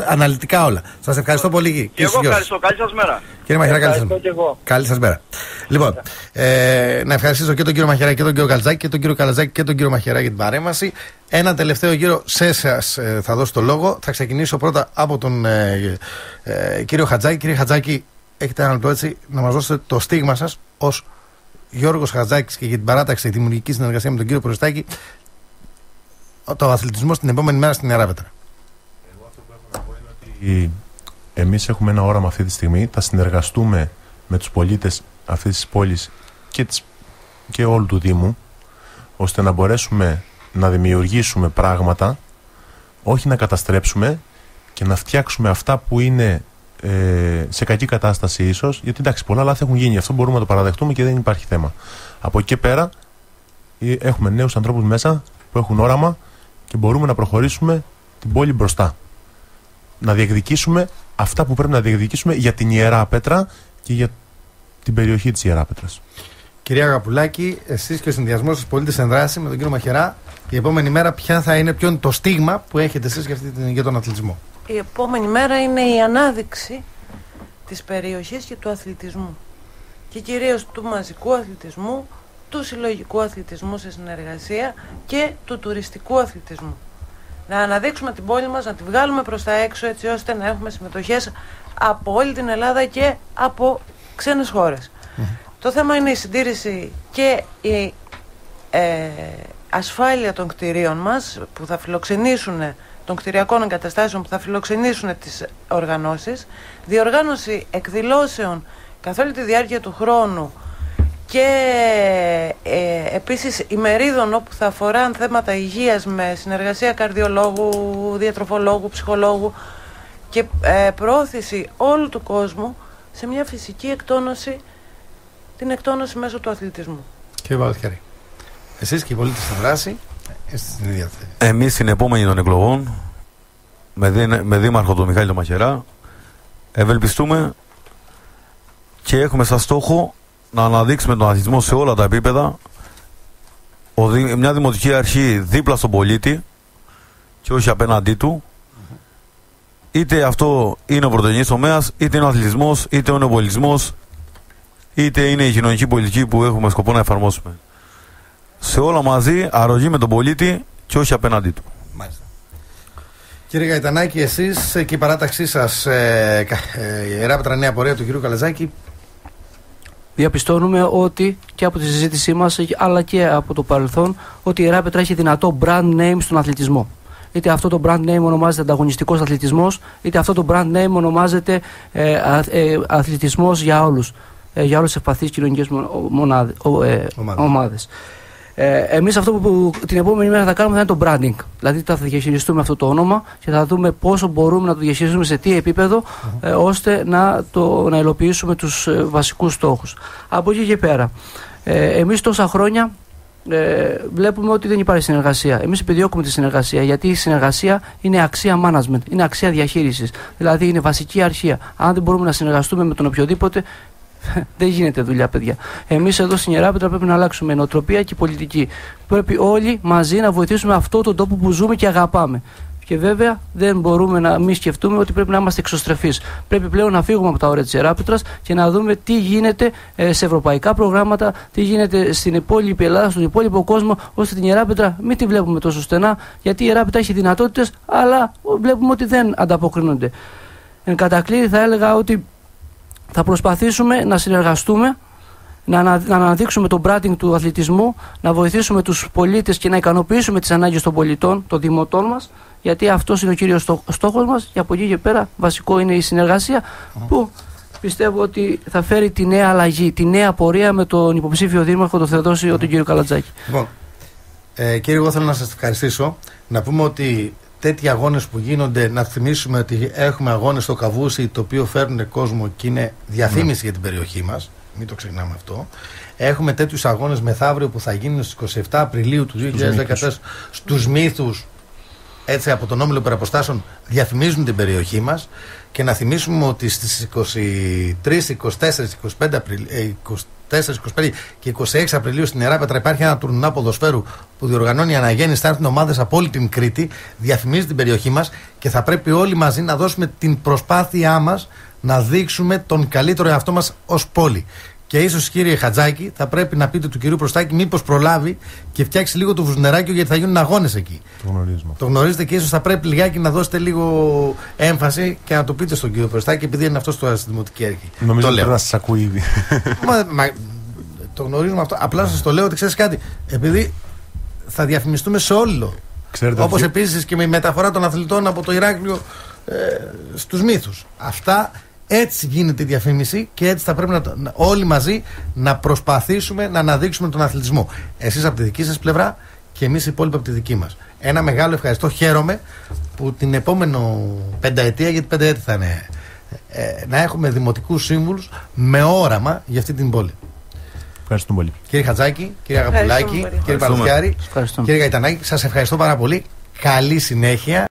αναλυτικά όλα. Σας ευχαριστώ πολύ. Και εγώ ευχαριστώ. Καλή σας μέρα. Κύριε Μαχαιρά, καλή σας μέρα. Λοιπόν, να ευχαριστήσω και τον κύριο Μαχαιρά και τον κύριο Καλτζάκη και τον κύριο Καλτζάκη και τον κύριο Μαχαιρά για την παρέμβαση. Ένα τελευταίο γύρο σε εσάς θα δώσω το λόγο. Θα ξεκινήσω πρώτα από τον κύριο Χατζάκη. Κύριε Χατζάκη, έχετε ένα λεπτό έτσι να μας δώσετε το στίγμα σας ως Γιώργος Χατζάκης και για την παράταξη τη δημιουργική συνεργασία με τον κύριο Προστάκη, το αθλητισμό την επόμενη μέρα στην Ιεράπετρα. Εγώ αυτό που έχω να πω είναι ότι εμείς έχουμε ένα όραμα αυτή τη στιγμή. Θα συνεργαστούμε με τους πολίτες αυτής της πόλης και όλου του Δήμου, ώστε να μπορέσουμε να δημιουργήσουμε πράγματα, όχι να καταστρέψουμε και να φτιάξουμε αυτά που είναι σε κακή κατάσταση ίσως, γιατί εντάξει πολλά λάθη έχουν γίνει, αυτό μπορούμε να το παραδεχτούμε και δεν υπάρχει θέμα. Από εκεί και πέρα έχουμε νέους ανθρώπους μέσα που έχουν όραμα και μπορούμε να προχωρήσουμε την πόλη μπροστά. Να διεκδικήσουμε αυτά που πρέπει να διεκδικήσουμε για την Ιεράπετρα και για την περιοχή της Ιεράπετρας. Κυρία Αγαπουλάκη, εσείς και ο συνδυασμός της Πολίτες εν Δράση με τον κύριο Μαχαιρά, η επόμενη μέρα ποιο είναι το στίγμα που έχετε εσείς για τον αθλητισμό? Η επόμενη μέρα είναι η ανάδειξη της περιοχής και του αθλητισμού. Και κυρίως του μαζικού αθλητισμού, του συλλογικού αθλητισμού σε συνεργασία και του τουριστικού αθλητισμού. Να αναδείξουμε την πόλη μας, να τη βγάλουμε προς τα έξω έτσι ώστε να έχουμε συμμετοχές από όλη την Ελλάδα και από ξένες χώρες. Το θέμα είναι η συντήρηση και η ασφάλεια των κτηρίων μας που θα φιλοξενήσουν, των κτηριακών εγκαταστάσεων που θα φιλοξενήσουν τις οργανώσεις, διοργάνωση εκδηλώσεων καθ' όλη τη διάρκεια του χρόνου και επίσης ημερίδων όπου θα αφορά θέματα υγείας με συνεργασία καρδιολόγου, διατροφολόγου, ψυχολόγου και προώθηση όλου του κόσμου σε μια φυσική εκτόνωση, την εκτόνωση μέσω του αθλητισμού. Κύριε Παλατιάρη, εσείς και οι πολίτες στην δράση είστε στην ίδια θέση. Εμείς στην επόμενη των εκλογών, με δήμαρχο τον Μιχάλη τον Μαχαιρά, ευελπιστούμε και έχουμε σαν στόχο να αναδείξουμε τον αθλητισμό σε όλα τα επίπεδα, μια δημοτική αρχή δίπλα στον πολίτη και όχι απέναντί του. Είτε αυτό είναι ο πρωτογενής τομέας, είτε είναι ο αθλητισμός, είτε είναι ο πολιτισμός, είτε είναι η κοινωνική πολιτική που έχουμε σκοπό να εφαρμόσουμε. Σε όλα μαζί, αρρωγή με τον πολίτη και όχι απέναντί του. Μάλιστα. Κύριε Γαϊτανάκη, εσείς και η παράταξή σας, η Ιερά Πέτρα Νέα Πορεία του κ. Καλατζάκη, διαπιστώνουμε ότι και από τη συζήτησή μας αλλά και από το παρελθόν ότι η Ιερά Πέτρα έχει δυνατό brand name στον αθλητισμό. Είτε αυτό το brand name ονομάζεται ανταγωνιστικός αθλητισμός, είτε αυτό το brand name ονομάζεται αθλητισμός για όλους, για όλες τις ευπαθείς κοινωνικές ομάδες. Εμείς αυτό που την επόμενη μέρα θα κάνουμε θα είναι το branding. Δηλαδή θα διαχειριστούμε αυτό το όνομα και θα δούμε πόσο μπορούμε να το διαχειριστούμε σε τι επίπεδο, ώστε να υλοποιήσουμε τους βασικούς στόχους. Από εκεί και πέρα, εμείς τόσα χρόνια βλέπουμε ότι δεν υπάρχει συνεργασία. Εμείς επιδιώκουμε τη συνεργασία, γιατί η συνεργασία είναι αξία management, είναι αξία διαχείρισης. Δηλαδή είναι βασική αρχεία. Αν δεν μπορούμε να συνεργαστούμε με τον οποιοδήποτε, δεν γίνεται δουλειά, παιδιά. Εμείς εδώ στην Ιερά Πέτρα πρέπει να αλλάξουμε νοοτροπία και πολιτική. Πρέπει όλοι μαζί να βοηθήσουμε αυτόν τον τόπο που ζούμε και αγαπάμε. Και βέβαια δεν μπορούμε να μην σκεφτούμε ότι πρέπει να είμαστε εξωστρεφείς. Πρέπει πλέον να φύγουμε από τα όρια της Ιεράς Πέτρας και να δούμε τι γίνεται σε ευρωπαϊκά προγράμματα, τι γίνεται στην υπόλοιπη Ελλάδα, στον υπόλοιπο κόσμο, ώστε την Ιερά Πέτρα μην τη βλέπουμε τόσο στενά, γιατί η Ιερά Πέτρα έχει δυνατότητες, αλλά βλέπουμε ότι δεν ανταποκρίνονται. Εν κατακλείδη θα έλεγα ότι θα προσπαθήσουμε να συνεργαστούμε, να αναδείξουμε το branding του αθλητισμού, να βοηθήσουμε τους πολίτες και να ικανοποιήσουμε τις ανάγκες των πολιτών, των δημοτών μας, γιατί αυτός είναι ο κύριος στόχος μας και από εκεί και πέρα βασικό είναι η συνεργασία που πιστεύω ότι θα φέρει τη νέα αλλαγή, τη νέα πορεία με τον υποψήφιο δήμαρχο, τον Θεοδόσιο, τον κύριο Καλατζάκη. Λοιπόν, κύριε, εγώ θέλω να σας ευχαριστήσω. Να πούμε ότι τέτοιοι αγώνες που γίνονται, να θυμίσουμε ότι έχουμε αγώνες στο Καβούσι, το οποίο φέρνουν κόσμο και είναι διαφήμιση για την περιοχή μας. Μην το ξεχνάμε αυτό. Έχουμε τέτοιους αγώνες μεθαύριο που θα γίνουν στις 27 Απριλίου του 2014 στους Μύθους. Έτσι, από τον Όμιλο Περαποστάσεων διαφημίζουν την περιοχή μας. Και να θυμίσουμε ότι στις 23, 24, 25 και 26 Απριλίου στην Ιερά Πέτρα υπάρχει ένα τουρνουά ποδοσφαίρου που διοργανώνει η Αναγέννηση. Θα έρθουν ομάδες από όλη την Κρήτη, διαφημίζει την περιοχή μας και θα πρέπει όλοι μαζί να δώσουμε την προσπάθειά μας να δείξουμε τον καλύτερο εαυτό μας ως πόλη. Και ίσως, κύριε Χατζάκη, θα πρέπει να πείτε του κυρίου Προστάκη μήπως προλάβει και φτιάξει λίγο το βουζνεράκιο, γιατί θα γίνουν αγώνες εκεί. Το γνωρίζετε και ίσως θα πρέπει λιγάκι να δώσετε λίγο έμφαση και να το πείτε στον κύριο Προστάκη, επειδή είναι αυτό στο Δημοτική Αρχή. Νομίζω ότι πρέπει να σας ακούει ήδη. Το γνωρίζουμε αυτό. Απλά σας το λέω ότι ξέρεις κάτι. Επειδή θα διαφημιστούμε σε όλο. Όπως επίσης και με η μεταφορά των αθλητών από το Ηράκλειο στους Μύθους. Αυτά. Έτσι γίνεται η διαφήμιση και έτσι θα πρέπει όλοι μαζί να προσπαθήσουμε να αναδείξουμε τον αθλητισμό. Εσείς από τη δική σας πλευρά και εμείς οι υπόλοιποι από τη δική μας. Ένα μεγάλο ευχαριστώ. Χαίρομαι που την επόμενο πενταετία, γιατί πενταετία θα είναι, να έχουμε δημοτικούς σύμβουλους με όραμα για αυτή την πόλη. Ευχαριστούμε πολύ. Κύριε Χατζάκη, κύριε Αγαπουλάκη, κύριε Παλατιάρη, κύριε Γαϊτανάκη, σας ευχαριστώ πάρα πολύ. Καλή συνέχεια.